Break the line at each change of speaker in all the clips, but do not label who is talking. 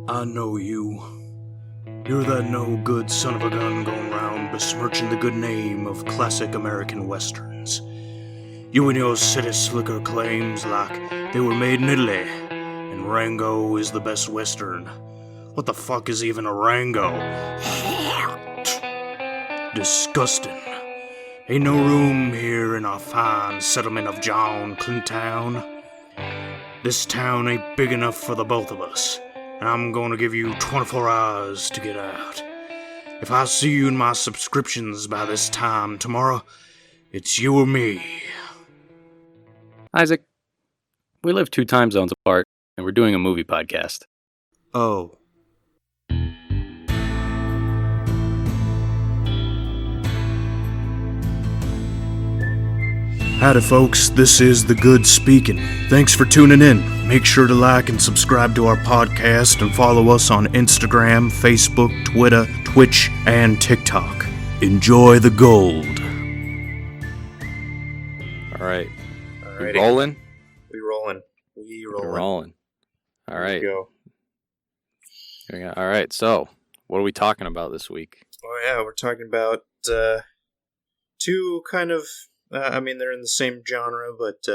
I know you. You're that no-good son of a gun going round besmirching the good name of classic American westerns. You and your city slicker claims like they were made in Italy, and Rango is the best western. What the fuck is even a Rango? Disgusting. Ain't no room here in our fine settlement of John Clintown. This town ain't big enough for the both of us, and I'm gonna give you 24 hours to get out. If I see you in my subscriptions by this time tomorrow, it's you or me.
Isaac, we live 2 time zones apart, and we're doing a movie podcast.
Oh. Howdy folks, this is The Good Speaking. Thanks for tuning in. Make sure to like and subscribe to our podcast and follow us on Instagram, Facebook, Twitter, Twitch, and TikTok. Enjoy the gold.
All right.
Alrighty.
We rolling?
We're rolling.
All right.
Go.
All right, so what are we talking about this week?
Oh yeah, we're talking about two kind of, they're in the same genre, but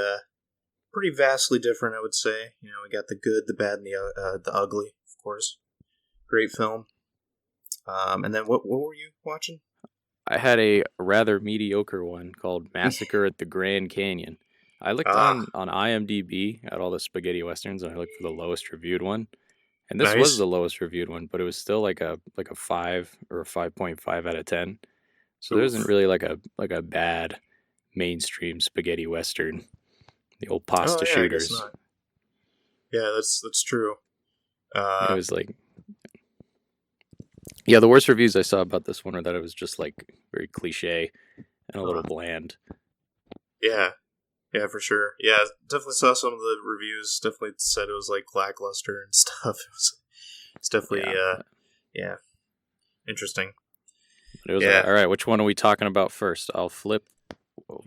pretty vastly different, I would say. You know, we got the good, the bad, and the ugly, of course. Great film. And then what were you watching?
I had a rather mediocre one called Massacre at the Grand Canyon. I looked on IMDb at all the spaghetti westerns, and I looked for the lowest reviewed one. And this was the lowest reviewed one, but it was still like a 5 or a 5.5 out of 10. So there isn't really like a bad mainstream spaghetti western. The old pasta shooters.
I guess not. Yeah, that's true.
It was like, yeah, the worst reviews I saw about this one are that it was just like very cliche and a little bland.
Yeah, for sure. Yeah, definitely saw some of the reviews. Definitely said it was like lackluster and stuff. It's definitely, interesting.
But it was like, all right, which one are we talking about first? I'll flip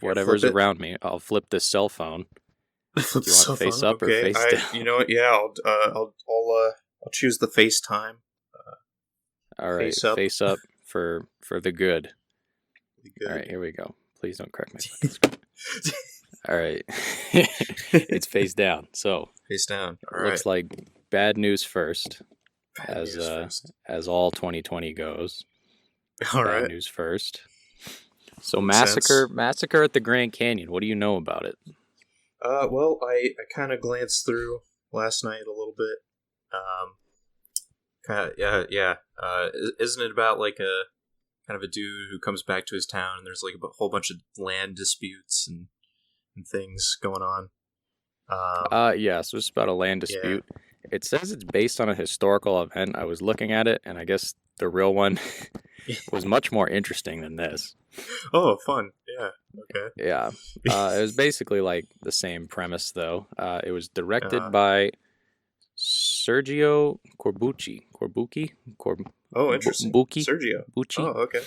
whatever's around me. I'll flip this cell phone. Do you want face up or face down?
You know what? Yeah, I'll choose the FaceTime.
All right, face up for the good. All right, here we go. Please don't crack my screen. All right, it's face down. So
face down. All right.
Looks like bad news first, as all 2020 goes.
All
bad
right.
news first. So Massacre at the Grand Canyon. What do you know about it?
Well, I kind of glanced through last night a little bit. Isn't it about like a kind of a dude who comes back to his town and there's like a whole bunch of land disputes and things going on?
So it's about a land dispute. Yeah. It says it's based on a historical event. I was looking at it, and I guess the real one was much more interesting than this.
Oh, fun. Yeah. Okay.
Yeah. It was basically like the same premise, though. It was directed by Sergio Corbucci.
Interesting. Sergio.
Bucci.
Oh, okay.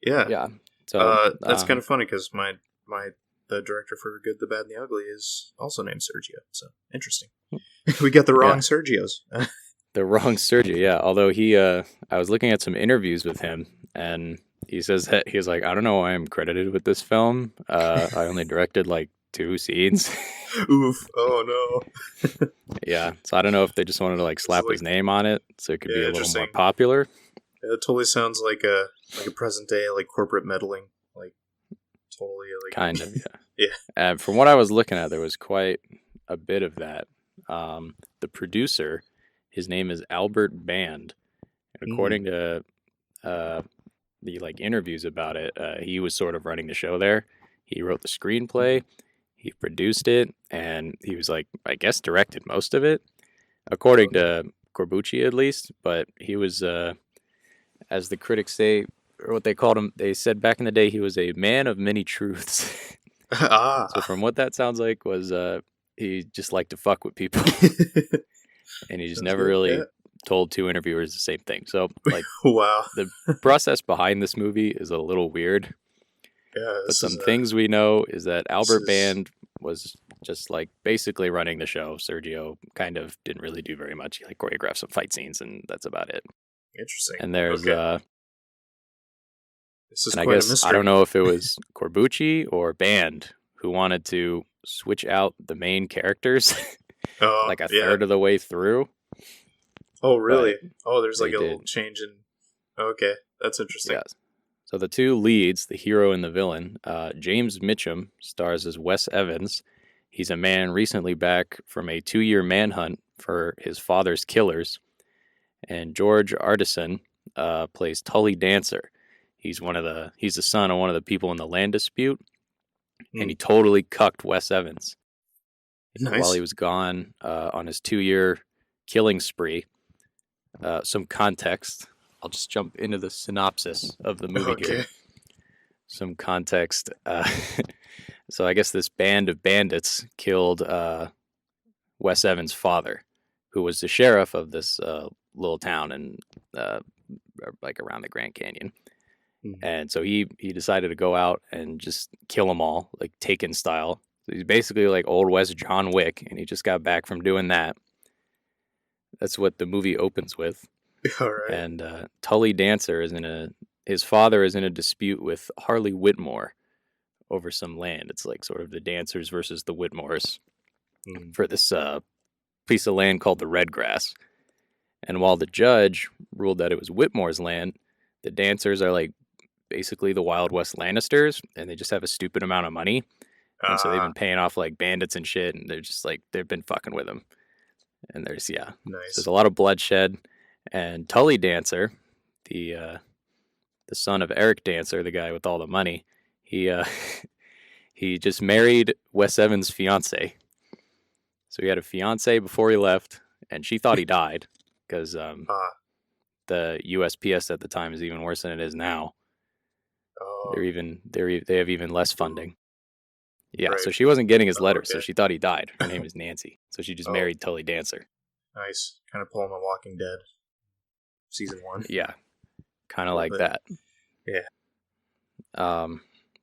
Yeah.
Yeah. So
that's kind of funny because the director for Good, the Bad, and the Ugly is also named Sergio. So interesting. We got the wrong Sergios.
The wrong Sergio. Yeah. Although I was looking at some interviews with him, and he says that he was like, I don't know why I'm credited with this film. I only directed like 2 scenes.
Oof. Oh no.
Yeah. So I don't know if they just wanted to like slap his name on it so it could be a little more popular.
Yeah, it totally sounds like a present day like corporate meddling. Like totally like
kind of, yeah.
Yeah.
From what I was looking at, there was quite a bit of that. The producer, his name is Albert Band. And according to the like interviews about it, he was sort of running the show there. He wrote the screenplay, he produced it, and he was like, I guess, directed most of it, according to Corbucci at least. But he was, as the critics say, or what they called him, they said back in the day he was a man of many truths. So from what that sounds like was he just liked to fuck with people. And he just never really told 2 interviewers the same thing. So like,
wow.
The process behind this movie is a little weird.
Yeah,
But some things we know is that Albert Band was just like basically running the show. Sergio kind of didn't really do very much. He like choreographed some fight scenes, and that's about it.
Interesting.
And there's
this is
and I
quite a
guess
mystery.
I don't know if it was Corbucci or Band who wanted to switch out the main characters like a third of the way through.
Oh, really? Oh, there's like a little change in... Okay, that's interesting.
Yes. So the two leads, the hero and the villain, James Mitchum stars as Wes Evans. He's a man recently back from a 2-year manhunt for his father's killers. And George Artisan plays Tully Dancer. He's the son of one of the people in the land dispute, and he totally cucked Wes Evans while he was gone on his 2-year killing spree. Some context. I'll just jump into the synopsis of the movie here. Some context. So I guess this band of bandits killed Wes Evans' father, who was the sheriff of this little town and like around the Grand Canyon. And so he decided to go out and just kill them all, like Taken style. So he's basically like old West John Wick, and he just got back from doing that. That's what the movie opens with.
All right.
And Tully Dancer his father is in a dispute with Harley Whitmore over some land. It's like sort of the Dancers versus the Whitmores for this piece of land called the Red Grass. And while the judge ruled that it was Whitmore's land, the Dancers are like basically the Wild West Lannisters, and they just have a stupid amount of money. And so they've been paying off like bandits and shit, and they're just like, they've been fucking with them. And there's, so there's a lot of bloodshed. And Tully Dancer, the son of Eric Dancer, the guy with all the money, he just married Wes Evans' fiance. So he had a fiance before he left, and she thought he died because the USPS at the time is even worse than it is now. They have even less funding. Yeah, right. So she wasn't getting his letters, so she ththought he died. Her name is Nancy, so she just married Tully Dancer.
Nice, kind of pulling The Walking Dead, season 1.
Yeah, kind of like that.
Yeah.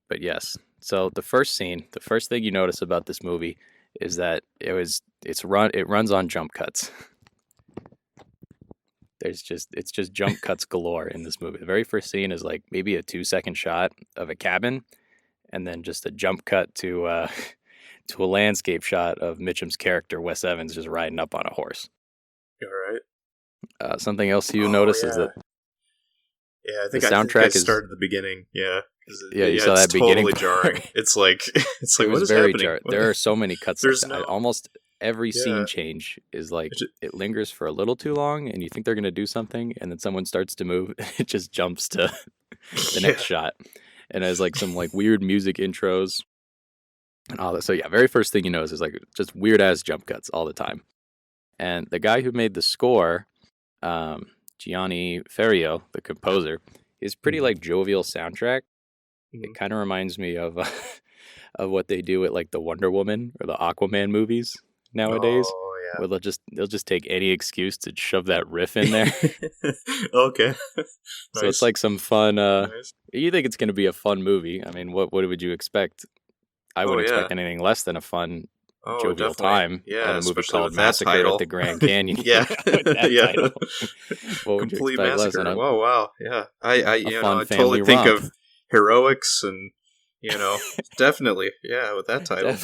But yes, so the first thing you notice about this movie is that it runs on jump cuts. It's just jump cuts galore in this movie. The very first scene is like maybe a 2-second shot of a cabin, and then just a jump cut to a landscape shot of Mitchum's character Wes Evans just riding up on a horse.
All right.
Something else you notice is that
I think the soundtrack is started at the beginning. Yeah.
You saw that beginning.
Totally jarring. It's like what is
very
happening?
There are so many cuts. Almost every scene change is like it lingers for a little too long, and you think they're going to do something, and then someone starts to move, and it just jumps to the next shot, and has like some like weird music intros and all that. So yeah, very first thing you notice is like just weird ass jump cuts all the time. And the guy who made the score, Gianni Ferrio, the composer, is pretty like jovial soundtrack. It kind of reminds me of what they do at like the Wonder Woman or the Aquaman movies nowadays.
Oh yeah,
where they'll just take any excuse to shove that riff in there.
Okay,
so it's like some fun. You think it's going to be a fun movie? I mean, what would you expect? I wouldn't expect anything less than a fun. Jovial time.
Yeah,
a movie called Massacre at the Grand Canyon.
Yeah,
Title. What would
complete
you expect
massacre.
Less
oh wow, yeah. I totally think of heroics and definitely with that title.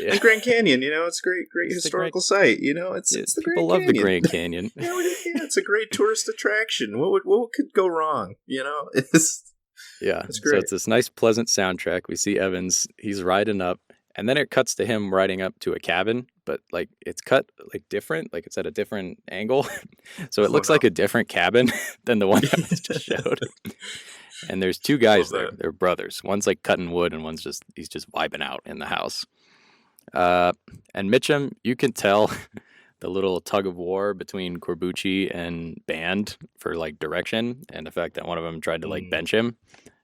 And Grand Canyon, it's a great historical site. It's the Grand Canyon.
People love the Grand Canyon.
It's a great tourist attraction. What could go wrong? It's great.
So it's this nice, pleasant soundtrack. We see Evans. He's riding up. And then it cuts to him riding up to a cabin, but like it's cut like different, like it's at a different angle. So it looks like a different cabin than the one that was just showed. And there's two guys there. They're brothers. One's like cutting wood and he's just vibing out in the house. And Mitchum, you can tell the little tug of war between Corbucci and Band for like direction and the fact that one of them tried to like bench him.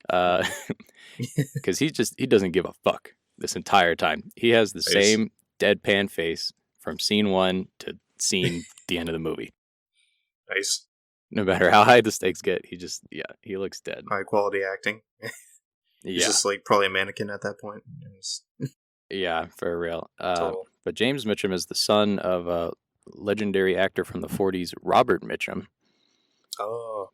Because he doesn't give a fuck. This entire time, he has the same deadpan face from scene 1 to the end of the movie.
Nice.
No matter how high the stakes get, he looks dead.
High quality acting. He's
Yeah,
just like probably a mannequin at that point.
yeah, for real.
Total.
But James Mitchum is the son of a legendary actor from the 40s, Robert Mitchum.
Oh.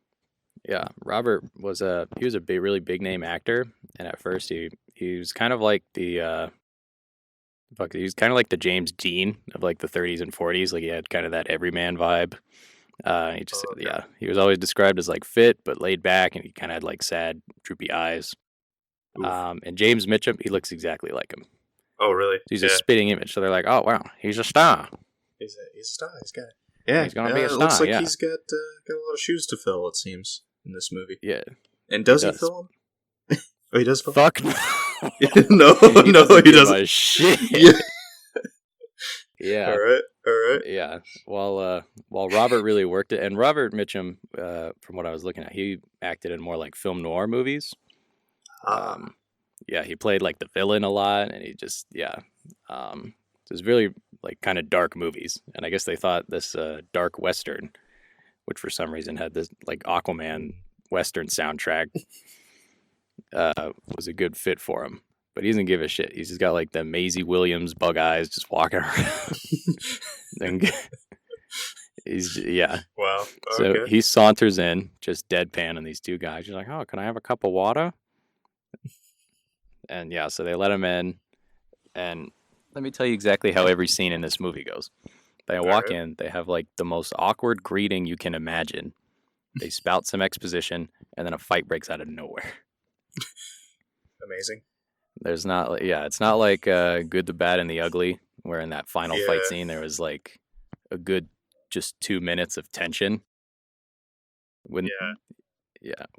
Yeah, Robert was a really big name actor, and at first he was kind of like the he was kind of like the James Dean of like the 30s and 40s. Like he had kind of that everyman vibe. He just
Oh, okay.
yeah, he was always described as like fit but laid back, and he kind of had like sad, droopy eyes.
Oof.
And James Mitchum, he looks exactly like him.
Oh, really?
He's a spitting image. So they're like, oh wow, he's a star.
He's a star. He's got. Yeah,
He's gonna be a
It looks
star,
like
yeah.
he's got a lot of shoes to fill. It seems in this movie.
Yeah,
And does he
does.
fill them? Oh, he does fill.
fuck no.
No,
he
no,
doesn't
he
give
doesn't.
a shit.
Yeah.
Yeah.
All right.
Yeah. While Robert really worked it, and Robert Mitchum, from what I was looking at, he acted in more like film noir movies. Yeah, he played like the villain a lot, and it was really like kind of dark movies. And I guess they thought this dark western, which for some reason had this like Aquaman western soundtrack, was a good fit for him. But he doesn't give a shit. He's just got like the Maisie Williams bug eyes, just walking around. And yeah.
Wow.
So
Okay.
he saunters in, just deadpan, and these two guys. He's like, "Oh, can I have a cup of water?" And yeah, so they let him in, and let me tell you exactly how every scene in this movie goes. They walk in, they have like the most awkward greeting you can imagine. They spout some exposition, and then a fight breaks out of nowhere.
Amazing.
There's not, it's not like Good, the Bad, and the Ugly, where in that final fight
Yeah.
scene there was like a good just 2 minutes of tension. When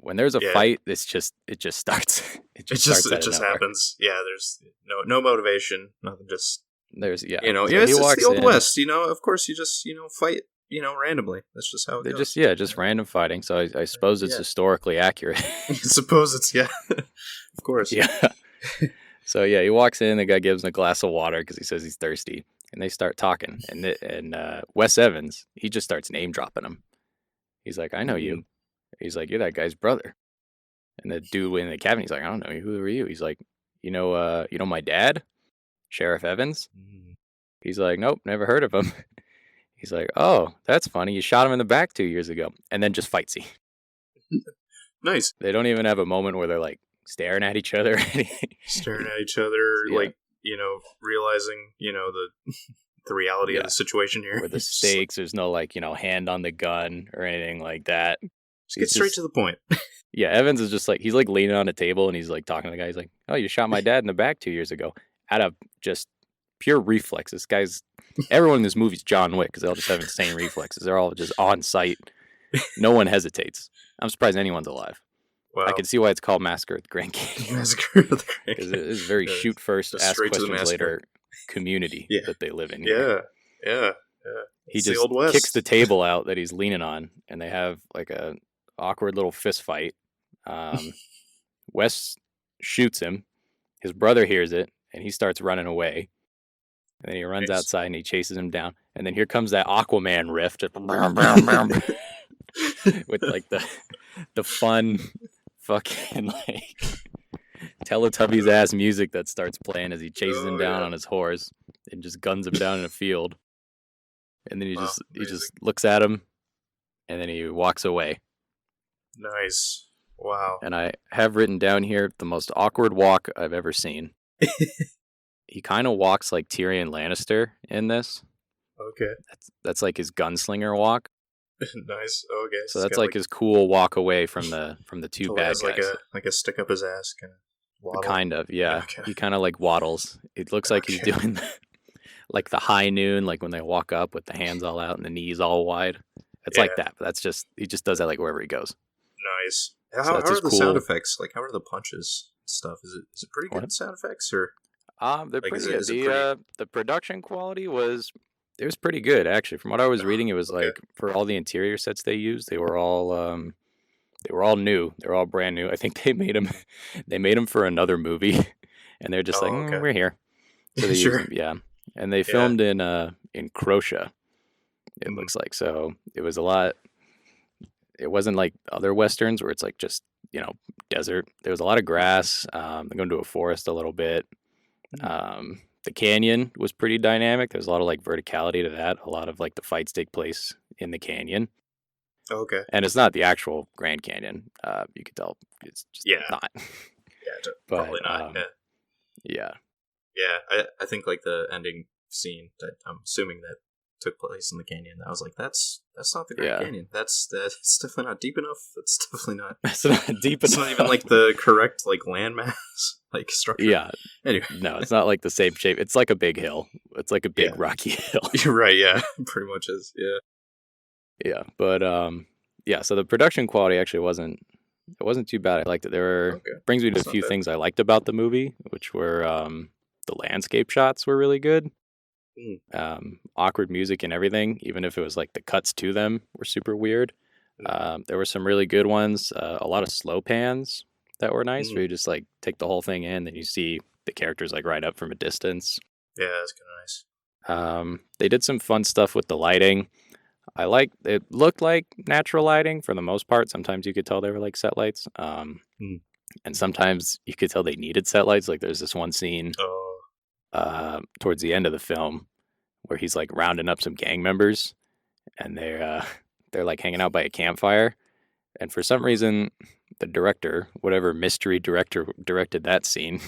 when there's a
Yeah.
fight, it just starts. It just starts out
It
of
just
nowhere.
happens. Yeah. There's no motivation. Nothing. Just
There's
so
so
it's
he
just
walks
the Old
in.
West. Of course you just fight randomly. That's just how it
They're
goes.
just random fighting. So I suppose it's
Yeah.
historically accurate.
I suppose it's of course.
Yeah. So yeah, he walks in. The guy gives him a glass of water because he says he's thirsty, and they start talking. And Wes Evans, he just starts name dropping him. He's like, "I know you." He's like, "You're that guy's brother." And the dude in the cabin, he's like, "I don't know you. Who are you?" He's like, you know my dad, Sheriff Evans." He's like, "Nope, never heard of him." He's like, "Oh, that's funny. You shot him in the back 2 years ago," and then just fight scene.
Nice.
They don't even have a moment where they're like staring at each other.
Staring at each other,
Yeah.
like realizing the reality of the situation here.
Where the
Just like,
stakes, there's no like hand on the gun or anything like that.
just get straight to the point.
Yeah, Evans is just like, he's like leaning on a table and he's like talking to the guy. He's like, "Oh, you shot my dad in the back 2 years ago," out of just pure reflex. This guy's, everyone in this movie's John Wick because they all just have insane reflexes. They're all just on sight. No one hesitates. I'm surprised anyone's alive.
Wow.
I can see why it's called Massacre at the Grand Canyon.
Massacre of the Grand
Because it is very
Yeah,
shoot first,
just
ask
straight to the
questions
massacre.
later community
Yeah.
that they live in.
Yeah.
He
It's the
just
Old West.
kicks the table out that he's leaning on, and they have like a awkward little fist fight. Wes shoots him. His brother hears it, and he starts running away. And then he runs
Nice.
outside, and he chases him down. And then here comes that Aquaman riff, just with like the fun fucking like Teletubbies ass music that starts playing as he chases him down on his horse and just guns him down in a field. And then he
Wow,
just looks at him, and then he walks away.
Nice. Wow.
And I have written down here the most awkward walk I've ever seen. He kind of walks like Tyrion Lannister in this.
Okay.
That's like his gunslinger walk.
Nice. Okay.
So that's like his cool walk away from the two bad guys.
like a stick up his ass kind of waddle.
Kind of, yeah.
Okay.
He kind of like waddles. It looks like he's
Okay.
doing like the high noon, like when they walk up with the hands all out and the knees all wide. It's like
Yeah.
that. But he just does that like wherever he goes.
Nice.
So
How
that's
are
just
the sound
cool.
effects? Like, how are the punches and stuff? Is it pretty good
What?
sound effects or?
They're
Like,
pretty
is
good.
it pretty-
The production quality was pretty good actually. From what I was reading, it was
Okay.
like for all the interior sets they used, they were all new. They were all brand new. I think they made them for another movie, and they're just
Oh,
like,
okay.
we're here. So they
Sure.
used them, yeah. And they filmed in Croatia. It
Mhm.
looks like so. It was a lot. It wasn't like other westerns where it's like just desert. There was a lot of grass. They go into a forest a little bit. The canyon was pretty dynamic. There's a lot of like verticality to that. A lot of like the fights take place in the canyon.
Okay.
And it's not the actual Grand Canyon. You could tell it's just not.
Yeah,
But,
probably not.
Yeah.
Yeah, I think like the ending scene that I'm assuming that took place in the canyon. I was like, that's not the Grand Canyon. That's definitely not deep enough. That's definitely not.
It's not deep enough.
It's not even like the correct like landmass like structure.
Yeah.
Anyway,
No, it's not like the same shape. It's like a big hill. It's like a big rocky hill.
You're right. Yeah, pretty much is. Yeah.
Yeah, but so the production quality actually wasn't too bad. I liked it. Brings me to
That's
a
not
few
bad.
things I liked about the movie, which were the landscape shots were really good. Awkward music and everything, even if it was like the cuts to them were super weird. There were some really good ones. A lot of slow pans that were nice, where you just like take the whole thing in, then you see the characters like right up from a distance.
Yeah, that's kind of nice.
They did some fun stuff with the lighting. It looked like natural lighting for the most part. Sometimes you could tell they were like set lights. And sometimes you could tell they needed set lights. Like there's this one scene towards the end of the film where he's like rounding up some gang members, and they're like hanging out by a campfire. And for some reason, the director, whatever mystery director directed that scene,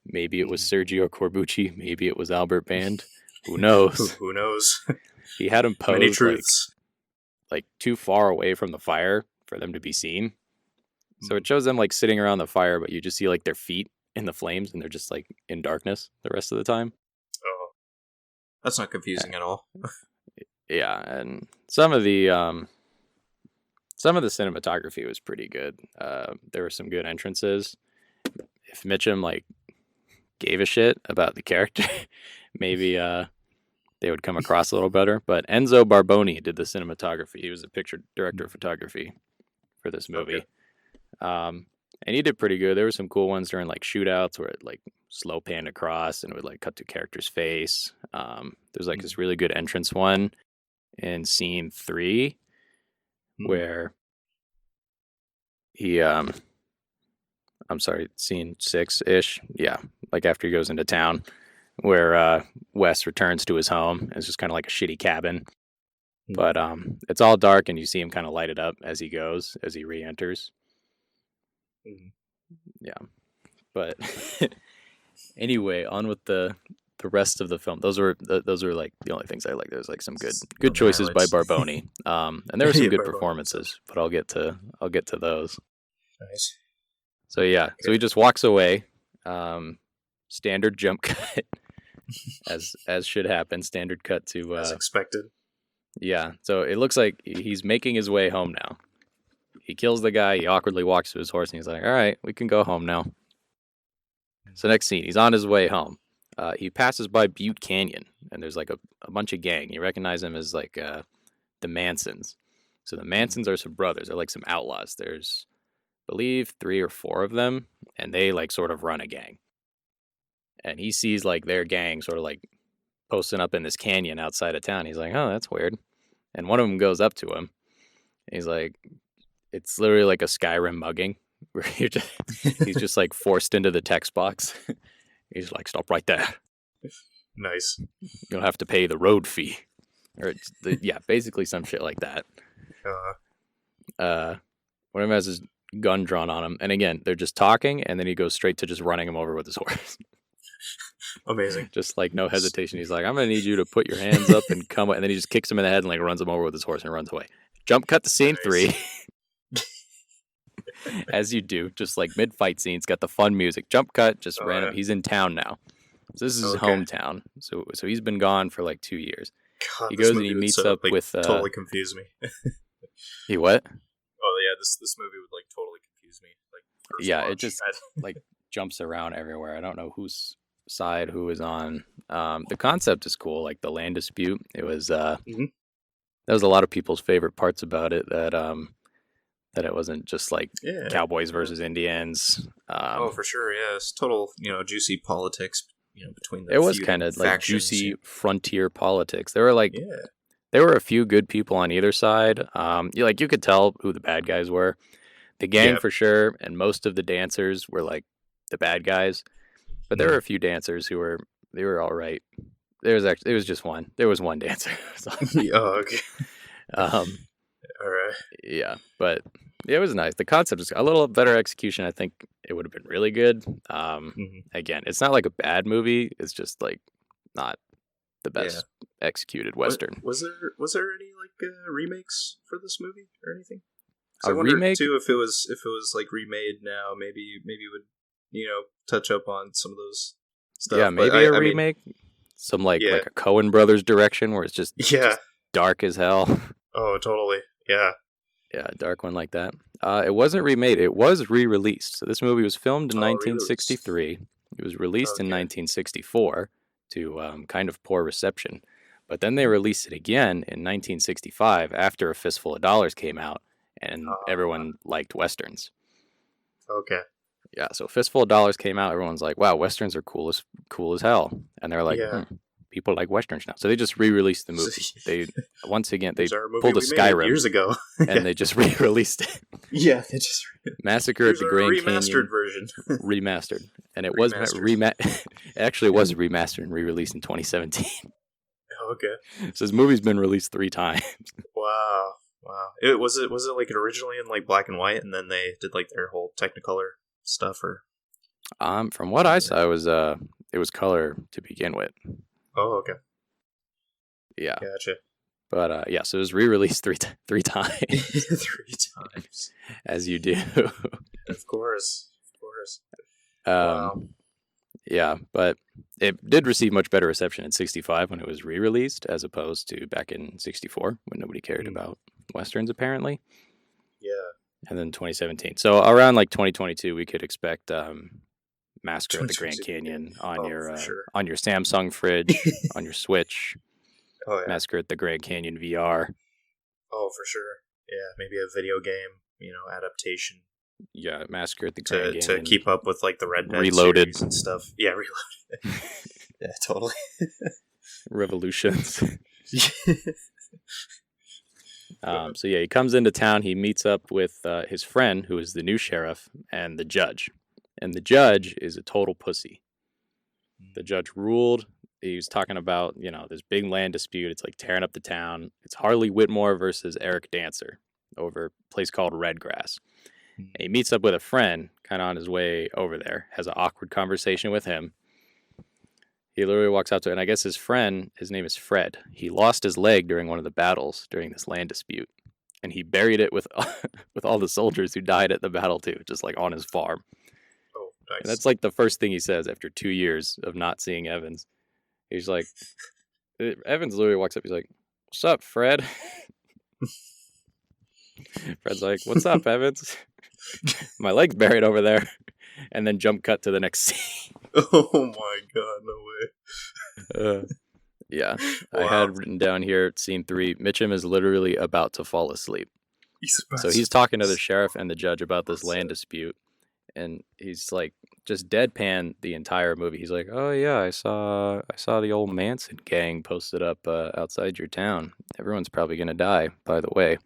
maybe it was Sergio Corbucci, maybe it was Albert Band. Who knows?
Who knows?
He had them
Many
posed
truths.
like too far away from the fire for them to be seen. So it shows them like sitting around the fire, but you just see like their feet in the flames, and they're just like in darkness the rest of the time.
Oh, that's not confusing at all.
Yeah, and some of the cinematography was pretty good. There were some good entrances. If Mitchum like gave a shit about the character, maybe they would come across a little better. But Enzo Barboni did the cinematography. He was the picture director of photography for this movie. And he did pretty good. There were some cool ones during like shootouts where it like slow panned across and it would like cut to a character's face. There's like this really good entrance one in scene 3 where he scene 6-ish. Yeah, like after he goes into town, where Wes returns to his home. It's just kind of like a shitty cabin. But it's all dark, and you see him kind of light it up as he goes, as he re-enters. Yeah. But anyway, on with the rest of the film. Those are like the only things I like. There's like some good choices by Barboni. And there were some good performances, but I'll get to those.
Nice.
So yeah, so he just walks away. Standard jump cut, as should happen. Standard cut to
as expected.
Yeah, so it looks like he's making his way home now. He kills the guy. He awkwardly walks to his horse, and he's like, "All right, we can go home now." So next scene, he's on his way home. He passes by Butte Canyon, and there's like a bunch of gang. You recognize them as like the Mansons. So the Mansons are some brothers. They're like some outlaws. There's, I believe, 3 or 4 of them, and they like sort of run a gang. And he sees like their gang sort of like posting up in this canyon outside of town. He's like, "Oh, that's weird." And one of them goes up to him. He's like, it's literally like a Skyrim mugging where he's just like forced into the text box. He's like, "Stop right there.
Nice.
You'll have to pay the road fee." Or basically some shit like that. One of them has his gun drawn on him. And again, they're just talking, and then he goes straight to just running him over with his horse.
Amazing.
Just like no hesitation. He's like, "I'm going to need you to put your hands up and come." And then he just kicks him in the head and like runs him over with his horse and runs away. Jump cut to scene 3. As you do, just like mid-fight scene. It's got the fun music. Jump cut, just random. Yeah. He's in town now. So this is his hometown. So he's been gone for like 2 years.
God,
he goes and he meets up with...
totally confuse me.
He what?
Oh, yeah, this movie would like totally confuse me. Like,
it just like jumps around everywhere. I don't know whose side who is on. The concept is cool, like the land dispute. It was that was a lot of people's favorite parts about it, that it wasn't just like cowboys versus Indians.
For sure, yeah. It's total, juicy politics, between the
It was kind of like juicy frontier politics. There were a few good people on either side. You could tell who the bad guys were. The gang
Yep.
for sure, and most of the dancers were like the bad guys, but there were a few dancers who were all right. There was just one. There was one dancer. So,
Oh, okay.
um,
All right.
yeah, but it was nice. The concept is a little better execution. I think it would have been really good.
Mhm.
Again, it's not like a bad movie. It's just like not the
Yeah.
best executed
What-
Western.
Was there any like remakes for this movie or anything? 'Cause
A
I wonder
remake?
too if it was like remade now. Maybe it would touch up on some of those stuff.
Yeah,
but
maybe a
I mean,
remake. Some like
Yeah.
a Coen Brothers direction where it's just
yeah.
dark as hell.
Oh, totally. Yeah.
Yeah, a dark one like that. It wasn't remade. It was re-released. So this movie was filmed in
Oh, re-released.
1963. It was released in
Okay.
1964 to kind of poor reception. But then they released it again in 1965 after A Fistful of Dollars came out, and everyone liked Westerns.
Okay.
Yeah, so Fistful of Dollars came out. Everyone's like, wow, Westerns are cool as hell. And they're like,
Yeah.
people like Westerns now. So they just re-released the movie. They
Here's our movie
pulled a
we made
Skyrim
years ago.
and they just re-released it.
Yeah, they just
Massacre at
here's
the
our
Grand
remastered
Canyon
version.
remastered, and it was
Remastered.
it actually was remastered and re-released in 2017.
Okay.
So this movie's been released 3 times.
Wow. It was like originally in like black and white, and then they did like their whole Technicolor stuff, or
From what I saw, it was color to begin with.
oh, okay,
Yeah,
gotcha.
but yeah, so it was re-released three times,
3 times,
as you do.
of course.
Um, Yeah, but it did receive much better reception in 65 when it was re-released, as opposed to back in 64 when nobody cared about Westerns, apparently.
Yeah.
And then 2017. So around like 2022, we could expect Massacre at the Grand
2022,
Canyon on
for sure.
on your Samsung fridge, on your Switch.
Oh yeah.
Massacre at the Grand Canyon VR.
Oh, for sure. Yeah, maybe a video game, adaptation
Yeah, Massacre at the Grand
to
Canyon.
keep up with like the Red Dead
Reloaded.
series and stuff. Yeah, Reloaded. Yeah, totally.
Revolutions. So yeah, he comes into town. He meets up with his friend, who is the new sheriff, and the judge. And the judge is a total pussy. The judge ruled. He was talking about, this big land dispute. It's like tearing up the town. It's Harley Whitmore versus Eric Dancer over a place called Redgrass. And he meets up with a friend kind of on his way over there, has an awkward conversation with him. He literally walks out to it, and I guess his friend, his name is Fred. He lost his leg during one of the battles during this land dispute, and he buried it with with all the soldiers who died at the battle too, just like on his farm.
Oh, nice.
And that's like the first thing he says after 2 years of not seeing Evans. He's like, Evans literally walks up. He's like, "What's up, Fred?" Fred's like, "What's up, Evans?" "My leg's buried over there." And then jump cut to the next scene.
Oh my god, no way.
Yeah,
Wow.
I had written down here, scene 3, Mitchum is literally about to fall asleep. So he's talking to the sheriff and the judge about this land dispute, and he's like just deadpan the entire movie. He's like, "Oh yeah, I saw the old Manson gang posted up outside your town. Everyone's probably gonna die, by the way."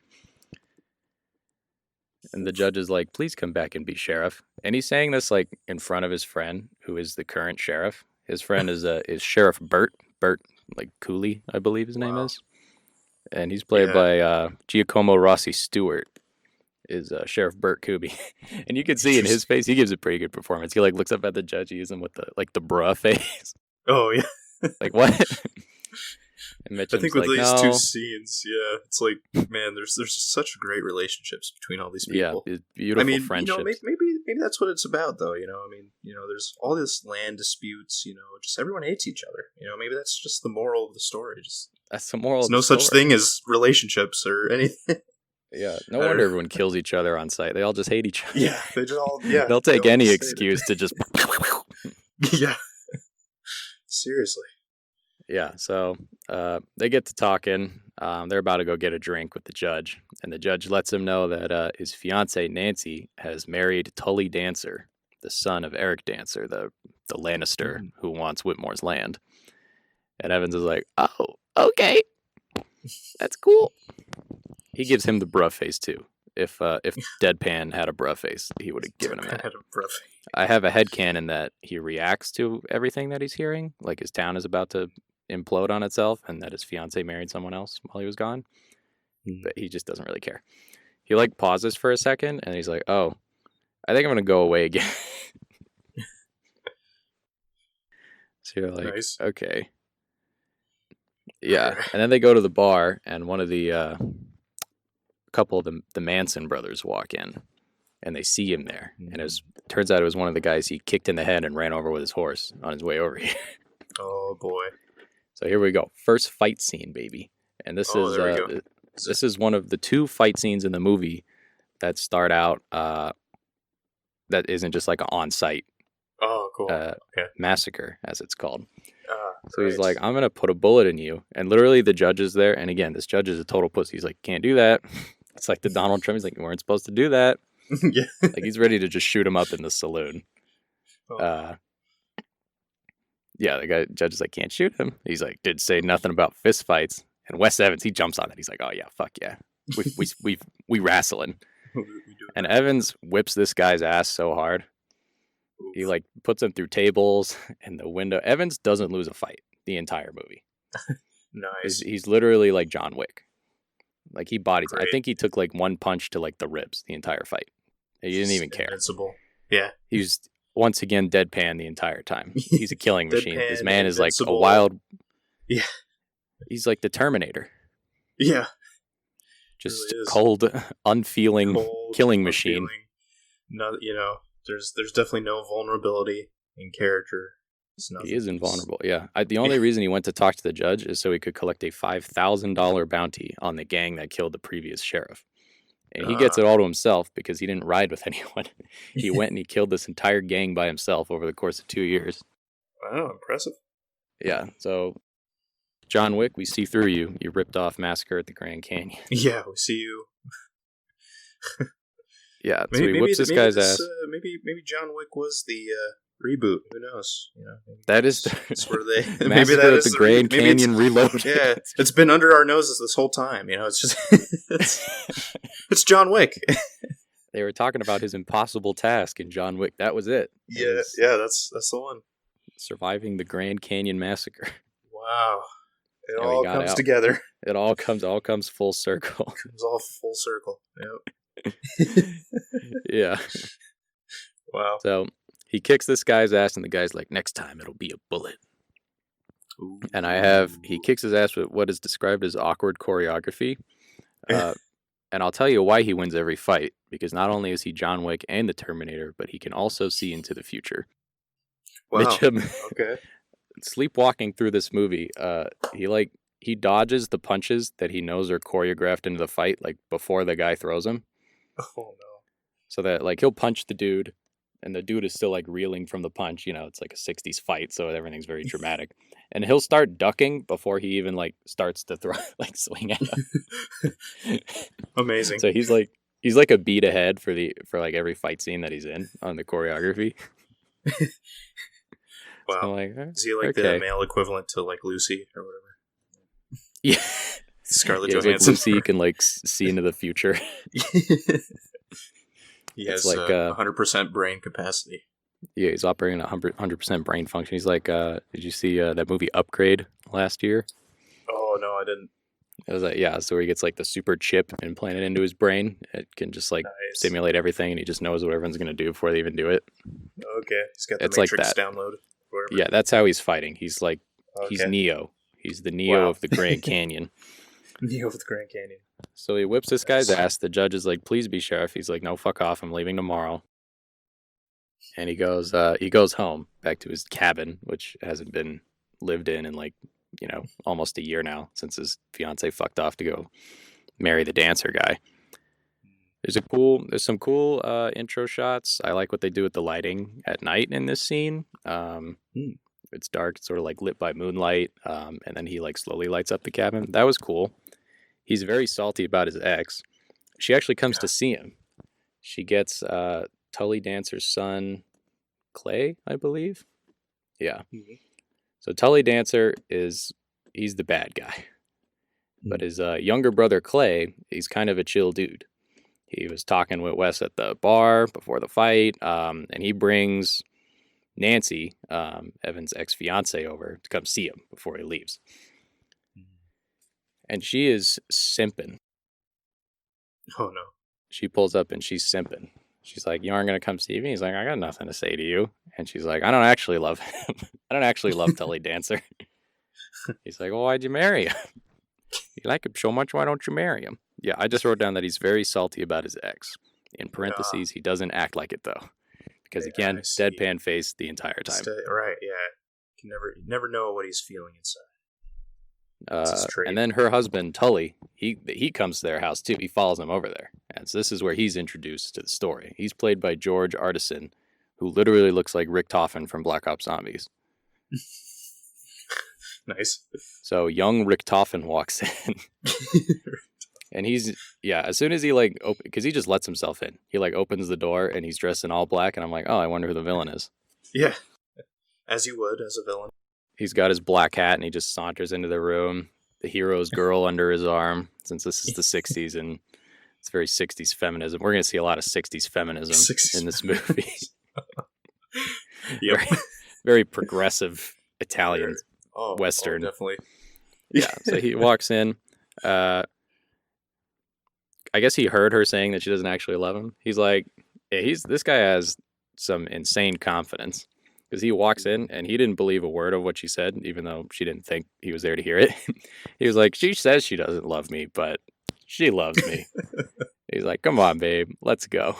And the judge is like, "Please come back and be sheriff." And he's saying this like in front of his friend, who is the current sheriff. His friend is Sheriff Burt like Cooley, I believe his name is, and he's played by Giacomo Rossi Stewart. Is Sheriff Burt Kuby, and you can see in his face he gives a pretty good performance. He like looks up at the judge, he uses him with the bruh face.
Oh yeah.
Like what? And
I think
Mitchum's
with
like,
these
"No."
two scenes, yeah, it's like, man, there's just such great relationships between all these people.
Yeah, beautiful
I mean,
friendships.
maybe that's what it's about, though. I mean, there's all this land disputes. Just everyone hates each other. Maybe that's just the moral of the story. Just
That's the moral.
there's
of
no
the
such
story.
thing as relationships or anything.
Yeah, no
I don't
wonder
know.
everyone kills each other on site. They all just hate each other.
Yeah, they just all
They'll take
they all
any
say
excuse to just.
that. Yeah, seriously.
Yeah, so they get to talking. They're about to go get a drink with the judge, and the judge lets him know that his fiancée Nancy has married Tully Dancer, the son of Eric Dancer, the Lannister who wants Whitmore's land. And Evans is like, "Oh, okay, that's cool." He gives him the bruh face too. If Deadpan had a bruh face, he would have given him that.
Had a breath.
I have a headcanon that he reacts to everything that he's hearing, like his town is about to implode on itself, and that his fiance married someone else while he was gone. But he just doesn't really care. He like pauses for a second, and he's like, "Oh, I think I'm gonna go away again." So you're like,
Nice.
okay, yeah. And then they go to the bar, and one of the couple of the Manson brothers walk in, and they see him there, and it turns out it was one of the guys he kicked in the head and ran over with his horse on his way over here.
Oh boy.
So here we go, first fight scene, baby, and this
Oh, there we go.
this is one of the 2 fight scenes in the movie that start out that isn't just like an on-site
Oh, cool. Okay.
massacre, as it's called. So
Right.
he's like, I'm going to put a bullet in you. And literally the judge is there. And again, this judge is a total pussy. He's like, can't do that. It's like the Donald Trump. He's like, you weren't supposed to do that.
Yeah.
Like he's ready to just shoot him up in the saloon.
Oh.
Yeah, the judge is like, can't shoot him. He's like, did say nothing about fist fights. And Wes Evans, he jumps on that. He's like, oh yeah, fuck yeah. We wrestling.
We do
And
that.
Evans whips this guy's ass so hard. He like puts him through tables and the window. Evans doesn't lose a fight the entire movie.
Nice.
He's literally like John Wick. Like he bodies. I
Great.
think he took like 1 punch to like the ribs the entire fight. He didn't even care.
Invincible. Yeah.
He was once again deadpan the entire time. He's a killing machine. This
Deadpan,
man is like a
invincible.
wild.
Yeah.
He's like the Terminator.
Yeah.
Just
really is.
cold, unfeeling
Cold,
killing machine.
unfeeling. No, there's definitely no vulnerability in character. It's nothing.
He is invulnerable. Yeah. The only reason he went to talk to the judge is so he could collect a $5,000 bounty on the gang that killed the previous sheriff. And he gets it all to himself because he didn't ride with anyone. He went and he killed this entire gang by himself over the course of 2 years.
Wow, impressive.
Yeah. So, John Wick, we see through you. You ripped off Massacre at the Grand Canyon.
Yeah, we see you.
Yeah. So he whips this guy's ass.
Maybe John Wick was the reboot. Who knows?
That is
that's where they maybe
Massacre
that
at
is
the Grand Canyon Reloaded.
Yeah, it's been under our noses this whole time. It's just it's John Wick.
They were talking about his impossible task in John Wick. That was it. It
Yeah,
was
that's the one.
surviving the Grand Canyon Massacre.
Wow, it
And we
all
got
comes
out.
together.
It all comes full circle.
Comes all full circle. Yep.
Yeah.
Wow.
So he kicks this guy's ass, and the guy's like, next time it'll be a bullet.
Ooh.
And he kicks his ass with what is described as awkward choreography. And I'll tell you why he wins every fight, because not only is he John Wick and the Terminator, but he can also see into the future.
Wow.
Mitchum,
Okay.
sleepwalking through this movie, he dodges the punches that he knows are choreographed into the fight, like before the guy throws them.
Oh no.
So that like he'll punch the dude, and the dude is still like reeling from the punch. It's like a 60s fight, so everything's very dramatic. And he'll start ducking before he even like starts to throw swing at him.
Amazing.
So he's like a beat ahead for like every fight scene that he's in on the choreography.
Wow.
So I'm like,
Is he like the male equivalent to like Lucy or whatever?
Yeah.
Scarlett
Yeah, like
Johansson.
Lucy can like see into the future.
He
It's
has
like,
100% brain capacity.
Yeah, he's operating at 100% brain function. He's like, did you see that movie Upgrade last year?
Oh no, I didn't.
It was like, yeah, so where he gets like the super chip implanted into his brain. It can just like
Nice.
stimulate everything, and he just knows what everyone's gonna do before they even do it.
Okay, he's got the
It's like
Matrix
that.
download. Whatever.
Yeah, that's how he's fighting. He's like, he's
Okay.
Neo. He's the Neo
Wow.
of the Grand Canyon.
Neo of the Grand Canyon.
So he whips this guy's
Nice.
ass. The judge is like, please be sheriff. He's like, no, fuck off. I'm leaving tomorrow. And he goes home back to his cabin, which hasn't been lived in like, almost a year now since his fiance fucked off to go marry the dancer guy. There's some cool intro shots. I like what they do with the lighting at night in this scene. It's dark, it's sort of like lit by moonlight, and then he like slowly lights up the cabin. That was cool. He's very salty about his ex. She actually comes to see him. She gets Tully Dancer's son, Clay, I believe. Yeah.
Mhm.
So Tully Dancer he's the bad guy. But his younger brother, Clay, he's kind of a chill dude. he was talking with Wes at the bar before the fight, and he brings Nancy, Evan's ex-fiance, over to come see him before he leaves. And she is simping.
Oh, no.
She pulls up and she's simping. She's like, you aren't going to come see me? He's like, I got nothing to say to you. And she's like, I don't actually love him. I don't actually love Tully Dancer. He's like, well, why'd you marry him? You like him so much, why don't you marry him? Yeah, I just wrote down that he's very salty about his ex. In parentheses, he doesn't act like it, though. Because, again, deadpan face the entire time.
Right, yeah. You never know what he's feeling inside.
And then her husband, Tully, he comes to their house, too. He follows them over there. And so this is where he's introduced to the story. He's played by George Artisan, who literally looks like Rick Toffin from Black Ops Zombies.
Nice.
So young Rick Toffin walks in. And as soon as he, because he just lets himself in. He, opens the door, and he's dressed in all black, and I'm like, oh, I wonder who the villain is.
Yeah. As you would, as a villain.
He's got his black hat, and he just saunters into the room. The hero's girl under his arm, since this is the 60s, and it's very 60s feminism. We're going to see a lot of 60s feminism in this movie.
Yep.
Very progressive Italian Western.
Oh, definitely.
Yeah, so he walks in. I guess he heard her saying that she doesn't actually love him. He's like, this guy has some insane confidence. Because he walks in and he didn't believe a word of what she said, even though she didn't think he was there to hear it. He was like, she says she doesn't love me, but she loves me. He's like, come on, babe, let's go.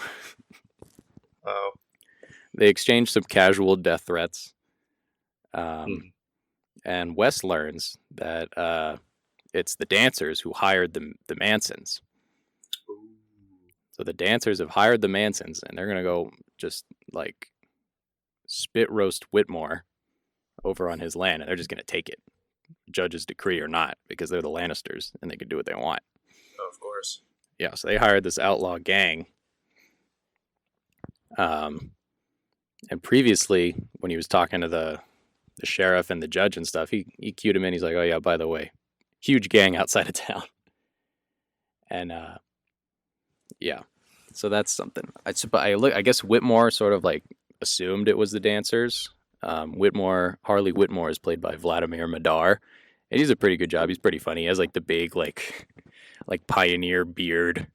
Oh.
They exchange some casual death threats. And Wes learns that it's the dancers who hired the Mansons.
Ooh.
So the dancers have hired the Mansons, and they're going to go just, spit roast Whitmore over on his land, and they're just going to take it, judge's decree or not, because they're the Lannisters and they can do what they want.
Oh, of course.
Yeah, so they hired this outlaw gang. And previously, when he was talking to the sheriff and the judge and stuff, he cued him in. He's like, oh yeah, by the way, huge gang outside of town. And yeah, so that's something. I guess Whitmore sort of assumed it was the dancers. Harley Whitmore is played by Vladimir Madar, and he's a pretty good job. He's pretty funny. He has the big pioneer beard.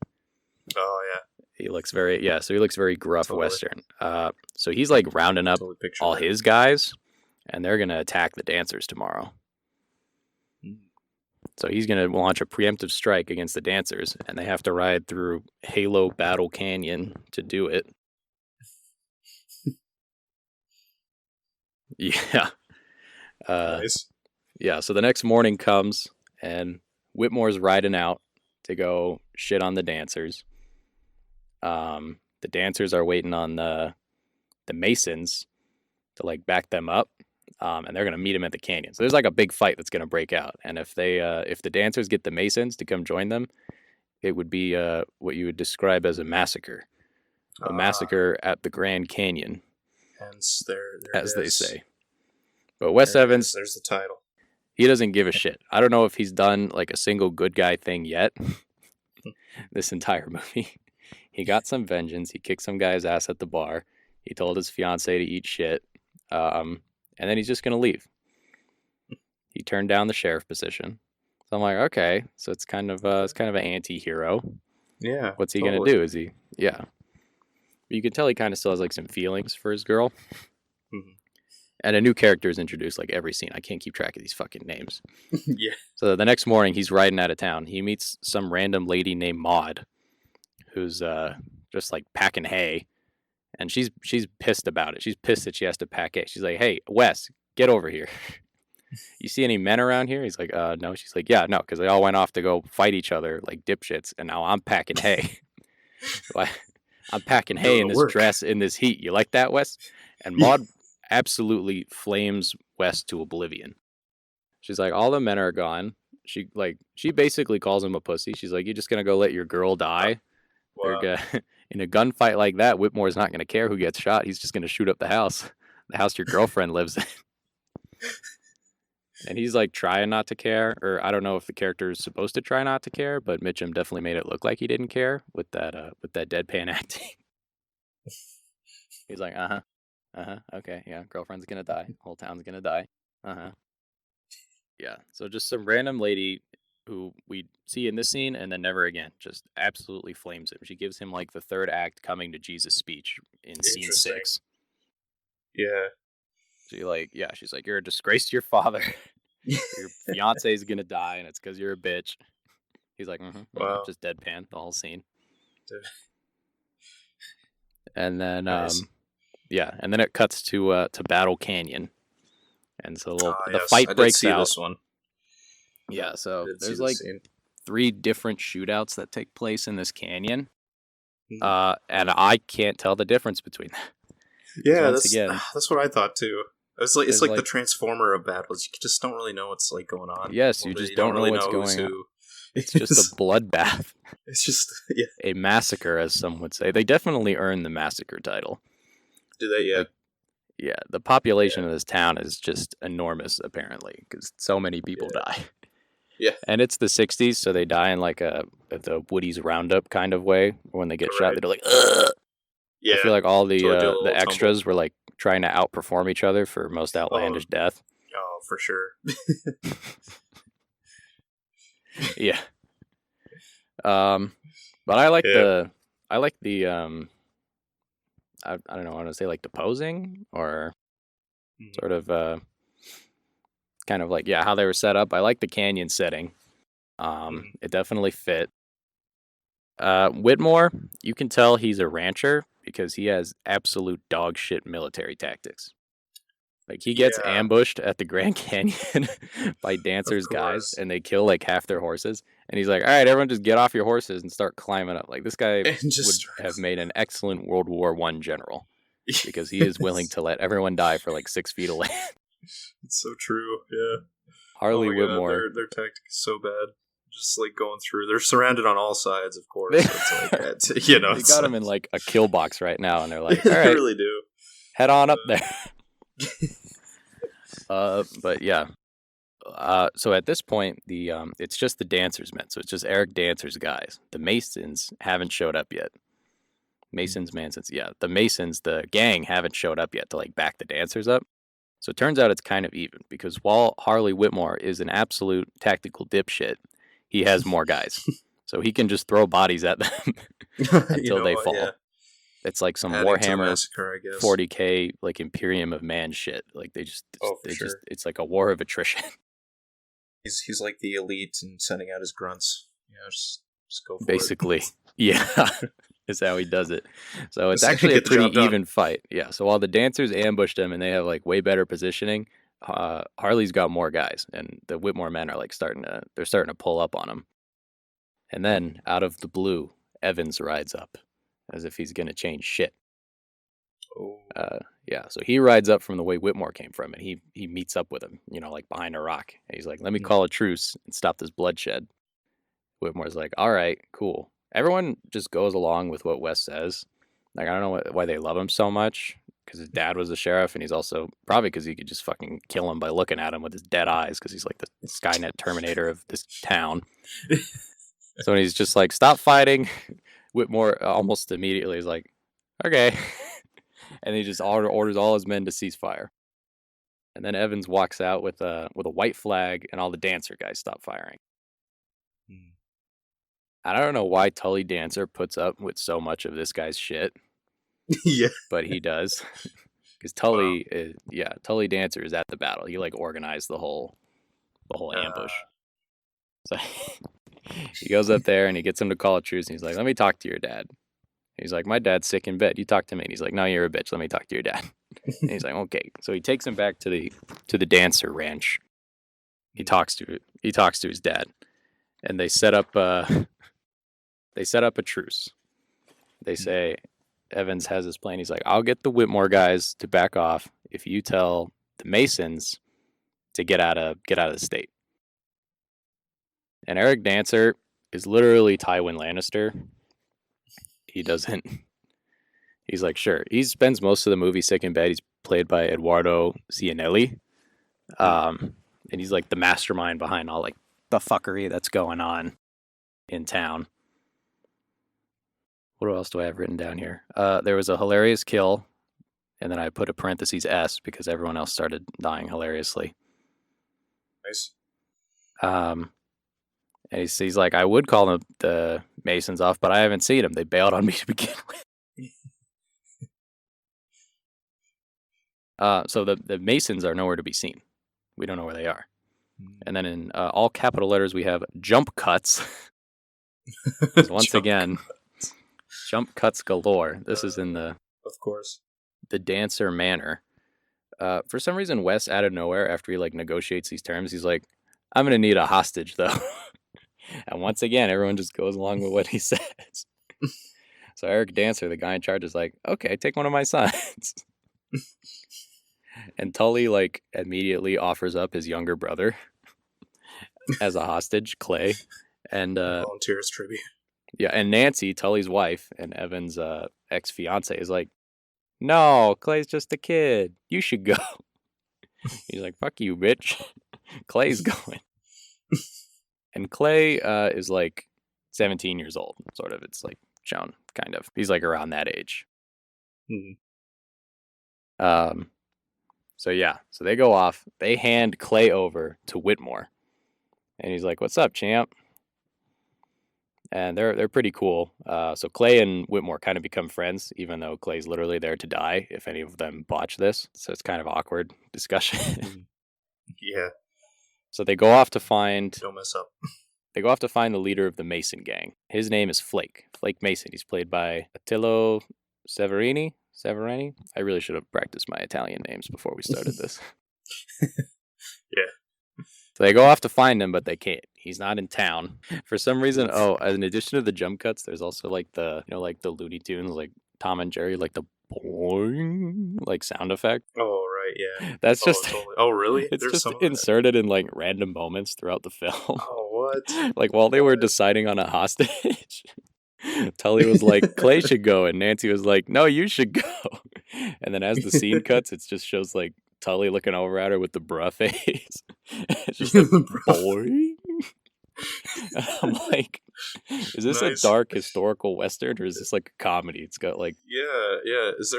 Oh yeah.
He looks very gruff. Totally. Western. So he's rounding up all his guys, and they're gonna attack the dancers tomorrow. So he's gonna launch a preemptive strike against the dancers, and they have to ride through Halo Battle Canyon to do it. Yeah.
Nice.
Yeah, so the next morning comes, and Whitmore's riding out to go shit on the dancers. The dancers are waiting on the Masons to back them up, and they're gonna meet him at the canyon. So there's a big fight that's gonna break out, and if the dancers get the Masons to come join them, it would be what you would describe as a massacre, a massacre at the Grand Canyon.
Hence, there
as they say. But Wes Evans,
there's the title.
He doesn't give a shit. I don't know if he's done a single good guy thing yet. This entire movie, he got some vengeance. He kicked some guy's ass at the bar. He told his fiance to eat shit, and then he's just gonna leave. He turned down the sheriff position. So I'm like, okay, so it's kind of an anti-hero.
Yeah.
What's he gonna do? Is he? Yeah. But you can tell he kind of still has some feelings for his girl.
Mm-hmm.
And a new character is introduced every scene. I can't keep track of these fucking names.
Yeah.
So the next morning, he's riding out of town. He meets some random lady named Maud, who's just packing hay. And she's pissed about it. She's pissed that she has to pack hay. She's like, hey, Wes, get over here. You see any men around here? He's like, no. She's like, yeah, no, because they all went off to go fight each other like dipshits. And now I'm packing hay. I'm packing hay in this dress in this heat. You like that, Wes? And Maud absolutely flames Wes to oblivion. She's like, all the men are gone. She basically calls him a pussy. She's like, you're just gonna go let your girl die? Wow. In a gunfight like that, Whitmore's not gonna care who gets shot. He's just gonna shoot up the house your girlfriend lives in. And he's like trying not to care, or I don't know if the character is supposed to try not to care, but Mitchum definitely made it look like he didn't care with that deadpan acting. He's like, okay, yeah, girlfriend's gonna die, whole town's gonna die, yeah. So just some random lady who we see in this scene and then never again, just absolutely flames him. She gives him like the third act coming to Jesus speech in scene 6.
Yeah.
She's like, you're a disgrace to your father. Your fiance's gonna die, and it's because you're a bitch. He's like,
Wow.
Just deadpan the whole scene.
Dude.
And then,
Nice.
and then it cuts to Battle Canyon, and so the
Yes,
fight
I did
breaks
see
out.
this one.
Yeah, so there's
see
like
scene.
3 different shootouts that take place in this canyon,
Mhm.
and I can't tell the difference between them.
Yeah,
again,
that's what I thought too. It's like
like
the Transformer of battles. You just don't really know what's like going on.
Yes, you just don't know what's going on. It's just a bloodbath.
It's just
a massacre, as some would say. They definitely earned the massacre title.
Do they? Yeah.
Yeah, the population of this town is just enormous, apparently, because so many people die.
Yeah.
And it's the 60s, so they die in like the Woody's Roundup kind of way. When they get shot, they're like, ugh!
Yeah.
I feel like all the
the
extras were like trying to outperform each other for most outlandish death.
Oh, for sure.
Yeah. But I like the I don't know, I want to say like the posing or sort of kind of like how they were set up. I like the canyon setting. It definitely fit. Whitmore, you can tell he's a rancher because he has absolute dog shit military tactics. Like he gets ambushed at the Grand Canyon by dancers guys, and they kill like half their horses. And he's like, "All right, everyone, just get off your horses and start climbing up." Like this guy would have made an excellent World War I general because he is willing to let everyone die for like 6 feet of land.
It's so true. Yeah.
Harley Whitmore,
their tactic is so bad. Just like going through, they're surrounded on all sides, of course. So it's like they
got them in like a kill box right now, and they're like, "All right,
they really do.
Head on up there." But yeah. So at this point, it's just the dancers men. So it's just Eric Dancer's guys. The Masons haven't showed up yet. The Masons, the gang, haven't showed up yet to like back the dancers up. So it turns out it's kind of even because while Harley Whitmore is an absolute tactical dipshit, he has more guys. So he can just throw bodies at them until they fall. Yeah. It's like some Warhammer massacre, 40K like Imperium of Man shit. Like it's like a war of attrition.
He's like the elite and sending out his grunts. Just go for it.
Basically, yeah, is how he does it. So it's actually a pretty even fight. Yeah. So while the dancers ambushed him and they have like way better positioning, Harley's got more guys, and the Whitmore men are like starting to pull up on him. And then out of the blue, Evans rides up as if he's gonna change shit.
Oh.
So he rides up from the way Whitmore came from, and he meets up with him, like behind a rock. And he's like, "Let me call a truce and stop this bloodshed." Whitmore's like, "All right, cool." Everyone just goes along with what Wes says. Like, I don't know why they love him so much, because his dad was a sheriff, and he's also probably because he could just fucking kill him by looking at him with his dead eyes, because he's like the Skynet Terminator of this town. So when he's just like, "Stop fighting," Whitmore almost immediately is like, "Okay." And he just orders all his men to cease fire. And then Evans walks out with a white flag, and all the dancer guys stop firing. I don't know why Tully Dancer puts up with so much of this guy's shit.
Yeah.
But he does. Because Tully Dancer is at the battle. He like organized the whole ambush. So he goes up there and he gets him to call a truce, and he's like, "Let me talk to your dad." He's like, "My dad's sick in bed. You talk to me." And he's like, "No, you're a bitch. Let me talk to your dad." And he's like, "Okay." So he takes him back to the dancer ranch. He talks to his dad, and they set up a truce. They say Evans has his plan. He's like, "I'll get the Whitmore guys to back off if you tell the Masons to get out of the state." And Eric Dancer is literally Tywin Lannister. He's like, sure. He spends most of the movie sick in bed. He's played by Eduardo Cianelli. and he's like the mastermind behind all like the fuckery that's going on in town. What else do I have written down here? There was a hilarious kill, and then I put a parentheses S because everyone else started dying hilariously.
Nice.
And he's like, I would call the Masons off, but I haven't seen them. They bailed on me to begin with. So the Masons are nowhere to be seen. We don't know where they are. And then in all capital letters, we have jump cuts. Once again, jump cuts galore. This is in the,
of course,
the Dancer Manor. For some reason, Wes out of nowhere, after he like negotiates these terms, he's like, I'm gonna need a hostage though. And once again, everyone just goes along with what he says. So Eric Dancer, the guy in charge, is like, okay, take one of my sons. And Tully like immediately offers up his younger brother as a hostage, Clay. And
volunteers tribute.
Yeah, and Nancy, Tully's wife, and Evan's ex-fiance is like, no, Clay's just a kid. You should go. He's like, fuck you, bitch. Clay's going. And Clay is like 17 years old, sort of. It's like shown, kind of. He's like around that age. So yeah, so they go off. They hand Clay over to Whitmore. And he's like, what's up, champ? And they're pretty cool. So Clay and Whitmore kind of become friends, even though Clay's literally there to die if any of them botch this. So it's kind of awkward discussion.
Yeah.
So they go off to find...
Don't mess up.
They go off to find the leader of the Mason gang. His name is Flake. Flake Mason. He's played by Attilio Severini. I really should have practiced my Italian names before we started this.
Yeah.
So they go off to find him, but they can't. He's not in town. For some reason, in addition to the jump cuts, there's also like the, like the Looney Tunes, like Tom and Jerry, like the boing, like sound effect.
Oh, right, yeah.
That's just...
Totally. Oh, really?
It's
There's
just
some
inserted in like random moments throughout the film.
Oh, what?
Like while they were deciding on a hostage, Tully was like, Clay should go, and Nancy was like, no, you should go. And then as the scene cuts, it just shows like Tully looking over at her with the bruh face. It's just like, boy. I'm like, is this a dark historical western, or is this like a comedy? It's got like...
Yeah. Is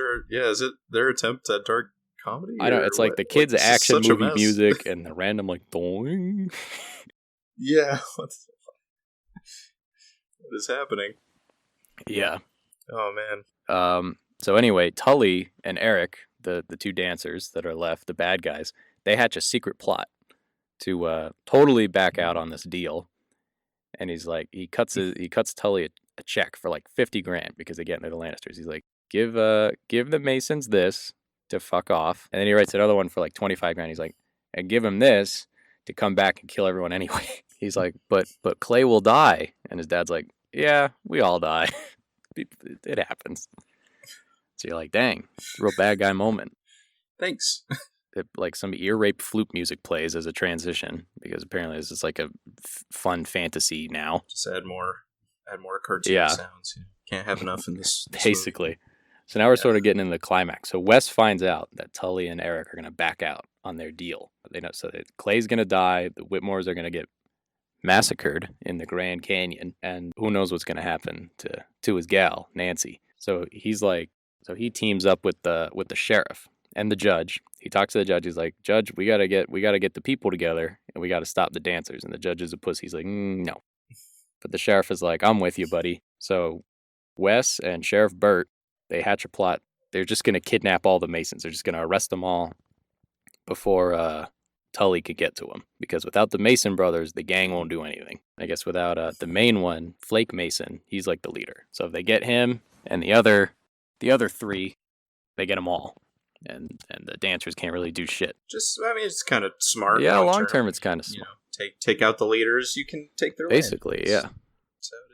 it their attempt at dark comedy?
I don't know, it's like the kids' action movie music and the random like, doing.
Yeah. What is happening?
Yeah.
Oh, man.
So anyway, Tully and Eric, the two dancers that are left, the bad guys, they hatch a secret plot to totally back out on this deal. And he's like, he cuts Tully a check for like $50,000 because again, they're the Lannisters. He's like, give the Masons this to fuck off, and then he writes another one for like $25,000. He's like, and give him this to come back and kill everyone anyway. He's like, but Clay will die, and his dad's like, yeah, we all die. It happens. So you're like, dang, real bad guy moment.
Thanks.
Like some ear rape flute music plays as a transition because apparently this is like a fun fantasy now.
Just add more cartoon sounds. You can't have enough in this
basically
movie.
So now we're sort of getting into the climax. So Wes finds out that Tully and Eric are going to back out on their deal. They know so that Clay's going to die, the Whitmores are going to get massacred in the Grand Canyon, and who knows what's going to happen to his gal Nancy. So he teams up with the sheriff and the judge. He talks to the judge. He's like, Judge, we gotta get the people together, and we gotta stop the dancers. And the judge is a pussy. He's like, no. But the sheriff is like, I'm with you, buddy. So Wes and Sheriff Burt, they hatch a plot. They're just gonna kidnap all the Masons. They're just gonna arrest them all before Tully could get to them. Because without the Mason brothers, the gang won't do anything. I guess without the main one, Flake Mason, he's like the leader. So if they get him and the other three, they get them all. And the dancers can't really do shit.
It's kind of smart.
Yeah, long term it's kind of smart.
Take out the leaders, you can take their
basically, land. Yeah.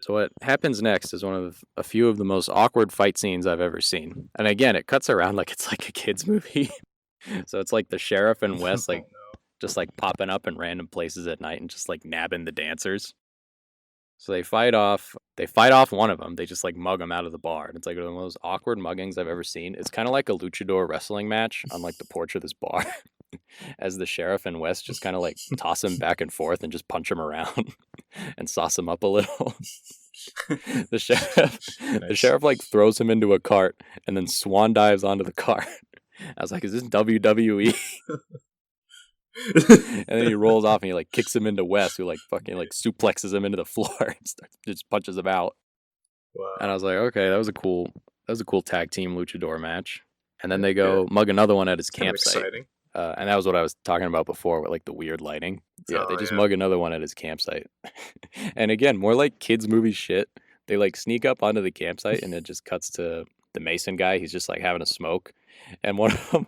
So what happens next is one of a few of the most awkward fight scenes I've ever seen. And again, it cuts around like it's like a kid's movie. So it's like the sheriff and Wes just like popping up in random places at night and just like nabbing the dancers. So they fight off one of them. They just like mug him out of the bar. And it's like one of those awkward muggings I've ever seen. It's kind of like a luchador wrestling match on like the porch of this bar. as the sheriff and Wes just kind of like toss him back and forth and just punch him around and sauce him up a little. The sheriff like throws him into a cart and then swan dives onto the cart. I was like, is this WWE? And then he rolls off and he like kicks him into Wes, who like fucking like suplexes him into the floor and just punches him out.
Wow.
And I was like, okay, that was a cool tag team luchador match. And then they go mug another one at his campsite.
Exciting.
And that was what I was talking about before with like the weird lighting. Yeah, they just mug another one at his campsite. And again, more like kids movie shit. They like sneak up onto the campsite and it just cuts to the Mason guy. He's just like having a smoke. And one of them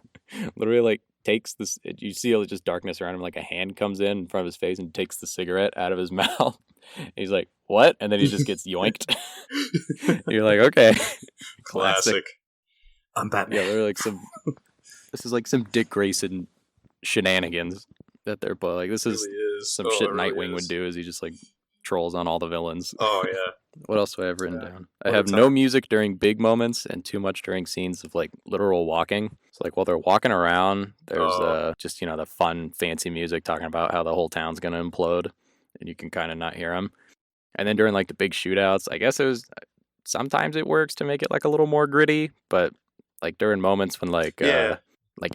literally like takes this, you see just darkness around him, like a hand comes in front of his face and takes the cigarette out of his mouth. And he's like, what? And then he just gets yoinked. You're like, okay.
Classic. I'm Batman.
Yeah, they're like this is like some Dick Grayson shenanigans that they're playing. Like this is some shit Nightwing would do, is he just like trolls on all the villains.
Oh yeah.
What else do I have written down? I have no music during big moments and too much during scenes of like literal walking. So like while they're walking around, there's just, you know, the fun fancy music talking about how the whole town's gonna implode, and you can kind of not hear them. And then during like the big shootouts, I guess sometimes it works to make it like a little more gritty, but like during moments when like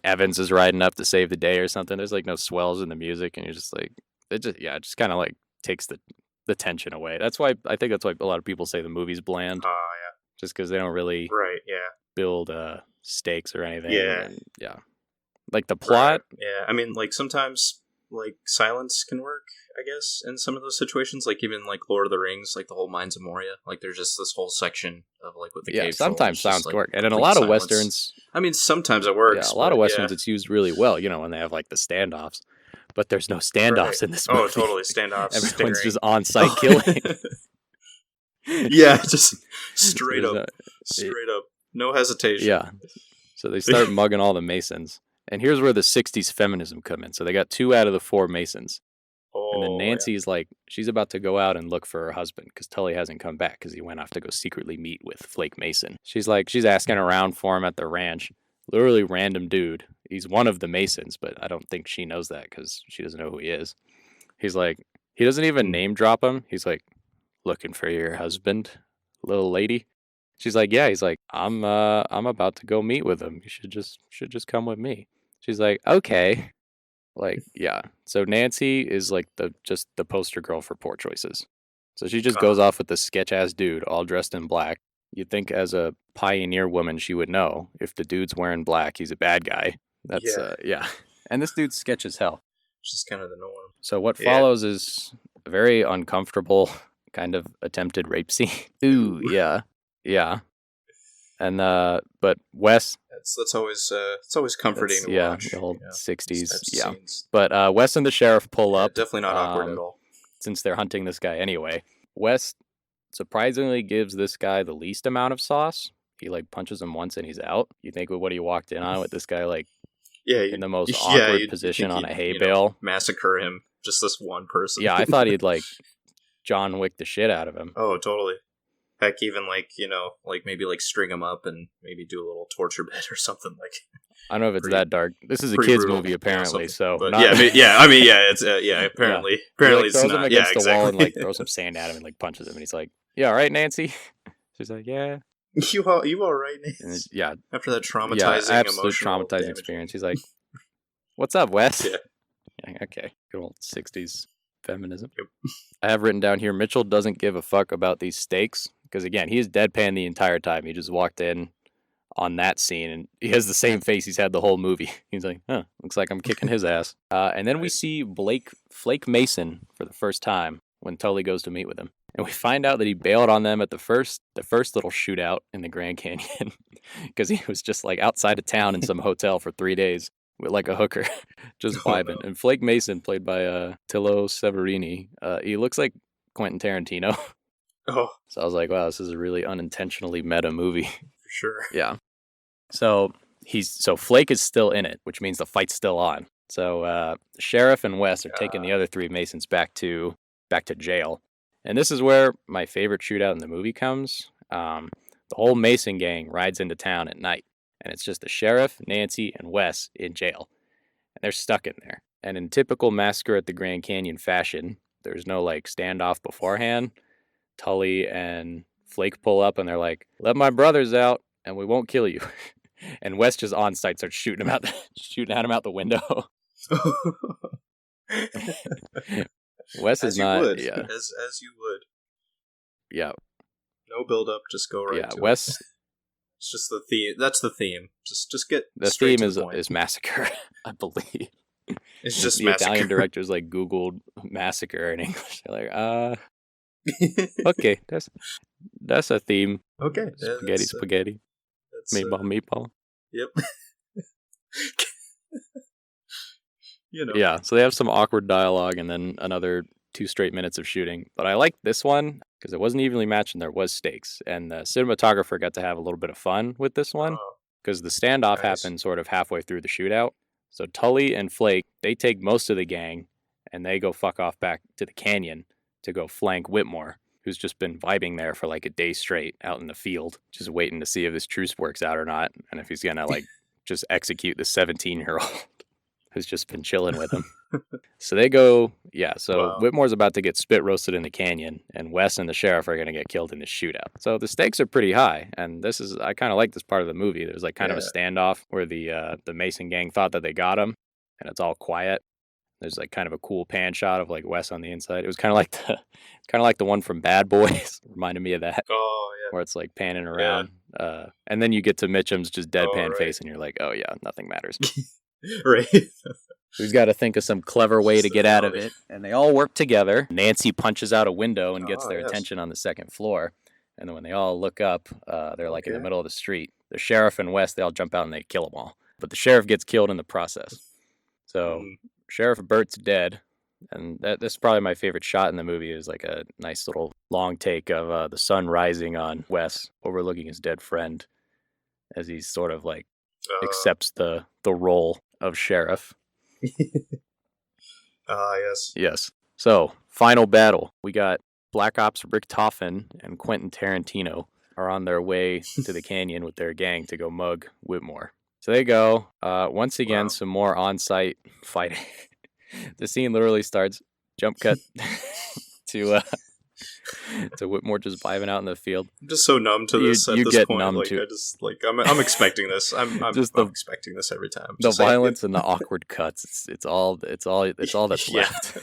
Evans is riding up to save the day or something, there's like no swells in the music, and you're just like, it just kind of like takes the tension away. That's why a lot of people say the movie's bland.
Oh yeah.
Just because they don't really build stakes or anything.
Yeah.
And, like the plot.
Right. Yeah. I mean, like sometimes like silence can work, I guess, in some of those situations. Like even like Lord of the Rings, like the whole Mines of Moria. Like there's just this whole section of like with the cave
sometimes sounds
like,
work, and in a lot of westerns.
I mean, sometimes it works.
Yeah, a lot of westerns it's used really well. You know, when they have like the standoffs, but there's no standoffs in this movie.
Oh, totally standoffs.
Everyone's just on site killing.
Yeah, just straight up, no hesitation.
Yeah. So they start mugging all the Masons. And here's where the 60s feminism come in. So they got 2 out of the 4 Masons. And then Nancy's like, she's about to go out and look for her husband because Tully hasn't come back because he went off to go secretly meet with Flake Mason. She's asking around for him at the ranch. Literally random dude. He's one of the Masons, but I don't think she knows that because she doesn't know who he is. He's like, he doesn't even name drop him. He's like, looking for your husband, little lady. She's like, yeah. He's like, I'm about to go meet with him. You should just come with me. She's like, okay. Like, yeah. So Nancy is like the poster girl for poor choices. So she just goes off with this sketch ass dude all dressed in black. You'd think as a pioneer woman she would know if the dude's wearing black, he's a bad guy. That's And this dude's sketch as hell.
It's just kind of the norm.
So what follows is a very uncomfortable kind of attempted rape scene. Ooh, yeah. Yeah. And but Wes,
that's always it's always comforting to watch.
The old 60s. Yeah.
Scenes.
But Wes and the sheriff pull up.
Definitely not awkward at all.
Since they're hunting this guy anyway. Wes surprisingly gives this guy the least amount of sauce. He like punches him once and he's out. You think with what he walked in on with this guy like in the most awkward position on a hay bale.
Massacre him. Just this one person.
Yeah, I thought he'd like John Wick the shit out of him.
Oh, totally. Heck, even like, like maybe like string him up and maybe do a little torture bed or something like.
I don't know if it's that dark. This is a kids movie apparently, so.
But it's apparently
He
it's
throws
not.
him against the wall and like throws some sand at him and like punches him and he's like, "Yeah, all right, Nancy." She's like, "Yeah."
You all right, Nancy?
Yeah.
After that traumatizing,
absolute traumatizing experience, he's like, "What's up, Wes?"
Yeah.
Okay. Good old 60s feminism.
Yep.
I have written down here, Mitchell doesn't give a fuck about these stakes. Because again, he is deadpan the entire time. He just walked in on that scene, and he has the same face he's had the whole movie. He's like, looks like I'm kicking his ass. And then we see Flake Mason for the first time when Tully goes to meet with him. And we find out that he bailed on them at the first little shootout in the Grand Canyon. Because he was just like outside of town in some hotel for 3 days with like a hooker, just vibing. And Flake Mason, played by Tillo Severini, he looks like Quentin Tarantino.
Oh.
So I was like, wow, this is a really unintentionally meta movie.
For sure.
Yeah. So Flake is still in it, which means the fight's still on. So the sheriff and Wes are taking the other 3 Masons back to jail. And this is where my favorite shootout in the movie comes. The whole Mason gang rides into town at night. And it's just the sheriff, Nancy, and Wes in jail. and they're stuck in there. And in typical Massacre at the Grand Canyon fashion, there's no like standoff beforehand. Tully and Flake pull up and they're like, "Let my brothers out and we won't kill you." And Wes just on site starts shooting at him out the window. Wes is not.
Would.
Yeah.
As you would.
Yeah.
No build up, just go right
Yeah,
to
Wes.
it. It's just the theme. That's the theme. Just get
The
straight
theme
to the point.
is massacre, I believe.
It's just
the
massacre.
Italian directors like Googled massacre in English. They're like, okay, that's a theme.
Okay.
Spaghetti. Meatball.
Yep.
Yeah, so they have some awkward dialogue and then another 2 straight minutes of shooting. But I liked this one because it wasn't evenly matched and there was stakes. And the cinematographer got to have a little bit of fun with this one because the standoff happened sort of halfway through the shootout. So Tully and Flake, they take most of the gang and they go fuck off back to the canyon to go flank Whitmore, who's just been vibing there for like a day straight out in the field, just waiting to see if his truce works out or not and if he's going to like just execute the 17-year-old. Who's just been chilling with him. So they go, Whitmore's about to get spit roasted in the canyon, and Wes and the sheriff are going to get killed in the shootout. So the stakes are pretty high, and I kind of like this part of the movie. There's like kind of a standoff where the Mason gang thought that they got him, and it's all quiet. There's like kind of a cool pan shot of like Wes on the inside. It was kind of like the one from Bad Boys. Reminded me of that.
Oh yeah.
Where it's like panning around, and then you get to Mitchum's just deadpan face, and you're like, oh yeah, nothing matters.
Right.
We've got to think of some clever way to get out of it. And they all work together. Nancy punches out a window and gets their attention on the second floor. And then when they all look up, they're like in the middle of the street. The sheriff and Wes, they all jump out and they kill them all. But the sheriff gets killed in the process. So Sheriff Bert's dead. And this is probably my favorite shot in the movie is like a nice little long take of the sun rising on Wes overlooking his dead friend as he sort of like accepts the role of sheriff.
Yes.
Yes. So, final battle. We got Black Ops Rick Toffin and Quentin Tarantino are on their way to the canyon with their gang to go mug Whitmore. So they go. Once again, some more on-site fighting. The scene literally starts, jump cut to Whitmore just vibing out in the field.
I'm just so numb to this at this point. I'm expecting this. I'm expecting this every time.
The violence and the awkward cuts. It's all that's left.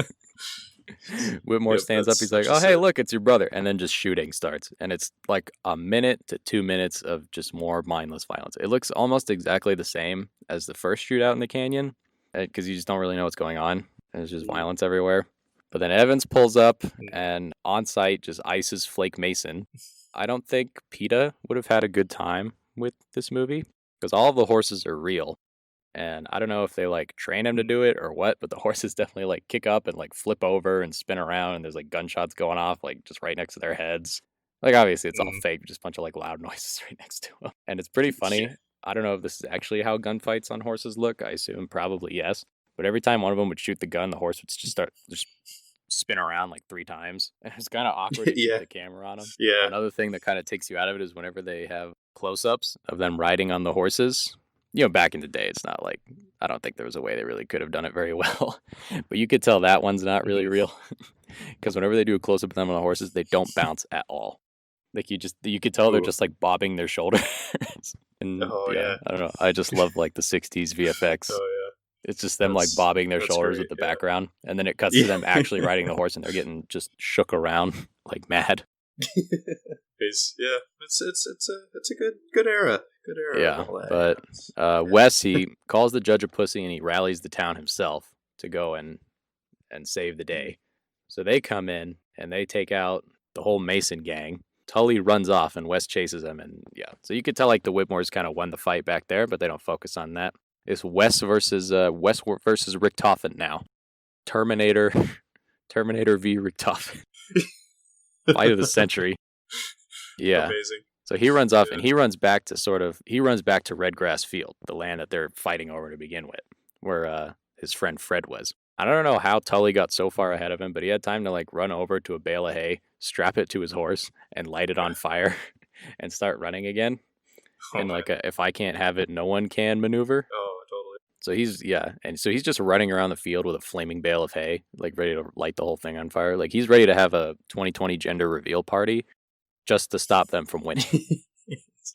Whitmore stands up. He's like, "Oh, hey, look, it's your brother," and then just shooting starts, and it's like a minute to 2 minutes of just more mindless violence. It looks almost exactly the same as the first shootout in the canyon because you just don't really know what's going on, and it's just violence everywhere. But then Evans pulls up and on site just ices Flake Mason. I don't think PETA would have had a good time with this movie because all of the horses are real. And I don't know if they like train him to do it or what, but the horses definitely like kick up and like flip over and spin around. And there's like gunshots going off like just right next to their heads. Like obviously it's all fake, just a bunch of like loud noises right next to them. And it's pretty funny. I don't know if this is actually how gunfights on horses look. I assume probably yes. But every time one of them would shoot the gun, the horse would just spin around like 3 times. And it's kind of awkward to keep the camera on them.
Yeah.
Another thing that kind of takes you out of it is whenever they have close-ups of them riding on the horses. You know, back in the day, it's not like, I don't think there was a way they really could have done it very well. But you could tell that one's not really real. Because whenever they do a close-up of them on the horses, they don't bounce at all. Like you could tell they're just like bobbing their shoulders. And I don't know. I just love like the 60s VFX.
Oh yeah.
It's just them like bobbing their shoulders with the background, and then it cuts to them actually riding the horse, and they're getting just shook around like mad.
It's a good era. Good era.
Yeah, but Wes, he calls the judge a pussy, and he rallies the town himself to go and save the day. So they come in and they take out the whole Mason gang. Tully runs off, and Wes chases him, and so you could tell like the Whitmores kind of won the fight back there, but they don't focus on that. It's Wes versus Rick Toffin now. Terminator v. Rick Toffin. Fight of the century. Yeah.
Amazing.
So he runs off and he runs back to Redgrass Field, the land that they're fighting over to begin with, where his friend Fred was. I don't know how Tully got so far ahead of him, but he had time to like run over to a bale of hay, strap it to his horse, and light it on fire and start running again. And like if I can't have it, no one can maneuver.
Oh, totally.
So he's just running around the field with a flaming bale of hay, like ready to light the whole thing on fire. Like he's ready to have a 2020 gender reveal party just to stop them from winning.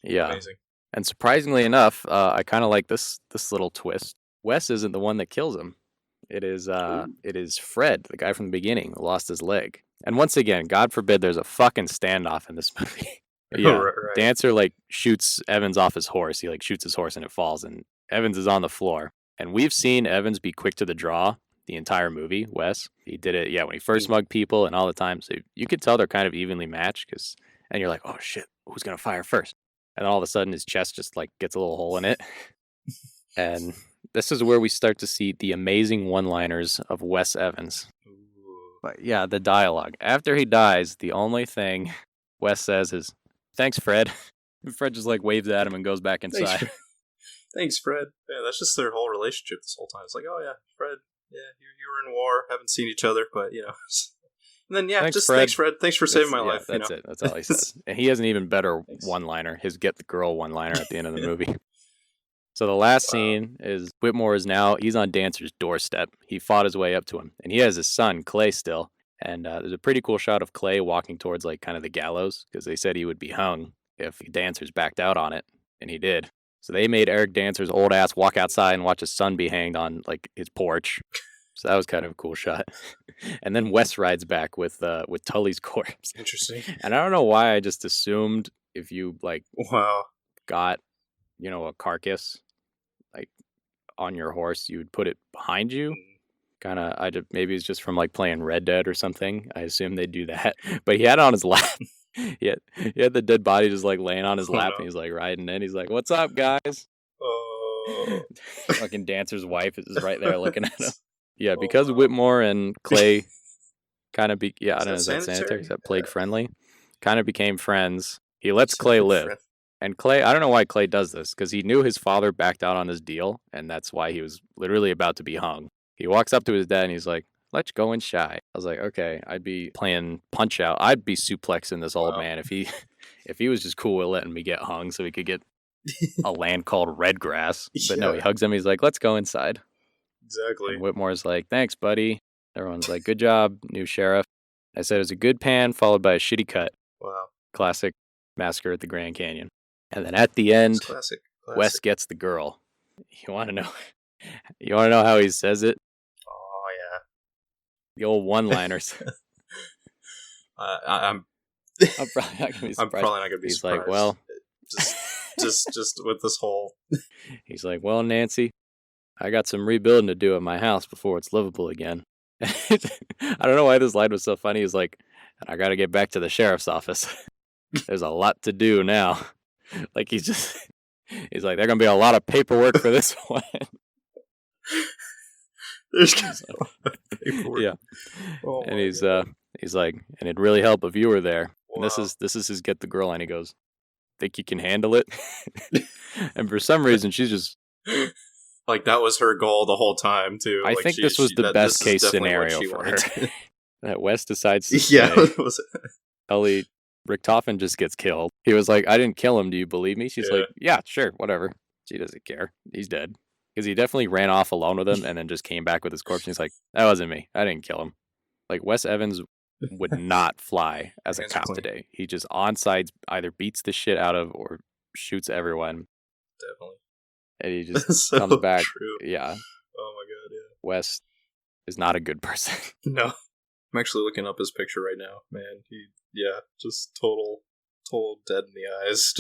Yeah.
Amazing.
And surprisingly enough, I kind of like this little twist. Wes isn't the one that kills him. It is Fred, the guy from the beginning, who lost his leg. And once again, God forbid there's a fucking standoff in this movie. Yeah,
Right.
Dancer like shoots Evans off his horse. He like shoots his horse and it falls, and Evans is on the floor. And we've seen Evans be quick to the draw the entire movie. Wes, he did it. Yeah, when he first mugged people and all the time. So you could tell they're kind of evenly matched. And you're like, oh shit, who's gonna fire first? And then all of a sudden his chest just like gets a little hole in it. And this is where we start to see the amazing one-liners of Wes Evans.
Ooh.
But yeah, the dialogue. After he dies, the only thing Wes says is, "Thanks, Fred." And Fred just like waves at him and goes back inside.
Thanks, Fred. Yeah, that's just their whole relationship this whole time. It's like, oh yeah, Fred, yeah, you were in war, haven't seen each other, but you know. And then
Thanks,
Fred. Thanks for saving my life.
That's it. That's all he says. And he has an even better one-liner, his "get the girl" one-liner at the end of the movie. So the last scene is Whitmore he's on Dancer's doorstep. He fought his way up to him, and he has his son, Clay, still. And there's a pretty cool shot of Clay walking towards like kind of the gallows, because they said he would be hung if Dancer's backed out on it, and he did. So they made Eric Dancer's old ass walk outside and watch his son be hanged on like his porch. So that was kind of a cool shot. And then Wes rides back with Tully's corpse.
Interesting.
And I don't know why I just assumed if you like got, a carcass like on your horse, you would put it behind you. Kind of, maybe it's just from like playing Red Dead or something. I assume they'd do that. But he had it on his lap. he had the dead body just like laying on his lap, and he's like riding in. He's like, "What's up, guys?" Fucking Dancer's wife is right there looking at him. Yeah, because Whitmore and Clay kind of I don't know, is that sanitary? Is that plague friendly? Kind of became friends. He lets Clay live. And Clay, I don't know why Clay does this, because he knew his father backed out on his deal, and that's why he was literally about to be hung. He walks up to his dad and he's like, "Let's go and shy." I was like, okay, I'd be playing Punch Out. I'd be suplexing this old man if he was just cool with letting me get hung so he could get a land called Redgrass. But no, he hugs him. He's like, "Let's go inside."
Exactly.
And Whitmore's like, "Thanks, buddy." Everyone's like, "Good job, new sheriff." I said it was a good pan followed by a shitty cut.
Wow.
Classic Massacre at the Grand Canyon. And then at the end,
classic.
Wes gets the girl. You want to know? You want to know how he says it?
Oh yeah.
The old one-liners.
I'm
probably not gonna be surprised.
I'm probably not gonna be
He's
surprised.
like, well,
just with this whole.
He's like, "Well, Nancy, I got some rebuilding to do at my house before it's livable again." I don't know why this line was so funny. He's like, "And I got to get back to the sheriff's office. There's a lot to do now." Like he's like, "There's gonna be a lot of paperwork for this one."
There's paperwork.
Yeah.
Oh
and he's like, "And it'd really help if you were there."
Wow.
And this is his get the girl, and he goes, "Think you can handle it?" And for some reason, she's just
like, that was her goal the whole time too.
I think this was the best case scenario for her. That Wes decides to stay.
Yeah.
Tully Richtofen just gets killed. He was like, "I didn't kill him. Do you believe me?" She's like, "Yeah, sure, whatever." She doesn't care. He's dead. Because he definitely ran off alone with him and then just came back with his corpse. And he's like, "That wasn't me. I didn't kill him." Like, Wes Evans would not fly as a cop today. He just on sides either beats the shit out of or shoots everyone.
Definitely.
And he just
so
comes back.
True.
Yeah.
Oh my god, yeah.
Wes is not a good person.
No. I'm actually looking up his picture right now, man. Just total dead in the eyes.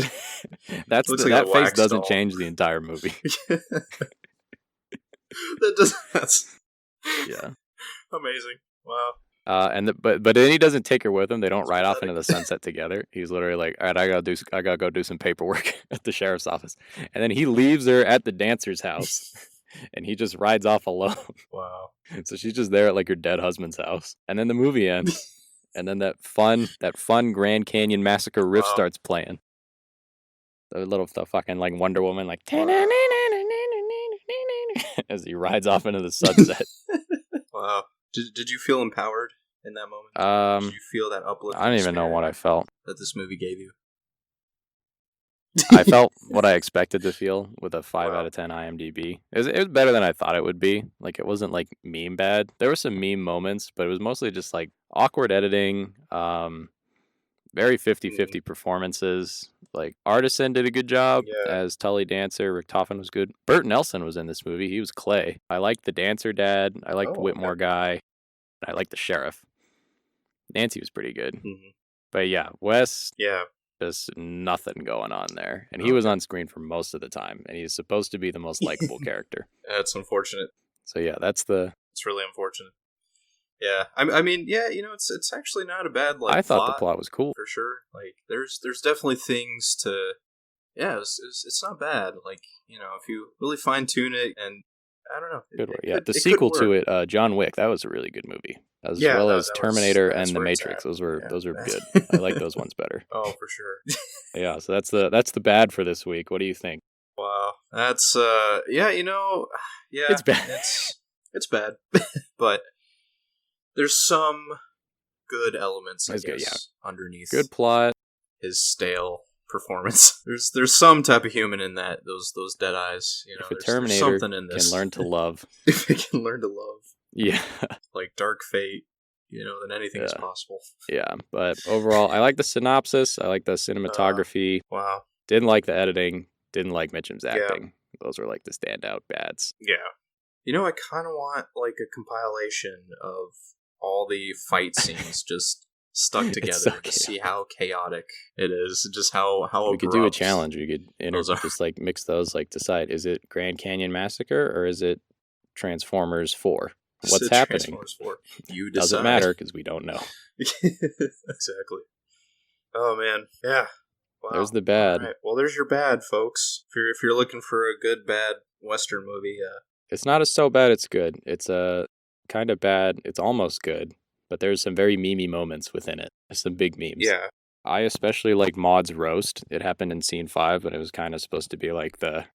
That face doesn't change the entire movie.
That's
yeah,
amazing. Wow.
But then he doesn't take her with him. They don't ride off into the sunset together. He's literally like, "All right, I gotta go do some paperwork at the sheriff's office," and then he leaves her at the Dancer's house. And he just rides off alone.
Wow.
So she's just there at like her dead husband's house. And then the movie ends. And then that fun Grand Canyon Massacre riff starts playing. The fucking like Wonder Woman like as he rides off into the sunset.
Wow. Did you feel empowered in that moment? Did you feel that uplift?
I don't even know what I felt.
That this movie gave you.
I felt what I expected to feel with a 5
Wow.
out of 10 IMDb. It was better than I thought it would be. Like, it wasn't like meme bad. There were some meme moments, but it was mostly just like awkward editing, very 50-50 performances. Like, Artisan did a good job
Yeah.
as Tully Dancer. Rick Toffin was good. Burt Nelson was in this movie. He was Clay. I liked the Dancer dad. I liked the
Oh,
Whitmore
okay.
guy. I liked the sheriff. Nancy was pretty good.
Mm-hmm.
But yeah, Wes,
Yeah.
just nothing going on there. And he was on screen for most of the time, and he's supposed to be the most likable character.
That's unfortunate.
So yeah, it's
really unfortunate. Yeah, I mean, yeah, it's actually not a bad like.
I thought the plot was cool
for sure. Like, there's definitely things to. Yeah, it's not bad. Like, if you really fine tune it, and I don't know.
Good work. The sequel to it, John Wick, that was a really good movie. As well as Terminator and The Matrix. Those were good. I like those ones better.
Oh, for sure.
Yeah, so that's the bad for this week. What do you think?
Wow, that's yeah,
it's bad.
It's bad, but there's some good elements, I guess, underneath.
Good plot.
His stale performance. There's some type of human in that. Those dead eyes.
If a Terminator can learn to love,
if it can learn to love,
yeah,
like Dark Fate, then anything is possible.
Yeah, but overall, I like the synopsis. I like the cinematography.
Wow.
Didn't like the editing. Didn't like Mitchum's acting. Those were like the standout bads.
Yeah. I kind of want like a compilation of all the fight scenes just stuck together to see how chaotic it is, just how
we could do a challenge. We could just like mix those, like decide, is it Grand Canyon Massacre or is it Transformers 4? What's happening?
Transformers 4. You decide.
Doesn't matter because we don't know.
Exactly. Oh man, yeah. Wow.
There's the bad.
Right. Well, there's your bad, folks. If you're looking for a good bad Western movie,
it's not so bad. It's good. It's kind of bad. It's almost good. But there's some very memey moments within it. Some big memes.
Yeah.
I especially like Maud's roast. It happened in scene 5, but it was kind of supposed to be like the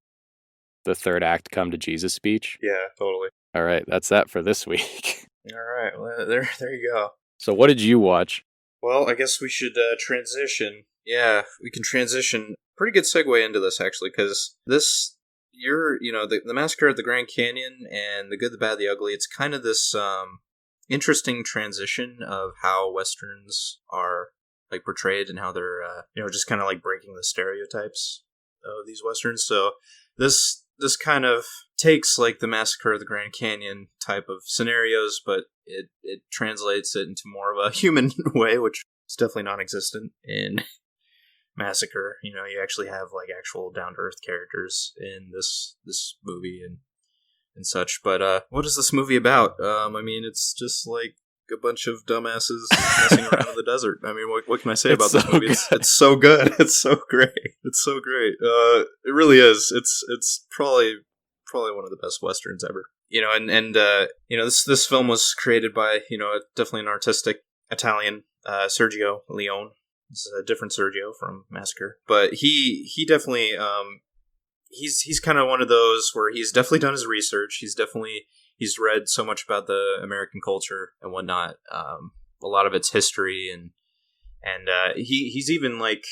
third act come to Jesus speech.
Yeah, totally.
All right, that's that for this week.
All right, well, there you go.
So what did you watch?
Well, I guess we should transition. Yeah, we can transition. Pretty good segue into this, actually, because this... the Massacre at the Grand Canyon and The Good, the Bad, the Ugly, it's kind of this interesting transition of how Westerns are like portrayed and how they're just kind of like breaking the stereotypes of these Westerns. So this kind of takes like the Massacre of the Grand Canyon type of scenarios, but it translates it into more of a human way, which is definitely non-existent in Massacre. You actually have like actual down-to-earth characters in this movie and such. But what is this movie about? I mean, it's just like a bunch of dumbasses messing around in the desert. I mean, what can I say about this movie? It's so good. It's so great. It's so great. It really is. It's probably one of the best Westerns ever. This film was created by, definitely an artistic Italian, Sergio Leone. It's a different Sergio from Massacre, but he definitely he's kind of one of those where he's definitely done his research. He's read so much about the American culture and whatnot, a lot of its history, and he's even like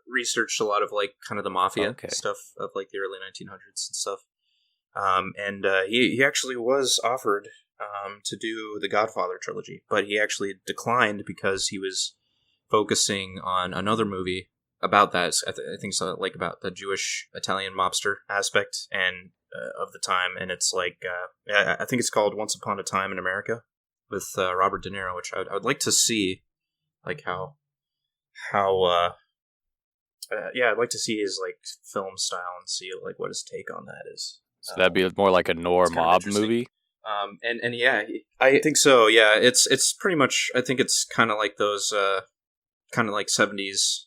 researched a lot of like kind of the mafia stuff of like the early 1900s and stuff. He actually was offered to do the Godfather trilogy, but he actually declined because he was focusing on another movie about that. I think so, like about the Jewish Italian mobster aspect and of the time, and it's like I think it's called Once Upon a Time in America with Robert De Niro, which I would like to see, like how I'd like to see his like film style and see like what his take on that is.
So that'd be more like a noir mob movie.
And yeah, I think so. Yeah, it's pretty much. I think it's kind of like those kind of like 70s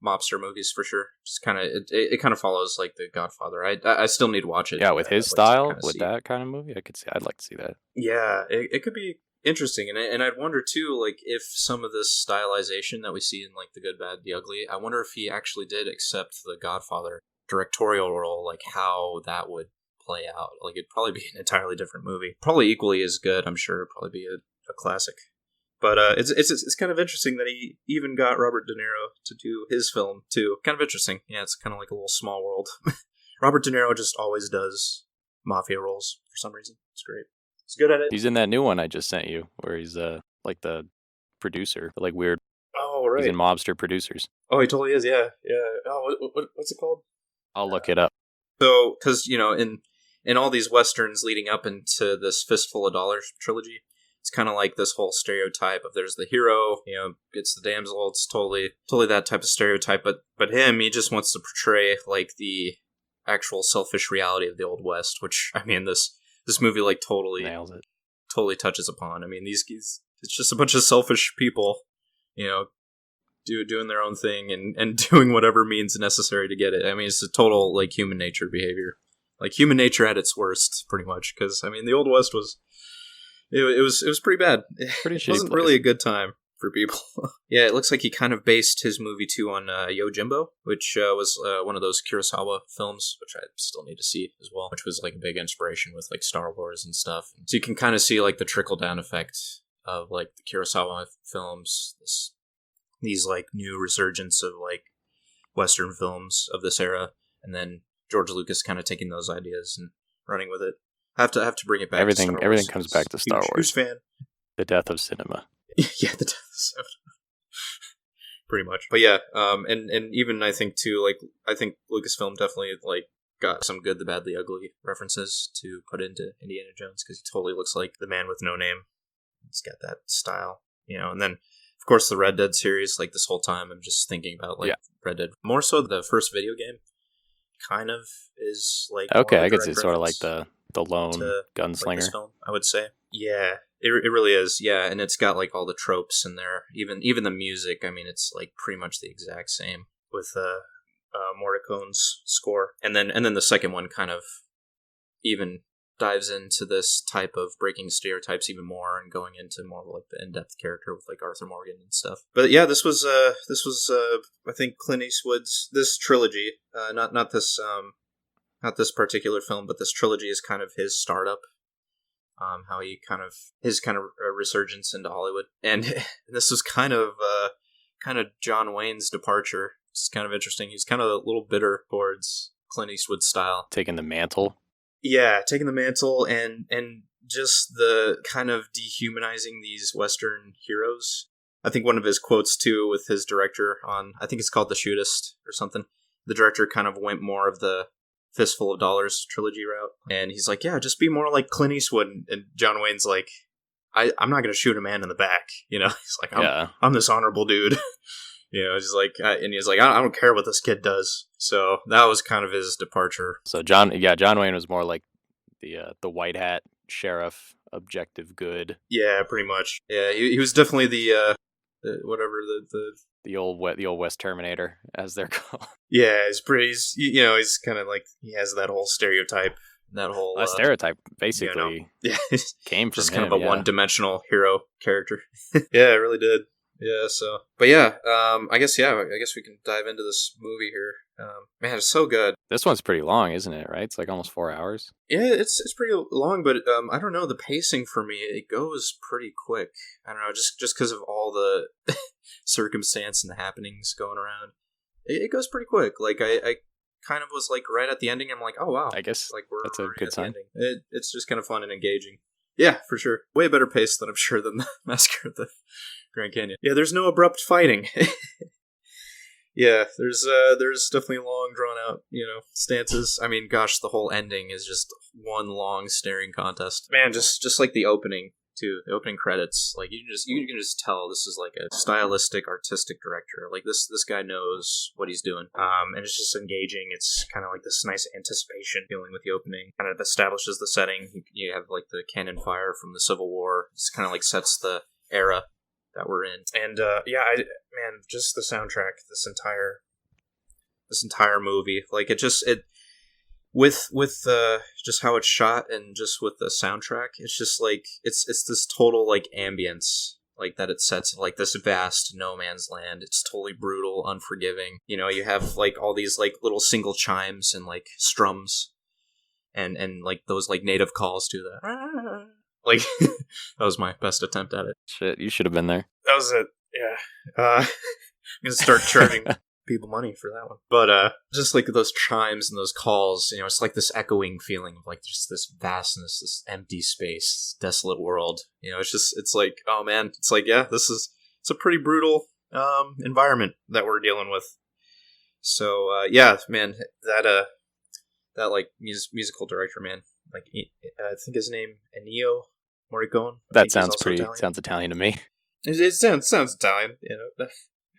mobster movies for sure. Just kind of it kind of follows like the Godfather. I still need to watch it.
Yeah, with his style, with that kind of movie, I'd like to see that.
Yeah, it could be interesting, and I'd wonder too, like if some of this stylization that we see in like The Good, Bad, the Ugly, I wonder if he actually did accept the Godfather directorial role, like how that would play out. Like it'd probably be an entirely different movie, probably equally as good. I'm sure it'd probably be a classic. But it's kind of interesting that he even got Robert De Niro to do his film too. Kind of interesting. Yeah, it's kind of like a little small world. Robert De Niro just always does mafia roles for some reason. It's great. He's good at it.
He's in that new one I just sent you, where he's like the producer, like weird.
Oh right.
He's in Mobster Producers.
Oh, he totally is. Yeah, yeah. Oh, what's it called?
I'll look it up.
So, because in all these westerns leading up into this Fistful of Dollars trilogy, it's kind of like this whole stereotype of there's the hero, gets the damsel. It's totally that type of stereotype. But him, he just wants to portray like the actual selfish reality of the Old West, which I mean this movie like totally
Nails it.
Totally touches upon. I mean these it's just a bunch of selfish people, doing their own thing and doing whatever means necessary to get it. I mean it's a total like human nature behavior, like human nature at its worst, pretty much. Because I mean the Old West was. It was pretty bad.
Pretty
it wasn't really a good time for people. Yeah, it looks like he kind of based his movie too on Yojimbo, which was one of those Kurosawa films, which I still need to see as well, which was like a big inspiration with like Star Wars and stuff. So you can kind of see like the trickle down effect of like the Kurosawa films, these like new resurgence of like Western films of this era, and then George Lucas kind of taking those ideas and running with it. Have to bring it back.
Everything
to Star Wars.
comes back to Star Wars.
Huge fan.
The death of cinema.
Yeah, the death of cinema. Pretty much. But yeah, and even I think too, like I think Lucasfilm definitely like got some good, the bad, the ugly references to put into Indiana Jones because he totally looks like the man with no name. He's got that style, and then of course the Red Dead series. Like this whole time, I'm just thinking about like Red Dead more so the first video game. Kind of is like
okay, I guess it's sort of like the lone gunslinger
like film, I would say. Yeah, it really is. Yeah, and it's got like all the tropes in there. Even the music. I mean, it's like pretty much the exact same with Morricone's score. And then the second one kind of even dives into this type of breaking stereotypes even more and going into more like the in-depth character with like Arthur Morgan and stuff. But yeah, this was I think Clint Eastwood's this trilogy, not this particular film, but this trilogy is kind of his startup. How he his resurgence into Hollywood, and this was kind of John Wayne's departure. It's kind of interesting. He's kind of a little bitter towards Clint Eastwood's style,
taking the mantle.
Yeah, taking the mantle and just the kind of dehumanizing these Western heroes. I think one of his quotes too with his director on, I think it's called The Shootist or something. The director kind of went more of the Fistful of Dollars trilogy route, and he's like, yeah, just be more like Clint Eastwood. And John Wayne's like, I'm not going to shoot a man in the back. He's like, I'm this honorable dude. He's like, and he's like, I don't care what this kid does. So that was kind of his departure.
So John Wayne was more like the white hat sheriff, objective good.
Yeah, pretty much. Yeah, he was definitely the
old West Terminator, as they're called.
Yeah, he's kind of like, he has that whole stereotype, that whole
stereotype basically came from
just
him,
kind of a one-dimensional hero character. Yeah, it really did. Yeah, so, but yeah, I guess we can dive into this movie here. Man, it's so good.
This one's pretty long, isn't it? Right? It's like almost 4 hours.
Yeah, it's pretty long, but I don't know, the pacing for me, it goes pretty quick. I don't know, just because of all the circumstance and the happenings going around, it goes pretty quick. Like I kind of was like right at the ending. I'm like, oh wow,
I guess
like
that's a good sign.
It's just kind of fun and engaging. Yeah, for sure. Way better pace than I'm sure than the Massacre at the Grand Canyon. Yeah, there's no abrupt fighting. Yeah, there's definitely long, drawn out, stances. I mean, gosh, the whole ending is just one long staring contest. Man, just like the opening too, the opening credits. Like you can just tell this is like a stylistic, artistic director. Like this guy knows what he's doing. And it's just engaging. It's kind of like this nice anticipation feeling with the opening. Kind of establishes the setting. You have like the cannon fire from the Civil War. It's kind of like sets the era that we're in. And just the soundtrack, this entire movie, like it with just how it's shot and just with the soundtrack, it's just like it's this total like ambience like that it sets, like this vast no man's land. It's totally brutal, unforgiving. You have like all these like little single chimes and like strums and like those like native calls to the Like, that was my best attempt at it.
Shit, you should have been there.
That was it. Yeah. I'm gonna start charging people money for that one. But just like those chimes and those calls, it's like this echoing feeling of like just this vastness, this empty space, desolate world. It's like, oh man, it's like, yeah, it's a pretty brutal environment that we're dealing with. So yeah, man, that like musical director, man, like I think his name Ennio Morricone.
That sounds Italian to me.
It sounds Italian,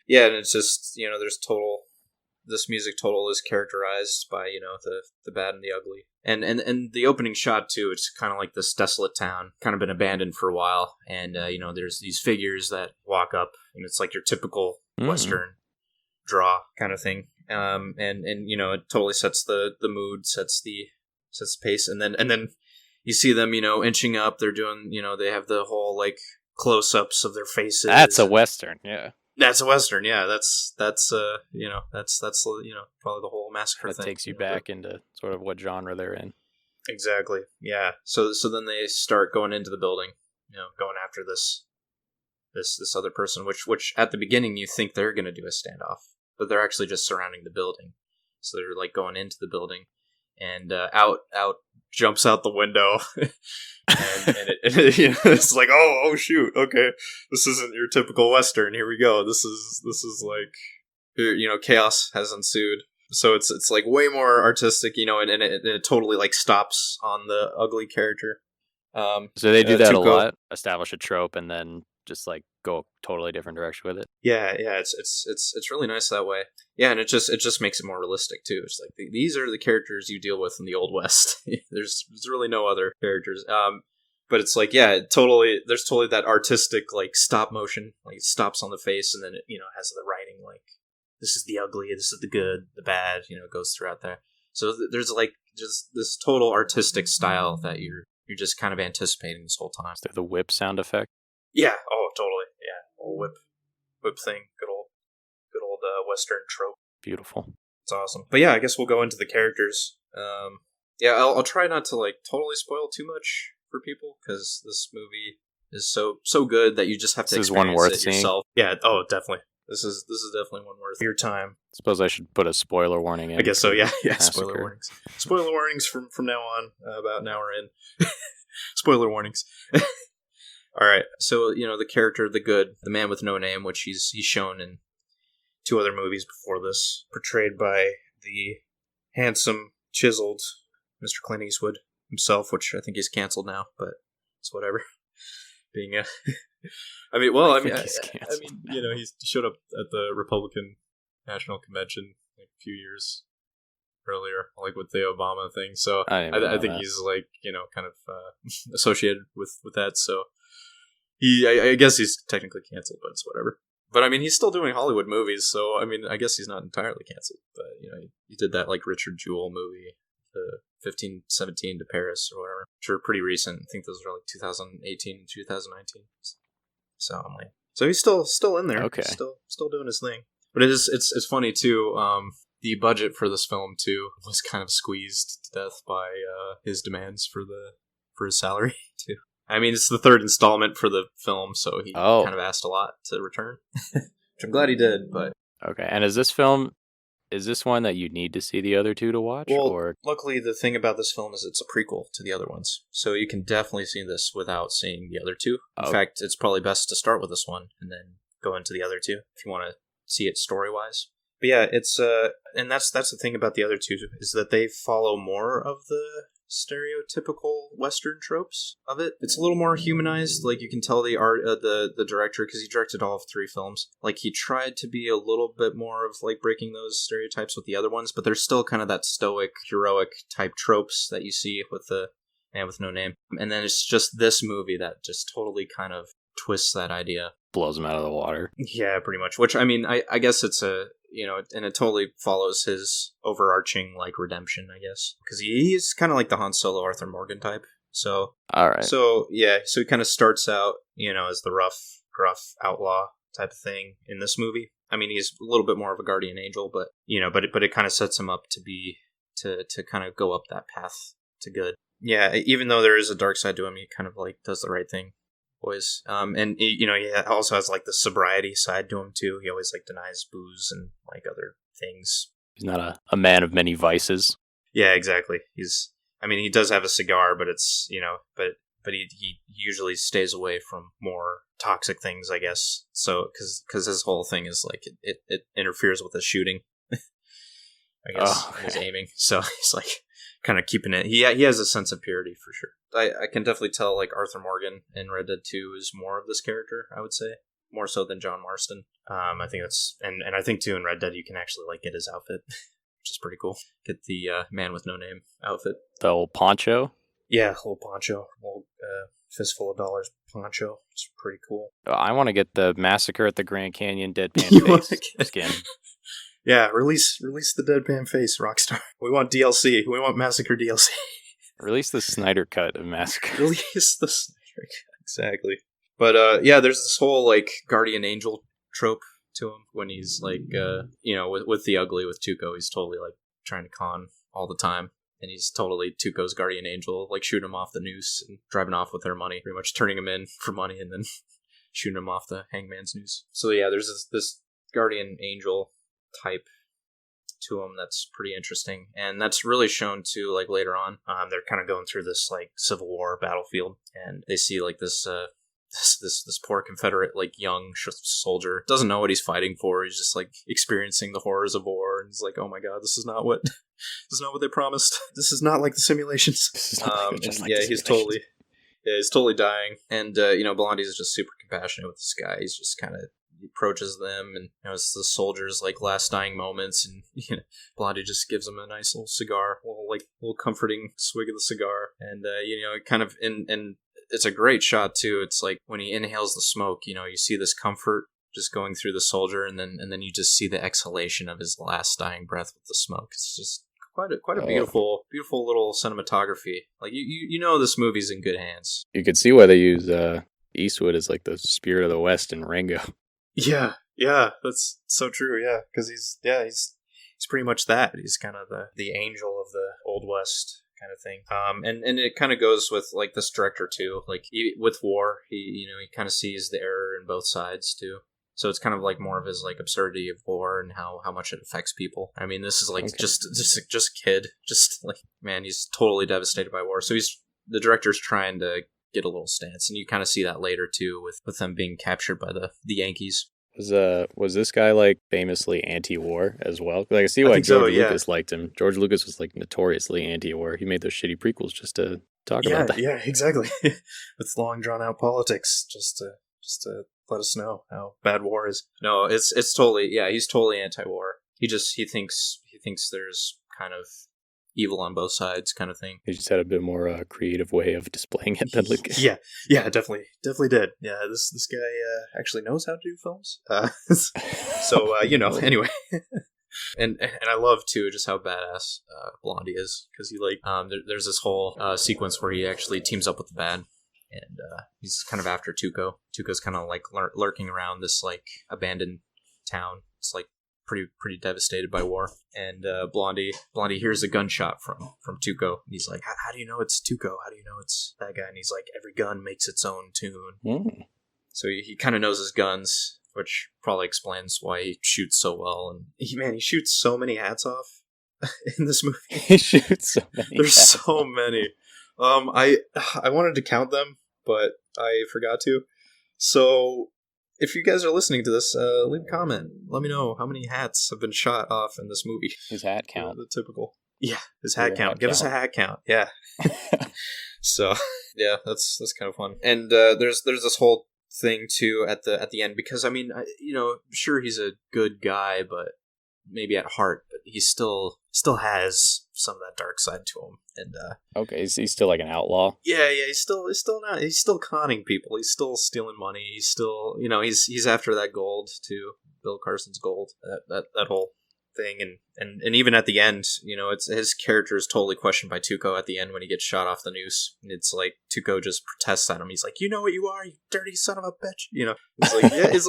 Yeah, and it's just, this music total is characterized by, the bad and the ugly. And the opening shot, too, it's kind of like this desolate town, kind of been abandoned for a while. And, there's these figures that walk up, and it's like your typical Western draw kind of thing. And it totally sets the mood, sets the pace. And then you see them, inching up. They're doing, they have the whole, like, close-ups of their faces.
That's a Western, yeah.
That's a Western, yeah. That's probably the whole massacre
that
thing.
That takes you back into sort of what genre they're in.
Exactly, yeah. So then they start going into the building, going after this other person, which at the beginning you think they're going to do a standoff, but they're actually just surrounding the building. So they're like going into the building, and out jumps out the window. and it's like, oh shoot, okay, this isn't your typical Western. Here we go. This is like, chaos has ensued. So it's like way more artistic, and it totally like stops on the ugly character.
So they do that a lot, establish a trope, and then just like go a totally different direction with it.
Yeah, it's really nice that way. Yeah, and it just makes it more realistic too. It's like these are the characters you deal with in the Old West. There's really no other characters. But it's like, yeah, there's totally that artistic like stop motion, like it stops on the face, and then it has the writing like this is the ugly, this is the good, the bad, it goes throughout there. So there's like just this total artistic style that you're just kind of anticipating this whole time.
Is there the whip sound effect?
Yeah. Oh, totally. Yeah. Whole whip thing. Good old Western trope.
Beautiful.
It's awesome. But yeah, I guess we'll go into the characters. Yeah, I'll try not to like totally spoil too much for people because this movie is so good that you just have to experience it yourself. Yeah. Oh, definitely. This is definitely one worth your time.
Suppose I should put a spoiler warning in.
I guess so. Yeah. Spoiler warnings. Spoiler warnings from now on. About now we're in. Spoiler warnings. All right, so the character, the good, the man with no name, which he's shown in 2 other movies before this, portrayed by the handsome, chiseled Mr. Clint Eastwood himself, which I think he's canceled now, but it's whatever. Being a, I mean, he showed up at the Republican National Convention like a few years earlier, like with the Obama thing. So I think he's like kind of associated with that. So. I guess he's technically canceled, but it's whatever. But I mean, he's still doing Hollywood movies, so I mean, I guess he's not entirely canceled. But he did that like Richard Jewell movie, the 1517 to Paris or whatever, which are pretty recent. I think those were like 2018 and 2019. So I'm like, so he's still in there,
okay,
still doing his thing. But it's funny too. The budget for this film too was kind of squeezed to death by his demands for his salary too. I mean, it's the 3rd installment for the film, so he kind of asked a lot to return. Which I'm glad he did, but...
Okay, and is this one that you need to see the other 2 to watch?
Well,
or?
Luckily, the thing about this film is it's a prequel to the other ones, so you can definitely see this without seeing the other 2. In fact, it's probably best to start with this one, and then go into the other 2, if you want to see it story-wise. But yeah, it's... and that's the thing about the other 2, is that they follow more of the stereotypical Western tropes of it. It's a little more humanized. Like you can tell the director, because he directed all of 3 films, like he tried to be a little bit more of like breaking those stereotypes with the other ones, but there's still kind of that stoic, heroic type tropes that you see with the man with no name. And then it's just this movie that just totally kind of twists that idea.
Blows him out of the water.
Yeah, pretty much. Which, I mean, I guess it's a, and it totally follows his overarching, like, redemption, I guess. Because he's kind of like the Han Solo, Arthur Morgan type. So,
all right.
So, yeah, so he kind of starts out, as the rough, gruff outlaw type of thing in this movie. I mean, he's a little bit more of a guardian angel, but it kind of sets him up to kind of go up that path to good. yeah, even though there is a dark side to him, he kind of like does the right thing, always. And he also has like the sobriety side to him too. He always like denies booze and like other things.
He's not a man of many vices.
Yeah, exactly. He does have a cigar, but it's but he usually stays away from more toxic things, I guess. So because his whole thing is like it interferes with his shooting. I guess his aiming. So he's like kind of keeping it. He has a sense of purity for sure. I can definitely tell like Arthur Morgan in Red Dead 2 is more of this character, I would say. More so than John Marston. I think that's and I think too in Red Dead you can actually like get his outfit, which is pretty cool. Get the Man with No Name outfit.
The old poncho?
Yeah, little poncho. Little fistful of dollars poncho. It's pretty cool.
I want to get the Massacre at the Grand Canyon deadpan face skin.
Yeah, release the deadpan face, Rockstar. We want DLC. We want Massacre DLC.
Release the Snyder cut of Massacre.
Release the Snyder cut. Exactly. But yeah, there's this whole like guardian angel trope to him when he's like with the ugly with Tuco. He's totally like trying to con all the time. And he's totally Tuco's guardian angel, like shooting him off the noose and driving off with their money, pretty much turning him in for money and then shooting him off the hangman's noose. So yeah, there's this guardian angel type to him that's pretty interesting, and that's really shown too. Like later on, they're kind of going through this like Civil War battlefield, and they see like this poor Confederate like young soldier doesn't know what he's fighting for. He's just like experiencing the horrors of war, and he's like, "Oh my god, this is not what they promised. This is not like the simulations." He's totally dying, and Blondie is just super compassionate with this guy. He's just kind of approaches them, and it's the soldiers like last dying moments, and Blondie just gives him a nice little cigar, little comforting swig of the cigar, and kind of and it's a great shot too. It's like when he inhales the smoke, you see this comfort just going through the soldier, and then you just see the exhalation of his last dying breath with the smoke. It's just quite a beautiful little cinematography. Like this movie's in good hands.
You could see why they use Eastwood as like the spirit of the West in Rango.
Yeah, that's so true. Yeah, because he's pretty much that. He's kind of the angel of the Old West kind of thing. And it kind of goes with like this director too. Like with war, he kind of sees the error in both sides too. So it's kind of like more of his like absurdity of war and how much it affects people. I mean, this is like just a kid, just like man, he's totally devastated by war. So the director's trying to get a little stance, and you kind of see that later too with them being captured by the Yankees.
Was this guy like famously anti-war as well? Like I see why George Lucas liked him. George Lucas was like notoriously anti-war. He made those shitty prequels just to talk about that.
Yeah, exactly. With long drawn out politics, just to let us know how bad war is. No, it's totally he's totally anti-war. He thinks there's kind of evil on both sides kind of thing.
He just had a bit more creative way of displaying it than Lucas.
Yeah, definitely did. Yeah, this guy actually knows how to do films. Anyway. And I love too just how badass Blondie is, because he there's this whole sequence where he actually teams up with the band, and he's kind of after Tuco. Tuco's kind of like lurking around this like abandoned town. It's like pretty devastated by war, and Blondie hears a gunshot from Tuco, and he's like, how do you know it's Tuco? How do you know it's that guy? And he's like, every gun makes its own tune. So he kind of knows his guns, which probably explains why he shoots so well. And he shoots so many hats off in this movie.
He shoots so many.
There's so many. I wanted to count them, but I forgot to. So if you guys are listening to this, leave a comment. Let me know how many hats have been shot off in this movie.
His hat count.
The typical. Yeah, his hat count. Give us a hat count. Yeah. So yeah, that's kind of fun. And there's this whole thing too at the end, because I mean, sure, he's a good guy, but maybe at heart, but he still has some of that dark side to him. And
okay, he's still like an outlaw.
Yeah, he's still conning people. He's still stealing money. He's still, he's after that gold too, Bill Carson's gold. That whole thing, and even at the end, it's his character is totally questioned by Tuco at the end when he gets shot off the noose. And it's like Tuco just protests at him. He's like, "You know what you are, you dirty son of a bitch." It's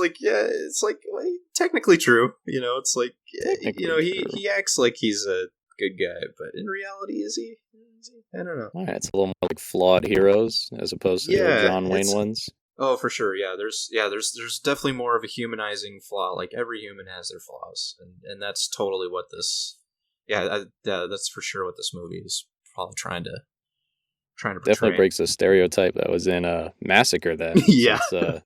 like well, technically true. It's like he acts like he's a good guy, but in reality, is he I don't know.
All right, it's a little more like flawed heroes as opposed to the John Wayne ones.
Oh, for sure. Yeah, there's definitely more of a humanizing flaw. Like every human has their flaws, and that's totally what this. Yeah, that's for sure what this movie is probably trying to portray.
Definitely breaks the stereotype that was in Massacre. Then,
Yeah.
since,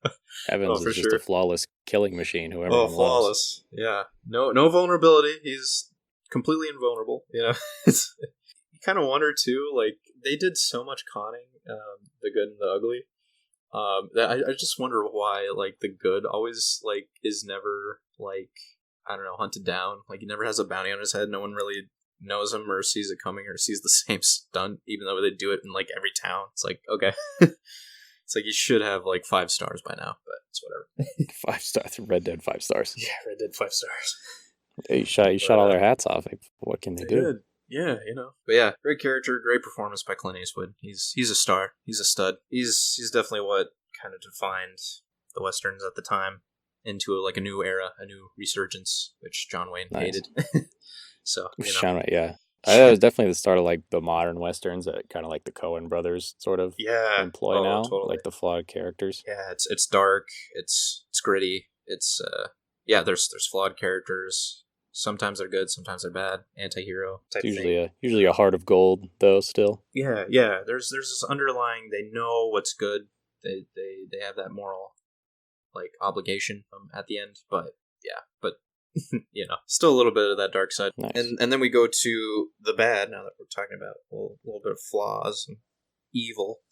Evans is just a flawless killing machine. Whoever
flawless. Yeah, no vulnerability. He's completely invulnerable. You know, you kind of wonder too. Like they did so much conning, the good and the ugly. That I just wonder why like the good always like is never like I don't know hunted down. Like he never has a bounty on his head. No one really knows him or sees it coming or sees the same stunt, even though they do it in like every town. It's like okay, it's like you should have like 5 stars by now, but it's whatever.
5 stars, Red Dead 5 stars.
Yeah, Red Dead 5 stars.
You shot all their hats off. Like, what can they do?
Did. Yeah, you know. But yeah, great character, great performance by Clint Eastwood. He's a star. He's a stud. He's definitely what kind of defined the westerns at the time into like a new era, a new resurgence, which John Wayne hated. So, you know.
Yeah. It was definitely the start of like the modern westerns that kind of like the Coen brothers sort of employ now, totally. Like the flawed characters.
Yeah, it's dark, it's gritty, it's there's flawed characters. Sometimes they're good, sometimes they're bad. Anti-hero type thing.
Usually a heart of gold, though. Still,
yeah. There's this underlying. They know what's good. They have that moral like obligation at the end. But you know, still a little bit of that dark side.
Nice.
And then we go to the bad. Now that we're talking about a little bit of flaws and evil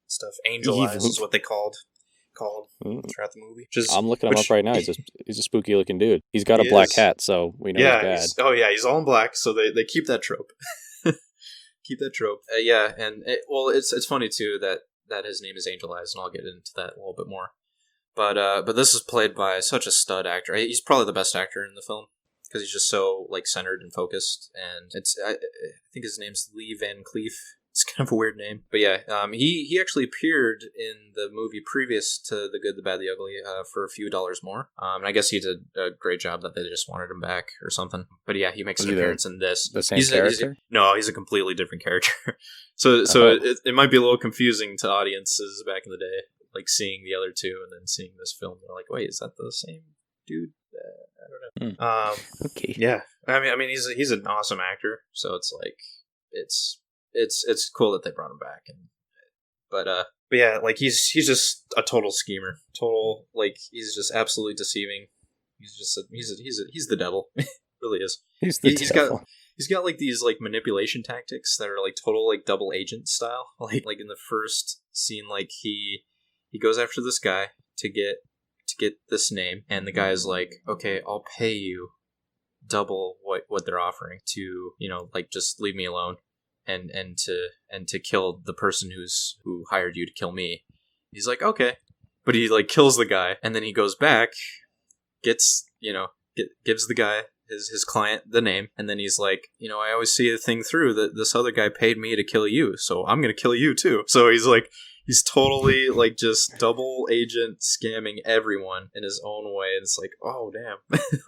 stuff. Angel Eyes is what they called throughout the movie.
I'm looking him up right now. He's a spooky looking dude. He's got a black hat, so we know he's bad.
He's all in black, so they keep that trope. It's funny too that his name is Angel Eyes, and I'll get into that a little bit more. But this is played by such a stud actor. He's probably the best actor in the film because he's just so like centered and focused. And I think his name's Lee Van Cleef. It's kind of a weird name, but yeah, he actually appeared in the movie previous to The Good, the Bad, the Ugly for a few dollars more. And I guess he did a great job that they just wanted him back or something. But yeah, he makes an appearance in this.
The same character?
He's a completely different character. so it might be a little confusing to audiences back in the day, like seeing the other two and then seeing this film. They're like, wait, is that the same dude? I don't know.
Okay.
Yeah, I mean, he's an awesome actor. So it's like it's cool that they brought him back, but yeah, like he's just a total schemer, he's just absolutely deceiving. He's the devil, really is. He's got like these like manipulation tactics that are like total like double agent style. Like in the first scene, like he goes after this guy to get this name, and the guy's like, okay, I'll pay you double what they're offering to, you know, like just leave me alone. And to kill the person who hired you to kill me. He's like, okay, but he like kills the guy, and then he goes back, gives the guy his client the name, and then he's like, you know, I always see a thing through that this other guy paid me to kill you, so I'm gonna kill you too. So he's totally like just double agent scamming everyone in his own way. And it's like, oh damn,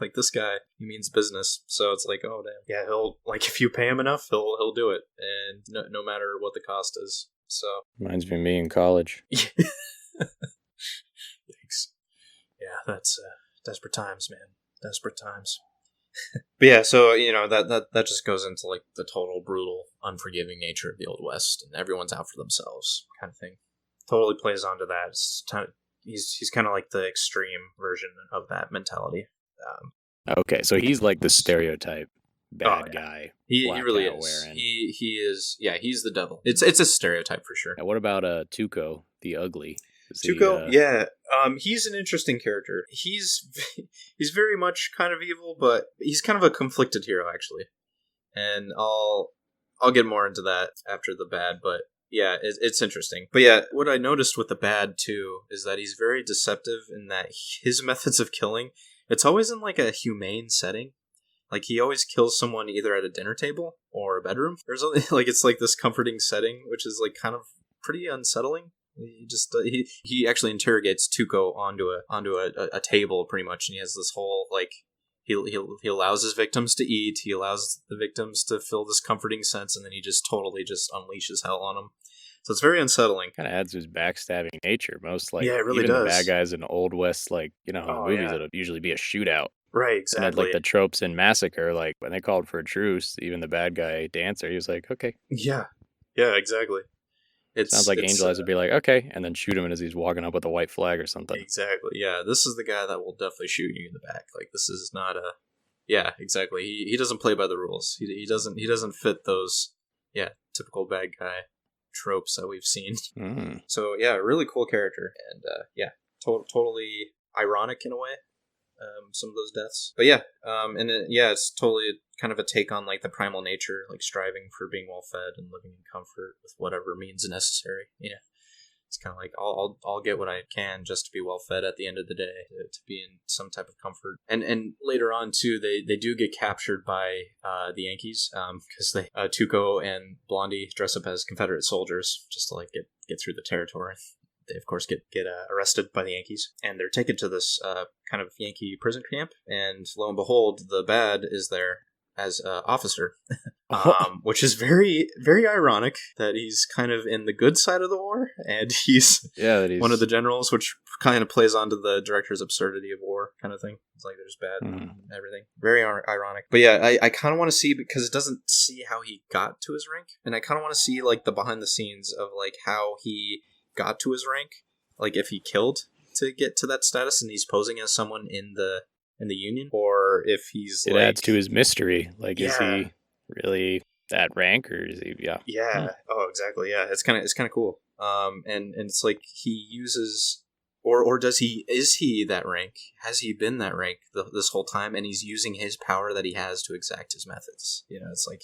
like this guy, he means business. So it's like, oh damn, yeah, he'll like if you pay him enough, he'll do it, and no matter what the cost is. So
reminds me in college.
Yikes. Yeah, that's desperate times, man. Desperate times. But yeah, so you know that just goes into like the total brutal, unforgiving nature of the Old West, and everyone's out for themselves kind of thing. Totally plays onto that. He's kind of like the extreme version of that mentality.
Okay, so he's like the stereotype bad guy.
He really is. He is. Yeah, he's the devil. It's a stereotype for sure.
And what about Tuco, the ugly?
Tuco, he's an interesting character. He's very much kind of evil, but he's kind of a conflicted hero actually, and I'll get more into that after the bad. But yeah, it's interesting. But yeah, what I noticed with the bad too is that he's very deceptive in that his methods of killing, it's always in like a humane setting. Like he always kills someone either at a dinner table or a bedroom or something. Like it's like this comforting setting, which is like kind of pretty unsettling. He just he actually interrogates Tuco onto a table pretty much, and he has this whole like he allows his victims to eat. He allows the victims to feel this comforting sense, and then he just totally just unleashes hell on them. So it's very unsettling.
Kind of adds to his backstabbing nature. Most
Yeah, it really
even
does.
the bad guys in Old West, like movies,
yeah.
it'll usually be a shootout.
Right,
And
exactly.
like the tropes in Massacre, like when they called for a truce, even the bad guy dancer, he was like, okay.
Yeah, exactly.
Sounds like Angel Eyes would be like, okay, and then shoot him as he's walking up with a white flag or something.
Exactly. Yeah, this is the guy that will definitely shoot you in the back. Like, this is not a. Yeah, exactly. He doesn't play by the rules. He doesn't fit those typical bad guy tropes that we've seen.
Mm.
So yeah, really cool character, and totally ironic in a way. Some of those deaths, but it's totally kind of a take on like the primal nature, like striving for being well fed and living in comfort with whatever means necessary. Yeah, it's kind of like I'll get what I can just to be well fed at the end of the day, to be in some type of comfort. And later on too, they do get captured by the Yankees, because they Tuco and Blondie dress up as Confederate soldiers just to like get through the territory. They, of course, get arrested by the Yankees, and they're taken to this kind of Yankee prison camp, and lo and behold, the bad is there as an officer, which is very, very ironic that he's kind of in the good side of the war, and he's one of the generals, which kind of plays onto the director's absurdity of war kind of thing. It's like there's bad and everything. Very ironic. But yeah, I kind of want to see, because it doesn't see how he got to his rank, and I kind of want to see like the behind the scenes of like how he got to his rank, like if he killed to get to that status and he's posing as someone in the Union, or if he's
it adds to his mystery. Like, is he really that rank, or is he
Oh, exactly. Yeah, it's kind of cool. And it's like he uses, or is he that rank? Has he been that rank this whole time, and he's using his power that he has to exact his methods? It's like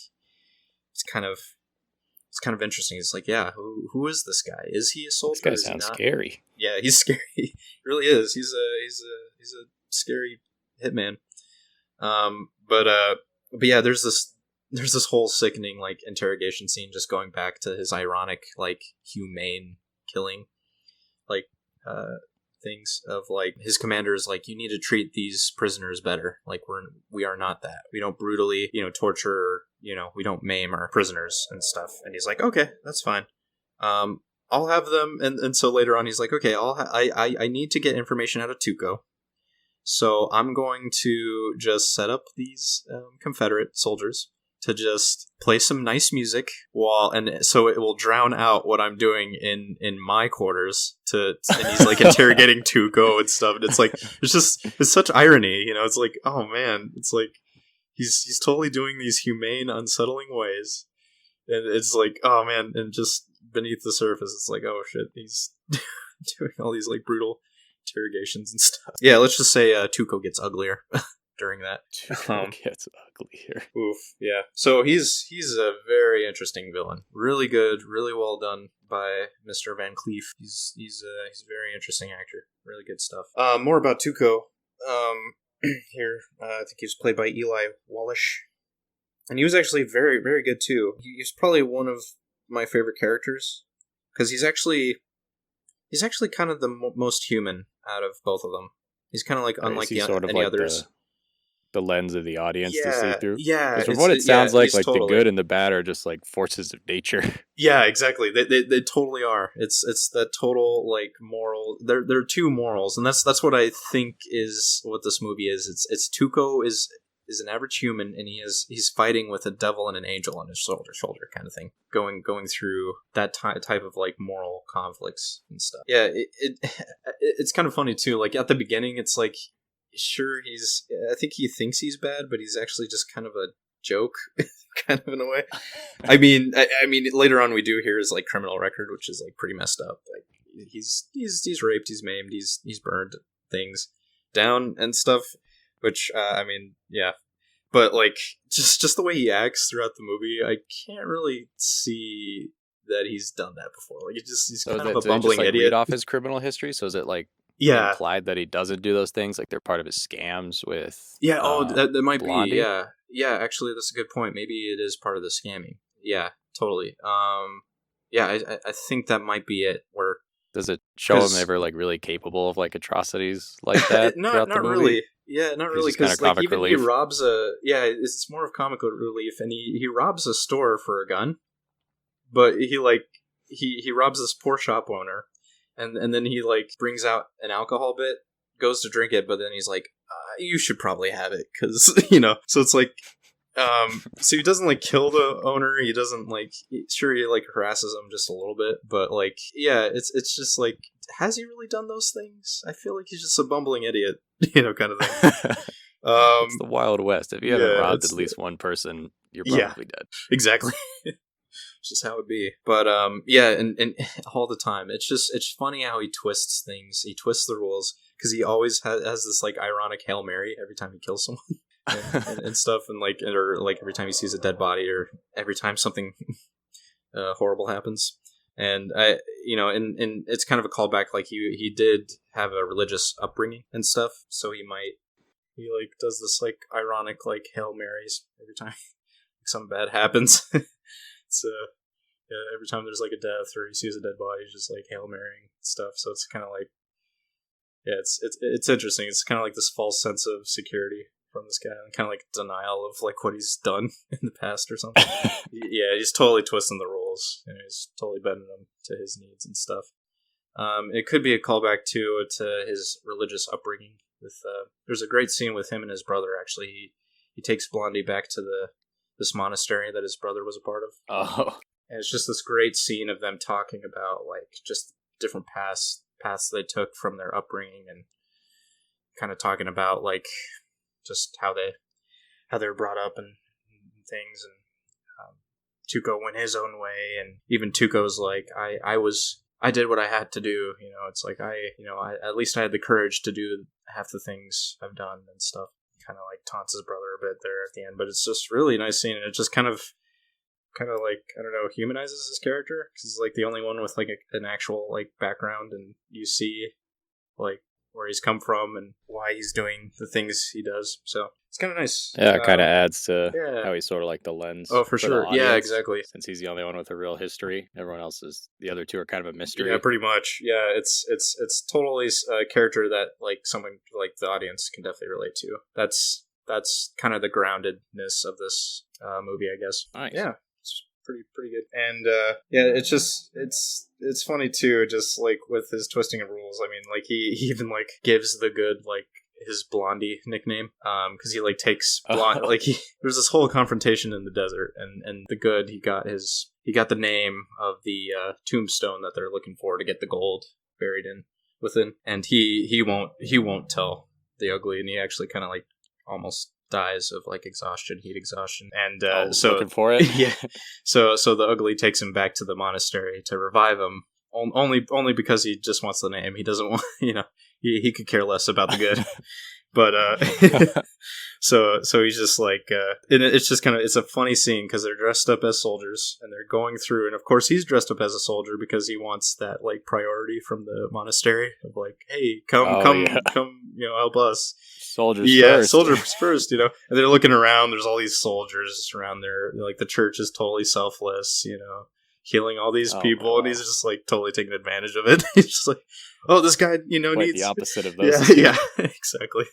it's kind of interesting. It's like, yeah, who is this guy? Is he a soldier?
This guy sounds scary.
Yeah, he's scary. He really is. He's a scary hitman. But yeah, there's this whole sickening like interrogation scene, just going back to his ironic like humane killing, like things of like his commander is like, you need to treat these prisoners better. Like we are not that. We don't brutally torture. We don't maim our prisoners and stuff. And he's like, okay, that's fine. I'll have them. And so later on, he's like, okay, I need to get information out of Tuco. So I'm going to just set up these Confederate soldiers to just play some nice music so it will drown out what I'm doing in my quarters. And he's like interrogating Tuco and stuff. And it's like, it's such irony, It's like, oh man, it's like he's totally doing these humane, unsettling ways, and it's like, oh man, and just beneath the surface, it's like, oh shit, he's doing all these like brutal interrogations and stuff. Yeah, let's just say Tuco gets uglier during that.
Tuco gets uglier.
Oof. Yeah. So he's a very interesting villain. Really good, really well done by Mr. Van Cleef. He's a very interesting actor. Really good stuff. More about Tuco. Here, I think he was played by Eli Wallach, and he was actually very, very good too. He's probably one of my favorite characters, because he's actually kind of the most human out of both of them. He's kind of like unlike any others.
The lens of the audience to see through.
Yeah,
because from what it sounds like
totally.
The good and the bad are just like forces of nature.
Yeah, exactly. They totally are. It's that total like moral. They're two morals, and that's what I think is what this movie is. It's Tuco is an average human, and he's fighting with a devil and an angel on his shoulder kind of thing, going through that type of like moral conflicts and stuff. Yeah, it's kind of funny too. Like at the beginning, it's like, sure, I think he thinks he's bad, but he's actually just kind of a joke, kind of in a way. I mean, later on we do hear his like criminal record, which is like pretty messed up. Like he's raped, he's maimed, he's burned things down and stuff. Which yeah, but like just the way he acts throughout the movie, I can't really see that he's done that before. Like he's kind of a bumbling idiot.
Read off his criminal history, so is it like?
Yeah,
implied that he doesn't do those things, like they're part of his scams with.
Yeah, that might
Blondie?
be. Yeah. Actually, that's a good point. Maybe it is part of the scamming. Yeah, totally. Yeah, I think that might be it. Where
Does it show him
'Cause-
ever like really capable of like atrocities like that throughout the
not
movie?
really. Yeah, not really.
just kinda
Because like
comic
even
relief.
he robs a it's more of comic relief, and he robs a store for a gun, but he robs this poor shop owner, and then he like brings out an alcohol bit, goes to drink it, but then he's like, you should probably have it because So it's like, so he doesn't like kill the owner. He doesn't like. Sure, he like harasses him just a little bit, but like, yeah, it's just like, has he really done those things? I feel like he's just a bumbling idiot, kind of thing.
It's the Wild West. If you haven't
yeah,
robbed
it's
at least one person, you're
Yeah.
probably dead.
Exactly. It's just how it be. But yeah, and all the time, it's funny how he twists things. He twists the rules because he always has this like ironic Hail Mary every time he kills someone and stuff, and like every time he sees a dead body or every time something horrible happens. And and it's kind of a callback. Like he did have a religious upbringing and stuff, so he like does this like ironic like Hail Marys every time something bad happens. It's yeah, every time there's like a death or he sees a dead body, he's just like Hail Marying stuff. So it's kind of like, yeah, it's interesting. It's kind of like this false sense of security from this guy, and kind of like denial of like what he's done in the past or something. Yeah, he's totally twisting the rules, and he's totally bending them to his needs and stuff. It could be a callback to his religious upbringing. There's a great scene with him and his brother. Actually, he takes Blondie back to this monastery that his brother was a part of.
Oh,
And it's just this great scene of them talking about like just different paths they took from their upbringing, and kind of talking about like just how they were brought up and things. And Tuco went his own way, and even Tuco's like, I did what I had to do. It's like I at least I had the courage to do half the things I've done and stuff. Kind of like taunts his brother a bit there at the end, but it's just really a nice scene, and it just kind of like, I don't know, humanizes his character because he's like the only one with like an actual like background, and you see like where he's come from and why he's doing the things he does. So it's kind of nice.
yeah, it kind of adds to
yeah.
how he's sort of like the lens.
Oh, for
the
sure. Yeah,
audience,
exactly.
Since he's the only one with a real history, everyone else the other two are kind of a mystery.
Yeah, pretty much. Yeah, it's totally a character that like someone like the audience can definitely relate to. That's kind of the groundedness of this movie, I guess.
Nice.
Yeah, it's pretty good. And yeah, it's just it's funny too, just like with his twisting of rules. I mean, like he even like gives the good like his Blondie nickname, because he like takes like there's this whole confrontation in the desert, and the good he got the name of the tombstone that they're looking for to get the gold buried within, and he won't tell the ugly, and he actually kind of like almost dies of like heat exhaustion, and so
looking for it.
yeah, so the ugly takes him back to the monastery to revive him, only because he just wants the name. He doesn't want he could care less about the good. But so he's just like, and it's just it's a funny scene because they're dressed up as soldiers and they're going through, and of course he's dressed up as a soldier because he wants that like priority from the monastery of like, hey, come, help us. Soldiers first, and they're looking around. There's all these soldiers around there. Like the church is totally selfless, healing all these people,
wow.
And he's just like totally taking advantage of it. He's just like, oh, this guy,
Quite
needs
the opposite of those.
Yeah, exactly.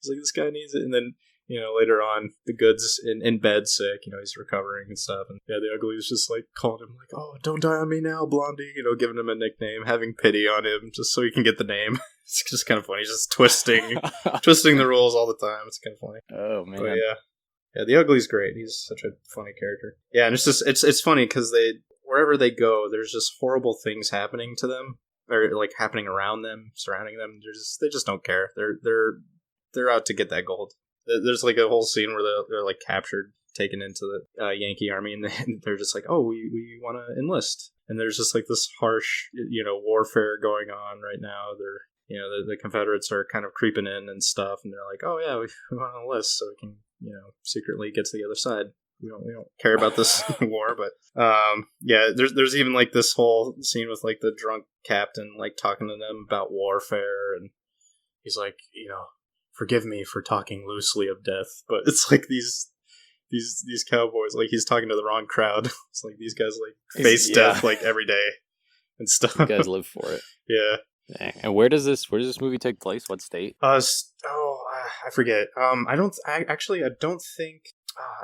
He's like, this guy needs it, and then later on, the good's in bed sick. He's recovering and stuff, and yeah, the ugly was just like calling him like, oh, don't die on me now, Blondie. Giving him a nickname, having pity on him just so he can get the name. It's just kind of funny. He's just twisting the rules all the time. It's kind of funny.
Oh man,
but yeah, the ugly's great. He's such a funny character. Yeah, and it's just it's funny because wherever they go, there's just horrible things happening to them, or like happening around them, surrounding them. They just don't care. They're out to get that gold. There's like a whole scene where they're like captured, taken into the Yankee army, and they're just like, oh, we want to enlist. And there's just like this harsh, warfare going on right now. They're, the Confederates are kind of creeping in and stuff, and they're like, oh yeah, we want to enlist so we can, secretly get to the other side. We don't care about this war, but yeah, there's even like this whole scene with like the drunk captain like talking to them about warfare, and he's like, forgive me for talking loosely of death, but it's like these cowboys, like he's talking to the wrong crowd. It's like these guys like face death like every day, and stuff.
You guys live for it.
Yeah.
Dang. And where does this movie take place? What state?
I forget. I don't think.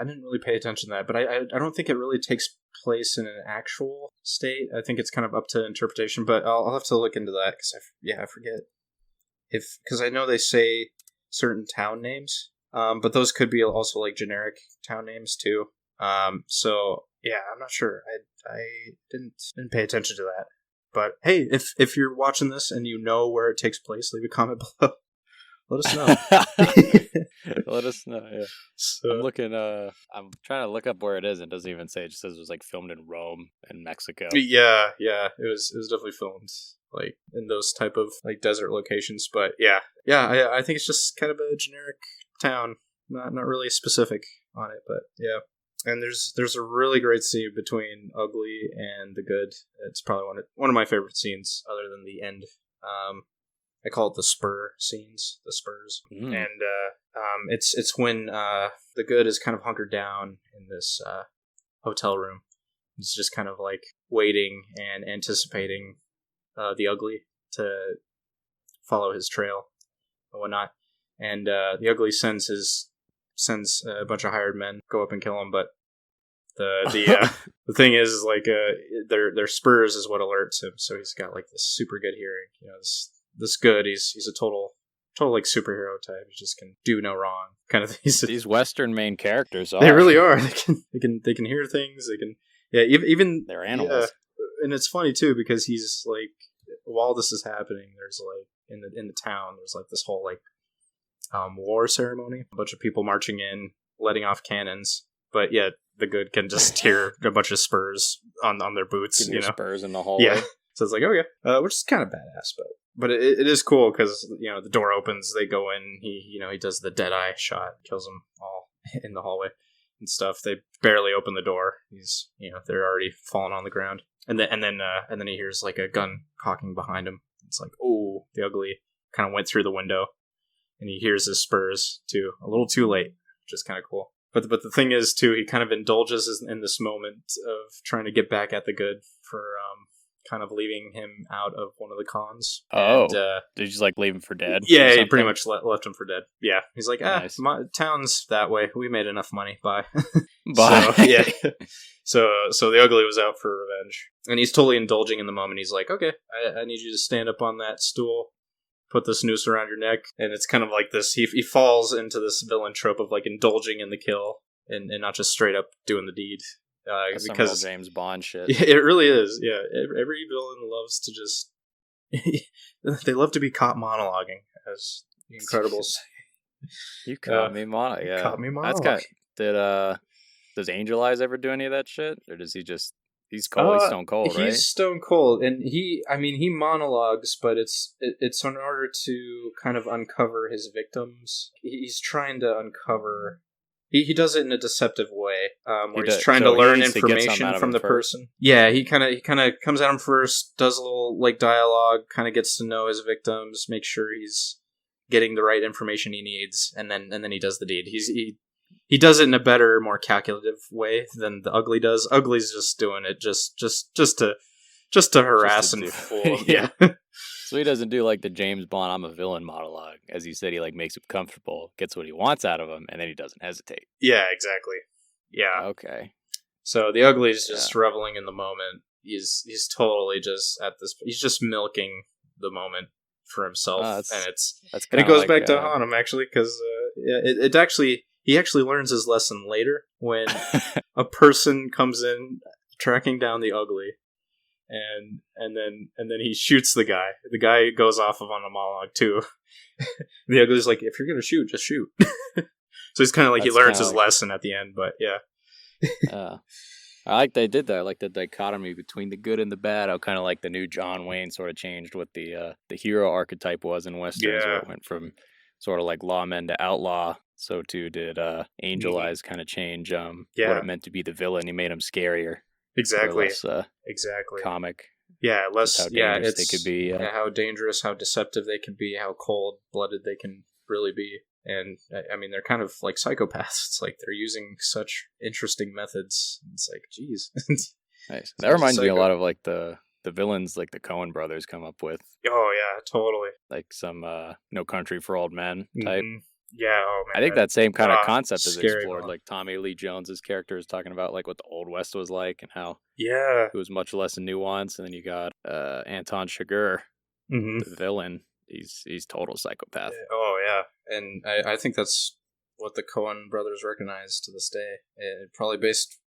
I didn't really pay attention to that, but I don't think it really takes place in an actual state. I think it's kind of up to interpretation, but I'll have to look into that because I forget because I know they say certain town names, but those could be also like generic town names too. So yeah, I'm not sure. I didn't pay attention to that. But hey, if you're watching this and you know where it takes place, leave a comment below. Let us know.
Let us know. Yeah. So, I'm trying to look up where it is. It doesn't even say. It just says it was like filmed in Rome and Mexico.
Yeah. It was definitely filmed like in those type of like desert locations. But yeah. I think it's just kind of a generic town, not really specific on it. But yeah. And there's a really great scene between Ugly and the Good. It's probably one of my favorite scenes, other than the end. I call it the spur scenes, the spurs, and it's when the Good is kind of hunkered down in this hotel room. He's just kind of like waiting and anticipating the Ugly to follow his trail and whatnot. And the Ugly sends a bunch of hired men go up and kill him, but the thing is like their spurs is what alerts him, so he's got like this super good hearing. You know, this Good, he's a total like superhero type. He just can do no wrong kind of things.
These Western main characters
they really are. They can hear things. They can even
they're animals.
Yeah. And it's funny too because he's like while this is happening, there's like in the town there's like this whole like war ceremony, a bunch of people marching in, letting off cannons, but yet the Good can just hear a bunch of spurs on their boots,
spurs in the hallway.
Yeah, so it's like which is kind of badass, but it is cool because the door opens, they go in, he does the dead eye shot, kills them all in the hallway and stuff. They barely open the door. He's they're already falling on the ground, and then he hears like a gun cocking behind him. It's like, oh, the Ugly kind of went through the window. And he hears his spurs, too. A little too late, which is kind of cool. But the thing is, too, he kind of indulges in this moment of trying to get back at the Good for kind of leaving him out of one of the cons.
Oh, and, did you just like leave him for dead?
Yeah, he pretty much left him for dead. Yeah, he's like,
nice.
My town's that way. We made enough money. Bye.
Bye.
So, yeah. So the Ugly was out for revenge. And he's totally indulging in the moment. He's like, okay, I need you to stand up on that stool. Put this noose around your neck, and it's kind of like this. He falls into this villain trope of like indulging in the kill and not just straight up doing the deed.
That's
because
some real James Bond shit.
It really is. Yeah, every villain loves to just they love to be caught monologuing, as the Incredibles.
You caught me monologuing. Yeah,
caught me monologuing.
Does Angel Eyes ever do any of that shit, or does he just? He's cold. He's stone cold, right?
He's stone cold, and he monologues, but it's in order to kind of uncover his victims. He's trying to uncover. He does it in a deceptive way, where he's trying to learn information from the person. Yeah, he kind of comes at him first, does a little like dialogue, kind of gets to know his victims, make sure he's getting the right information he needs, and then he does the deed. He does it in a better, more calculative way than the Ugly does. Ugly's just doing it just to harass and fool. Yeah.
So he doesn't do like the James Bond "I'm a villain" monologue, as you said. He like makes him comfortable, gets what he wants out of him, and then he doesn't hesitate.
Yeah, exactly. Yeah.
Okay.
So the Ugly is just reveling in the moment. He's totally just at this. He's just milking the moment for himself, and it goes back to haunt him actually, because he actually learns his lesson later when a person comes in tracking down the Ugly, and then he shoots the guy. The guy goes off on a monologue too. The Ugly's like, if you're gonna shoot, just shoot. So he's kind of like he learns his lesson at the end, but yeah.
I like they did that. I like the dichotomy between the good and the bad. How kind of like the new John Wayne sort of changed what the hero archetype was in westerns. Where it went from sort of like lawman to outlaw. So too did Angel Eyes kind of change what it meant to be the villain. He made him scarier.
Exactly.
Less,
exactly.
Comic.
Yeah, less.
How dangerous they could be.
How dangerous, how deceptive they can be, how cold-blooded they can really be. And I mean, they're kind of like psychopaths. It's like they're using such interesting methods. It's like, geez.
Nice. That reminds me a lot of like the the villains like the Coen brothers come up with,
Oh yeah, totally.
like some No Country for Old Men type.
Mhm. Yeah. Oh man.
I think that same kind of
Ah,
concept is
scary
explored.
villain.
Like Tommy Lee Jones's character is talking about like what the Old West was like and how
Yeah.
it was much less nuanced. And then you got Anton Chigurh,
Hmm.
the villain. He's total psychopath.
Oh yeah, and I think that's what the Coen brothers recognize to this day. Probably based,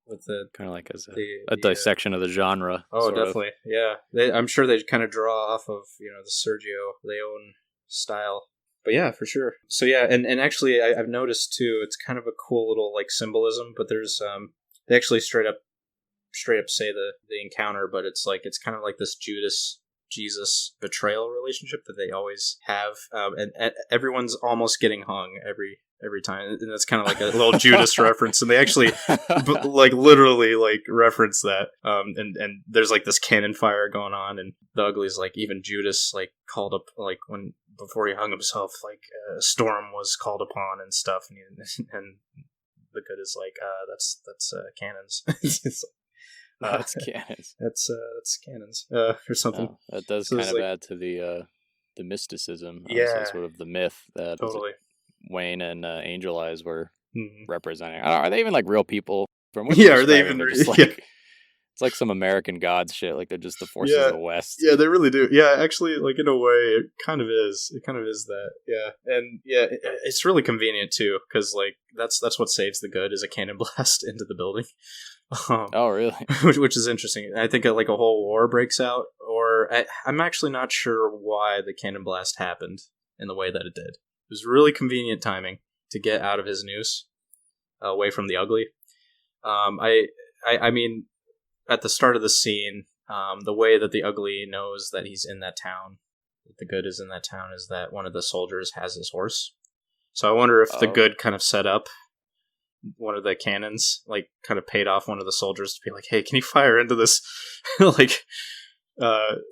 with the
Kind of like as
the
a dissection of the genre.
oh,
sort of.
definitely, yeah. I'm sure they kind of draw off of the Sergio Leone style. But yeah, for sure. So yeah, and actually I've noticed too, it's kind of a cool little like symbolism. But there's they actually straight up say the encounter, but it's kind of like this Judas Jesus betrayal relationship that they always have, and everyone's almost getting hung every time, and that's kind of like a little Judas reference, and they actually like literally like reference that, and there's like this cannon fire going on, and the Ugly's like even Judas like called up like when before he hung himself, like a storm was called upon and stuff, and the Good is like that's cannons. It's
That's cannons.
That's cannons or something.
Oh, that does
So
kind
it's
of
like-
add to the mysticism.
Yeah.
Sort of the myth that
Totally.
Wayne and Angel Eyes were
Mhm.
representing. Are they even like real people? From what
Yeah,
you're
are they
describing,
even
they're
re-
just like
yeah.
it's like some American gods shit. Like they're just the forces
Yeah.
of the West.
Yeah, they really do. Yeah, actually, like in a way, it kind of is. It kind of is that. Yeah, and yeah, it's really convenient too, because like that's what saves the Good is a cannon blast into the building.
Oh, really?
which is interesting. I think like a whole war breaks out, or I'm actually not sure why the cannon blast happened in the way that it did. It was really convenient timing to get out of his noose, away from the Ugly. I mean, at the start of the scene, the way that the Ugly knows that he's in that town, that the Good is in that town, is that one of the soldiers has his horse. So I wonder if the Good kind of set up one of the cannons, like kind of paid off one of the soldiers to be like, hey, can you fire into this like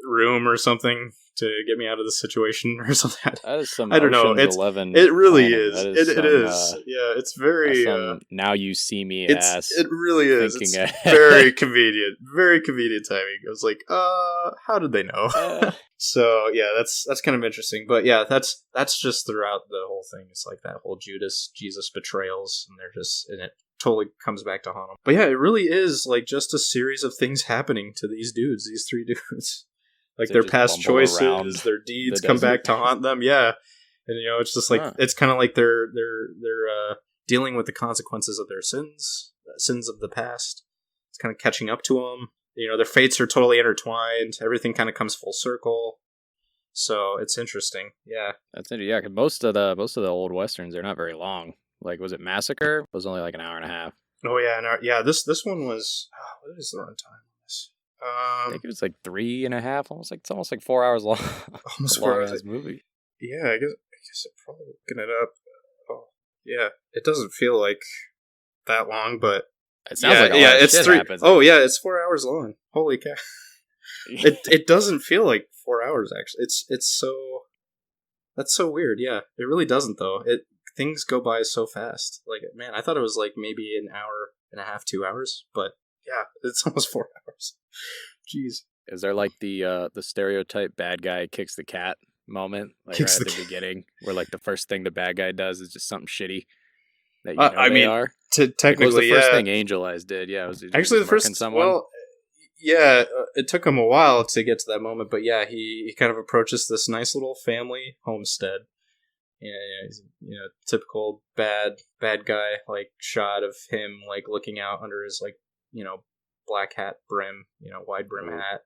room or something to get me out of this situation or something?
That is some
I don't know.
Ocean's 11
It really
planning.
is.
That
It
some,
is. Yeah, it's very.
some now you see me ass.
It really is. It's
thinking ahead.
very convenient. Very convenient timing. I was like, how did they know? So yeah, that's kind of interesting. But yeah, that's just throughout the whole thing. It's like that whole Jesus betrayals, and it totally comes back to haunt them. But yeah, it really is like just a series of things happening to these three dudes. Like
They
their
just
past
bumble around
choices, their deeds
the
come
desert.
back to haunt them. Yeah, and it's just like it's kind of like they're dealing with the consequences of their sins of the past. It's kind of catching up to them. Their fates are totally intertwined. Everything kind of comes full circle. So it's interesting. Yeah.
That's it. Yeah, 'cause most of the old westerns, they're not very long. Like, was it Massacre? It was only like an hour and a half.
Oh yeah, yeah. This one was. What is the runtime on this?
I think it was like 3.5, it's almost like 4 hours long.
Almost
a long
4 hours.
ass movie.
Yeah, I guess I'm probably looking it up. Oh, yeah. It doesn't feel like that long, but
It sounds like a lot of
it's
shit
3.
happens.
Oh yeah, it's 4 hours long. Holy cow! It doesn't feel like 4 hours actually. It's so. That's so weird. Yeah, it really doesn't though. Things go by so fast. Like, man, I thought it was like maybe an hour and a half, 2 hours, but yeah, it's almost 4 hours. Jeez.
Is there like the stereotype bad guy kicks the cat moment, like
Kicks
right
the
at the beginning, where like the first thing the bad guy does is just something shitty that you
I
they
mean,
are?
Technically,
Like, what was the first
yeah.
thing Angel Eyes did? Yeah, was it
Actually, the
just murking
first
someone?
well, yeah, it took him a while to get to that moment, but yeah, he kind of approaches this nice little family homestead. He's, typical bad guy, like shot of him like looking out under his like black hat brim, wide brim
Ooh.
hat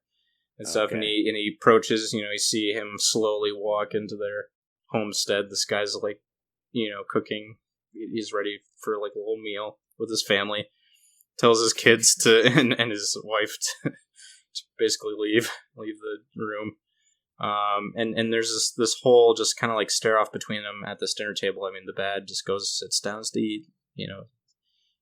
and stuff, and
Okay.
he approaches, you see him slowly walk into their homestead. This guy's like cooking. He's ready for like a little meal with his family. Tells his kids to and his wife to basically leave the room. And there's this whole just kind of like stare off between them at this dinner table. I mean, the bad just sits down to eat.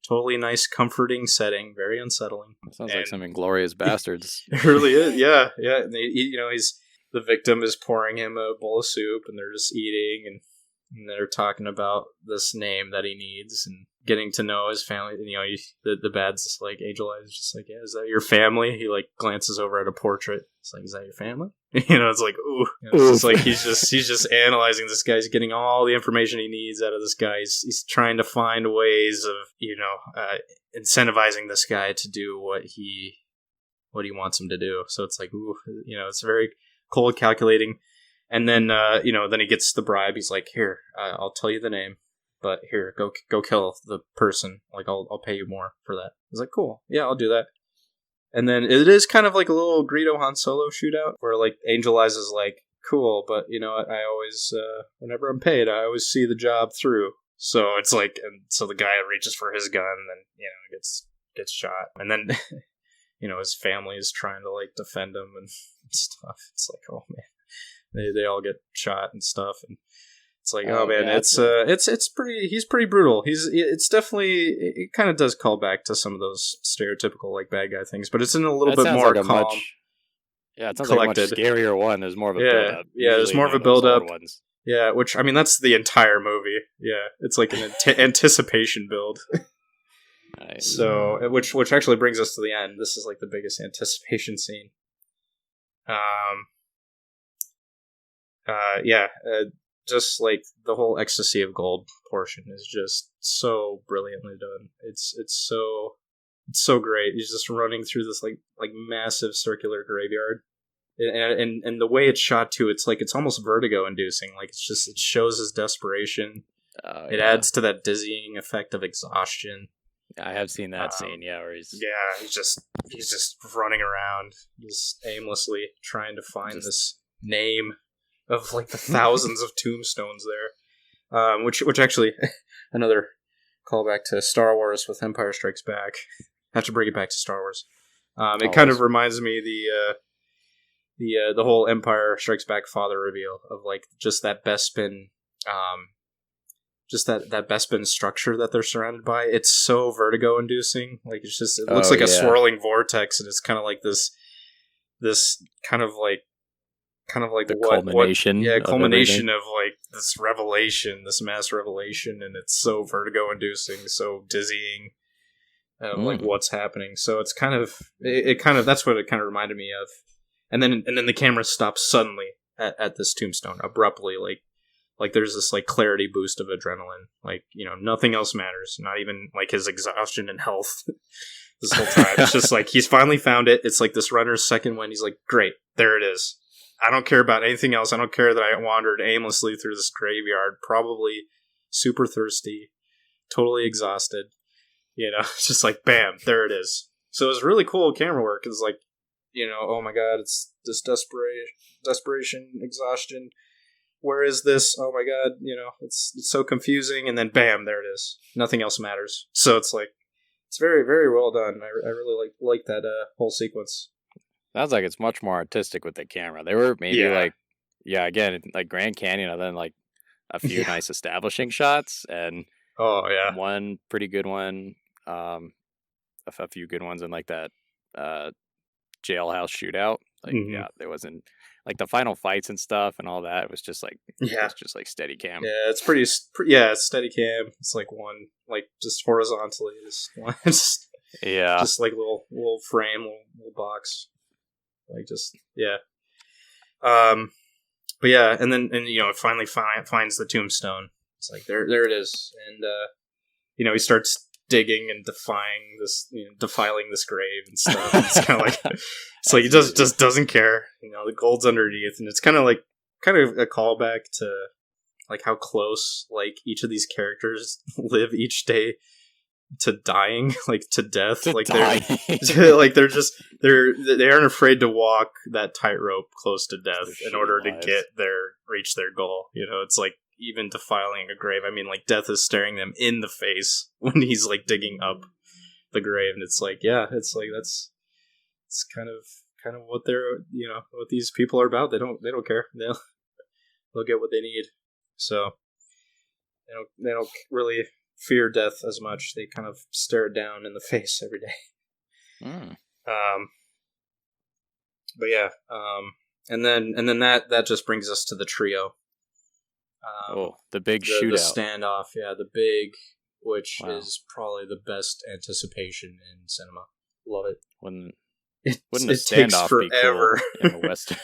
Totally nice, comforting setting. Very unsettling.
Sounds like
and-
some Inglorious Bastards.
It really is. Yeah. And he's the victim is pouring him a bowl of soup, and they're just eating, and and they're talking about this name that he needs and getting to know his family. And, the bad's just like, Angel Eyes is just like, yeah, is that your family? He like glances over at a portrait. It's like, is that your family? It's like, ooh. It's just like he's just analyzing this guy. He's getting all the information he needs out of this guy. He's trying to find ways of incentivizing this guy to do what he wants him to do. So it's like, ooh, it's very cold, calculating. And then then he gets the bribe. He's like, here, I'll tell you the name, but here, go kill the person. Like, I'll pay you more for that. He's like, cool, yeah, I'll do that. And then it is kind of like a little Greedo Han Solo shootout where like Angel Eyes is like, cool, but I always, whenever I'm paid, I always see the job through. So it's like, and so the guy reaches for his gun and then, gets shot. And then, his family is trying to like defend him and stuff. It's like, oh man, they all get shot and stuff. And it's like, oh man, it's pretty. He's pretty brutal. It's definitely. It kind of does call back to some of those stereotypical like bad guy things, but it's in a little bit more
like
calm.
It sounds
collected.
like a much scarier one. There's more of a build up.
Yeah, there's more of a build up. Yeah, which I mean, that's the entire movie. Yeah, it's like an anticipation build. Nice. So, which actually brings us to the end. This is like the biggest anticipation scene. Just like the whole ecstasy of gold portion is just so brilliantly done. It's so great. He's just running through this like massive circular graveyard, and the way it's shot too, it's almost vertigo inducing. Like it shows his desperation. It adds to that dizzying effect of exhaustion.
I have seen that scene. Yeah, where he's
just running around, just aimlessly trying to find this name of like the thousands of tombstones there, which actually another callback to Star Wars with Empire Strikes Back. I have to bring it back to Star Wars. It kind of reminds me the whole Empire Strikes Back father reveal of like just that Bespin, just that Bespin structure that they're surrounded by. It's so vertigo inducing. Like it looks like a swirling vortex, and it's kind of like this kind of like the culmination. Culmination of like this revelation, this mass revelation, and it's so vertigo inducing, so dizzying. Like what's happening. So it's kind of that's what it kind of reminded me of. And then the camera stops suddenly at this tombstone abruptly, like there's this like clarity boost of adrenaline. Like, nothing else matters, not even like his exhaustion and health this whole time. It's just like he's finally found it. It's like this runner's second wind. He's like, great, there it is. I don't care about anything else. I don't care that I wandered aimlessly through this graveyard, probably super thirsty, totally exhausted. It's just like, bam, there it is. So it's really cool camera work. It's like, oh my god, it's this desperation, exhaustion. Where is this? Oh my god, it's so confusing. And then bam, there it is. Nothing else matters. So it's like, it's very, very well done. I really like that whole sequence.
Sounds like it's much more artistic with the camera. They were maybe again, like Grand Canyon, and then like a few nice establishing shots, and one pretty good one, a few good ones, and like that jailhouse shootout. Like there wasn't like the final fights and stuff and all that. It was just like it's just like steady cam.
Yeah, it's pretty. It's steady cam. It's like one just horizontally, just one, just like little frame, little box. Like just but yeah, and then it finally finds the tombstone. It's like there it is, and he starts digging and defiling this grave and stuff. It's kind of like it's like he just doesn't care. The gold's underneath, and it's kind of a callback to like how close like each of these characters live each day to dying, like to death, like they're like they aren't afraid to walk that tightrope close to death in order to reach their goal. It's like even defiling a grave. I mean, like death is staring them in the face when he's like digging up the grave, and it's like it's kind of what they're what these people are about. They don't care. They'll get what they need. So they don't really fear death as much. They kind of stare it down in the face every day. But and then that just brings us to the trio.
The big
the
shootout.
standoff, the big, which
Wow.
is probably the best anticipation in cinema. Love it.
Wouldn't
It
a
takes
standoff be
forever.
cool in a Western?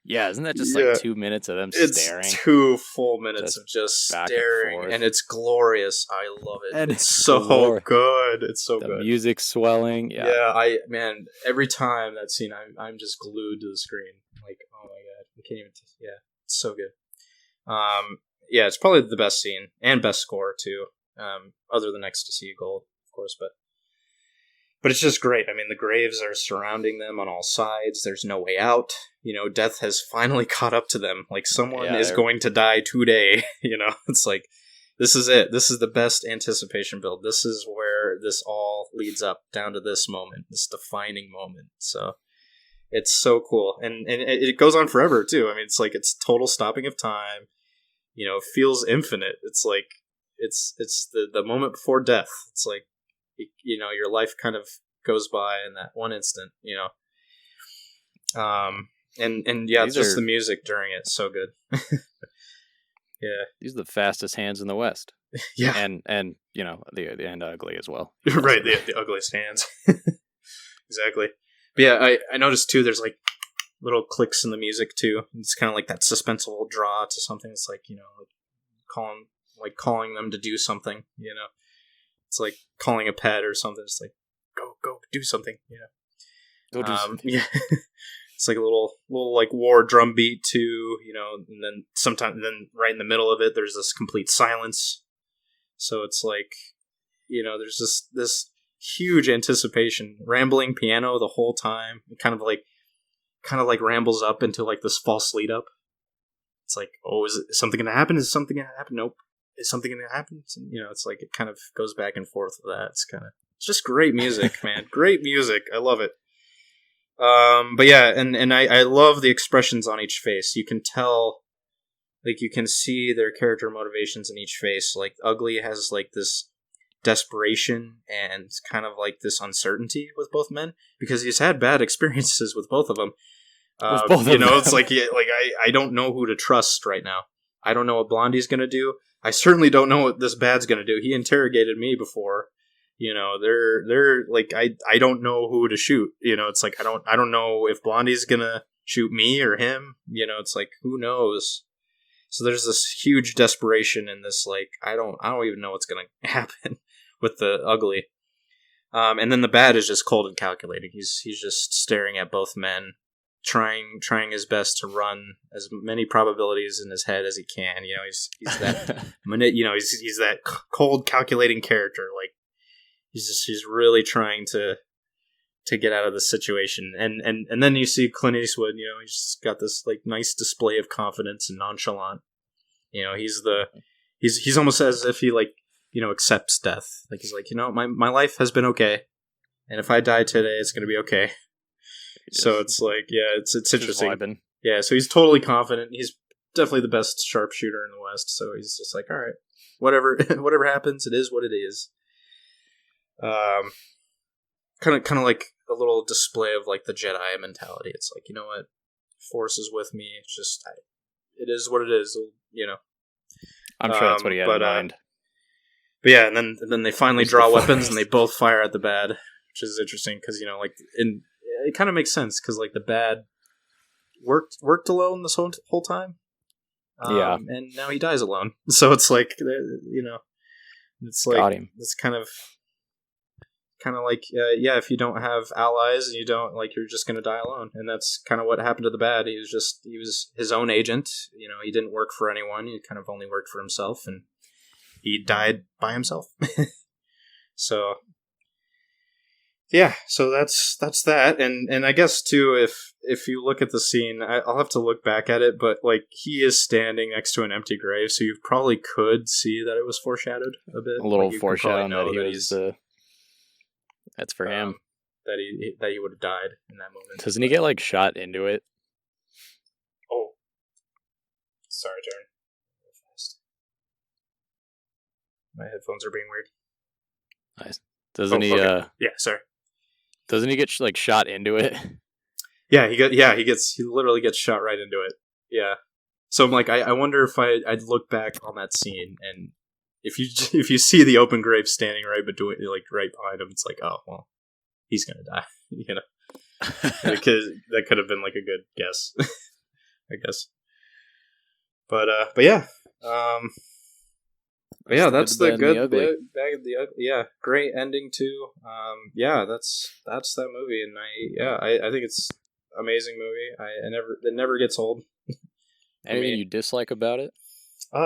Yeah, isn't that just
Yeah.
like 2 minutes of them
It's
staring?
2 full minutes
Just
of just
back and
staring,
forth.
and it's glorious. I love it.
And
it's
it's
so
glorious.
good. It's so
The
good.
music swelling. Yeah.
Man, every time that scene, I'm just glued to the screen. Like, oh my god, I can't even. It's so good. It's probably the best scene and best score too. Other than Ecstasy of Gold, of course, but it's just great. I mean, the graves are surrounding them on all sides. There's no way out. Death has finally caught up to them. Like, someone is going to die today. It's like, this is it. This is the best anticipation build. This is where this all leads up down to this moment, this defining moment. So it's so cool. And it goes on forever too. I mean, it's like, it's total stopping of time. It feels infinite. It's like, it's the moment before death. It's like, your life kind of goes by in that one instant, it's just the music during it. So good. Yeah.
These are the fastest hands in the West.
Yeah.
And the end ugly as well.
Right. The ugliest hands. Exactly. But yeah, I noticed too, there's like little clicks in the music too. It's kind of like that suspenseful draw to something. It's like, calling them to do something, It's like calling a pet or something. It's like, go do something,
Go do something.
Yeah. It's like a little like war drum beat too, and then right in the middle of it, there's this complete silence. So it's like, there's this huge anticipation, rambling piano the whole time. It kind of like rambles up into like this false lead up. It's like, oh, is something going to happen? Is something going to happen? Nope. Is something going to happen? It's like, it kind of goes back and forth with that. It's just great music, man. Great music. I love it. But yeah, and I love the expressions on each face. You can tell, like, you can see their character motivations in each face. Like, Ugly has like this desperation and kind of like this uncertainty with both men because he's had bad experiences with both of them. It's like, I don't know who to trust right now. I don't know what Blondie's gonna do. I certainly don't know what this bad's gonna do. He interrogated me before. They're like, I don't know who to shoot. It's like, I don't know if Blondie's gonna shoot me or him. It's like, who knows? So there's this huge desperation in this, like, I don't even know what's gonna happen with the Ugly. And then the bad is just cold and calculating. He's just staring at both men, trying his best to run as many probabilities in his head as he can. He's that he's that cold calculating character. Like, he's really trying to get out of the situation. And then you see Clint Eastwood, he's just got this like nice display of confidence and nonchalant. He's almost as if he like, accepts death. Like, he's like, my life has been okay, and if I die today, it's going to be okay. So it's like, yeah, it's interesting. Yeah, so he's totally confident. He's definitely the best sharpshooter in the West. So he's just like, all right, whatever happens, it is what it is. Kind of like a little display of like the Jedi mentality. It's like, what, Force is with me. It's just, it is what it is.
I'm sure that's what he had in mind.
But yeah, and then they finally draw weapons and they both fire at the bad, which is interesting because it kind of makes sense because like the bad worked alone this whole time. And now he dies alone. So it's like, it's like,
got him.
It's kind of like, if you don't have allies and you don't, like, you're just going to die alone. And that's kind of what happened to the bad. He was his own agent. He didn't work for anyone. He kind of only worked for himself, and he died by himself. So yeah, so that's that. And I guess too, if you look at the scene, I'll have to look back at it, but like, he is standing next to an empty grave, so you probably could see that it was foreshadowed a bit.
A little
like,
foreshadowing that that's for him.
That he would have died in that moment.
Doesn't he get like shot into it?
Oh, sorry, Darren. My headphones are being weird.
Nice. Doesn't he?
Okay. Yeah, sorry.
Doesn't he get like shot into it?
Yeah, he literally gets shot right into it. Yeah. So I'm like, I wonder if I'd look back on that scene, and if you see the open grave standing right behind him, it's like, oh well, he's gonna die, you know, because that could have been like a good guess, I guess. But yeah, but yeah, that's the good bag of the ugly. Yeah, great ending too. Yeah, that's that movie, and I think it's amazing movie. It never gets old.
Anything you dislike about it?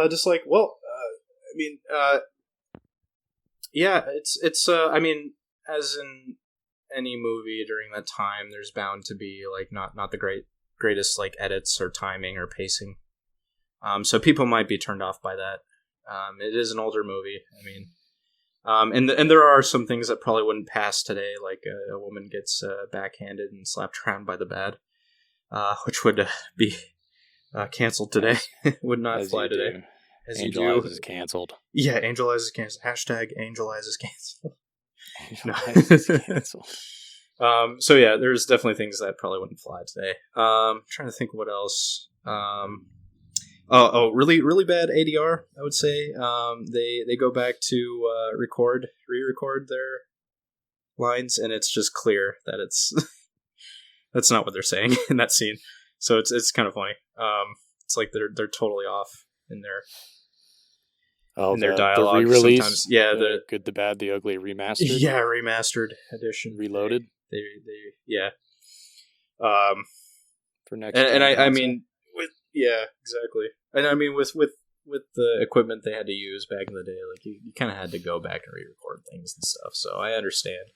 Dislike. Well, I mean, yeah, it's. I mean, as in any movie during that time, there's bound to be like not the greatest like edits or timing or pacing. So people might be turned off by that. It is an older movie. I mean, and there are some things that probably wouldn't pass today, like a woman gets backhanded and slapped around by the bed, which would be canceled today. Would not
As
fly
you
today.
do.
As
Angel
you
Eyes
do.
is canceled.
Yeah, Angel Eyes is canceled. Hashtag Angel Eyes is canceled.
Angel Eyes is canceled.
So yeah, there's definitely things that probably wouldn't fly today. Trying to think what else. Really, really bad ADR, I would say. They go back to re-record their lines, and it's just clear that it's that's not what they're saying in that scene. So it's kind of funny. It's like they're totally off in their dialogue.
The re-release.
Sometimes, yeah,
the Good, the Bad, the Ugly remastered.
Yeah, remastered edition,
Reloaded.
They yeah.
For next.
And I mean, exactly. And I mean, with the equipment they had to use back in the day, like you kind of had to go back and re-record things and stuff. So I understand,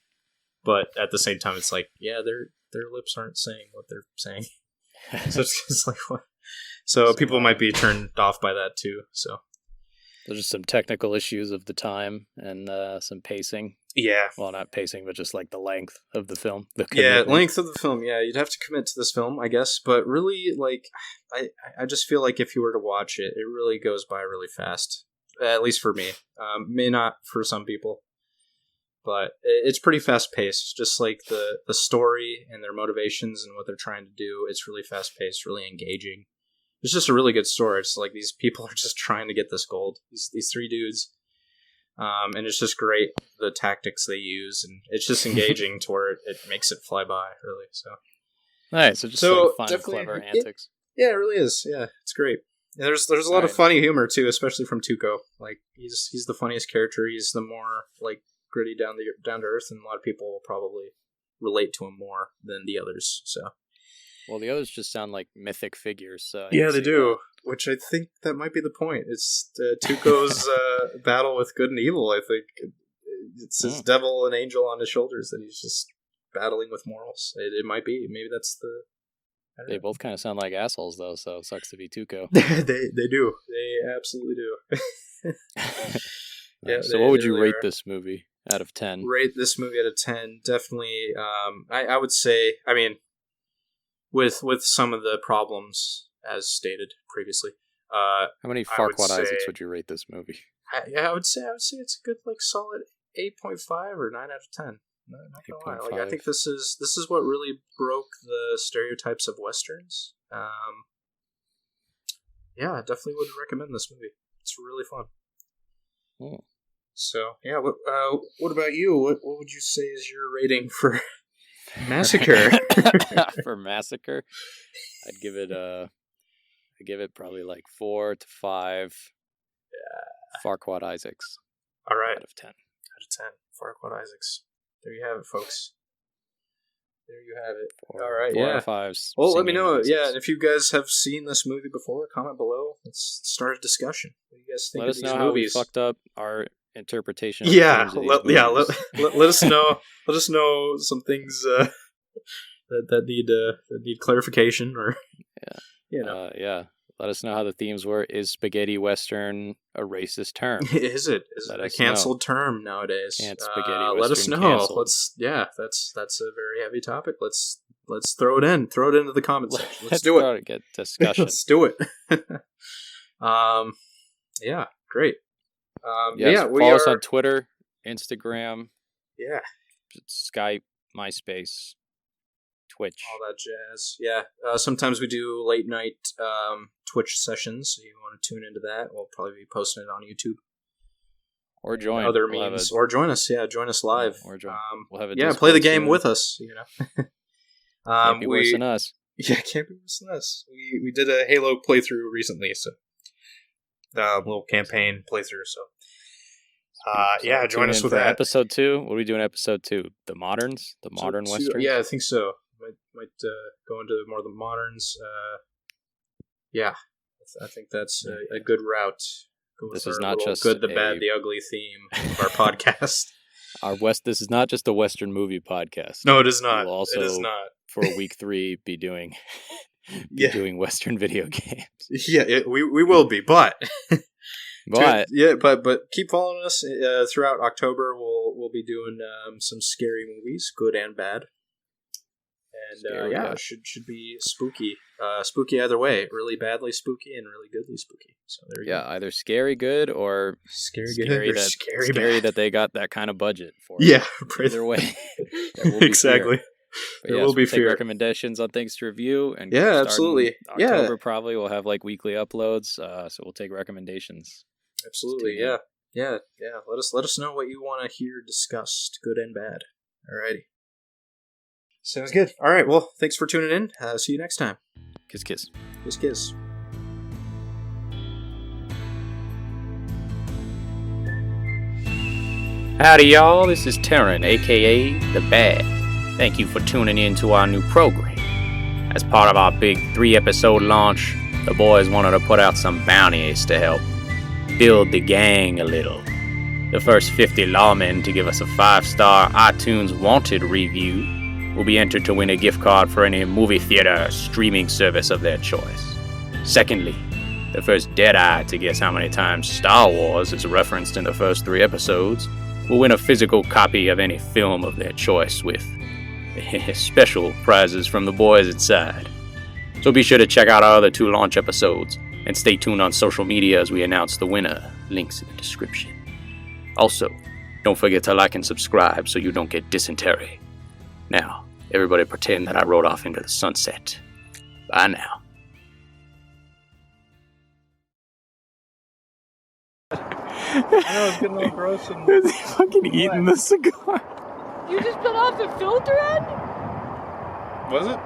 but at the same time, it's like, yeah, their lips aren't saying what they're saying. So it's just like what. So people might be turned off by that too. So
there's just some technical issues of the time and some pacing.
Yeah.
Well, not pacing, but just like the length of the film.
Yeah, length of the film. Yeah, you'd have to commit to this film, I guess. But really, like, I just feel like if you were to watch it, it really goes by really fast. At least for me. May not for some people. But it's pretty fast paced. Just like the story and their motivations and what they're trying to do. It's really fast paced, really engaging. It's just a really good story. It's like these people are just trying to get this gold. These three dudes. And it's just great, the tactics they use, and it's just engaging to where it makes it fly by, really. So
nice. So just like fun, clever antics.
Yeah, it really is. Yeah, it's great. And there's a lot of funny humor too, especially from Tuco. Like he's the funniest character. He's the more like gritty, down to earth, and a lot of people will probably relate to him more than the others. So.
Well, the others just sound like mythic figures. So
yeah, they do. Which I think that might be the point. It's Tuco's battle with good and evil. I think it's his devil and angel on his shoulders that he's just battling with morals. It might be. Maybe that's the.
They both kind of sound like assholes, though. So it sucks to be Tuco.
They do. They absolutely do.
Yeah. So what would you rate this movie out of 10?
Rate this movie out of 10. Definitely. I would say. I mean. With some of the problems as stated previously.
How many Farquaad Isaacs would you rate this movie?
I would say it's a good like solid 8.5 or 9 out of 10. Not gonna lie. Like I think this is what really broke the stereotypes of westerns. Yeah, I definitely would recommend this movie. It's really fun.
Oh.
So yeah, what about you? What would you say is your rating for Massacre?
For Massacre, I'd give it probably like 4 to 5. Yeah. Farquaad Isaacs.
All right.
Out of 10.
Out of 10. Farquaad Isaacs. There you have it, folks. There you have it. All right. 4
or 5.
Well, let me know. Isaacs. Yeah, and if you guys have seen this movie before, comment below. Let's start a discussion. What do you guys think of these movies?
Let us know how we fucked up our interpretation.
Yeah, let us know. Let us know some things that need clarification, or
yeah. Let us know how the themes were. Is spaghetti western a racist term?
Is it a canceled term nowadays?
Can't spaghetti western
let us know.
Canceled.
That's a very heavy topic. Let's throw it in. Throw it into the comment section. Let's do it.
Get discussion.
Let's do it. Yeah, great.
Follow us on Twitter, Instagram,
yeah,
Skype, MySpace, Twitch.
All that jazz. Yeah. Sometimes we do late night Twitch sessions. So you want to tune into that? We'll probably be posting it on YouTube.
Or join
other means, or join us. Yeah, join us live.
Or join. We'll have a
play
Discord
the game
soon.
with us. You know,
Can't be worse than us.
Yeah, can't be worse than us. We did a Halo playthrough recently, so little campaign playthrough. So, yeah, join us with that.
Episode 2. What are we doing? Episode 2, the moderns, the modern westerns.
Yeah, I think so. Might go into more of the moderns. Yeah, I think that's a good route.
This is not just
good, the bad, the ugly theme of our podcast.
This is not just a Western movie podcast.
No, it is not.
We'll also,
it is not.
For week 3, be doing Western video games.
Yeah, we will be, but
but
keep following us throughout October. We'll be doing some scary movies, good and bad. And it should be spooky. Spooky either way. Really badly spooky and really goodly spooky. So there you go.
Either scary good or
scary bad.
That they got that kind of budget for.
Yeah,
either way.
Exactly.
There will be fear. Recommendations on things to review, and
absolutely.
October probably we'll have like weekly uploads. So we'll take recommendations.
Absolutely. Yeah. Let us know what you want to hear discussed, good and bad. Alrighty. Sounds good. All right. Well, thanks for tuning in. See you next time.
Kiss, kiss.
Kiss, kiss.
Howdy, y'all. This is Terren, a.k.a. The Bad. Thank you for tuning in to our new program. As part of our big 3-episode launch, the boys wanted to put out some bounties to help build the gang a little. The first 50 lawmen to give us a 5-star iTunes Wanted review will be entered to win a gift card for any movie theater streaming service of their choice. Secondly, the first Deadeye to guess how many times Star Wars is referenced in the first 3 episodes will win a physical copy of any film of their choice with special prizes from the boys inside. So be sure to check out our other 2 launch episodes and stay tuned on social media as we announce the winner. Links in the description. Also, don't forget to like and subscribe so you don't get dysentery. Now, everybody pretend that I rode off into the sunset. Bye now.
I know, it's getting all gross and...
Is he fucking eating the cigar?
You just put off the filter end?
Was it?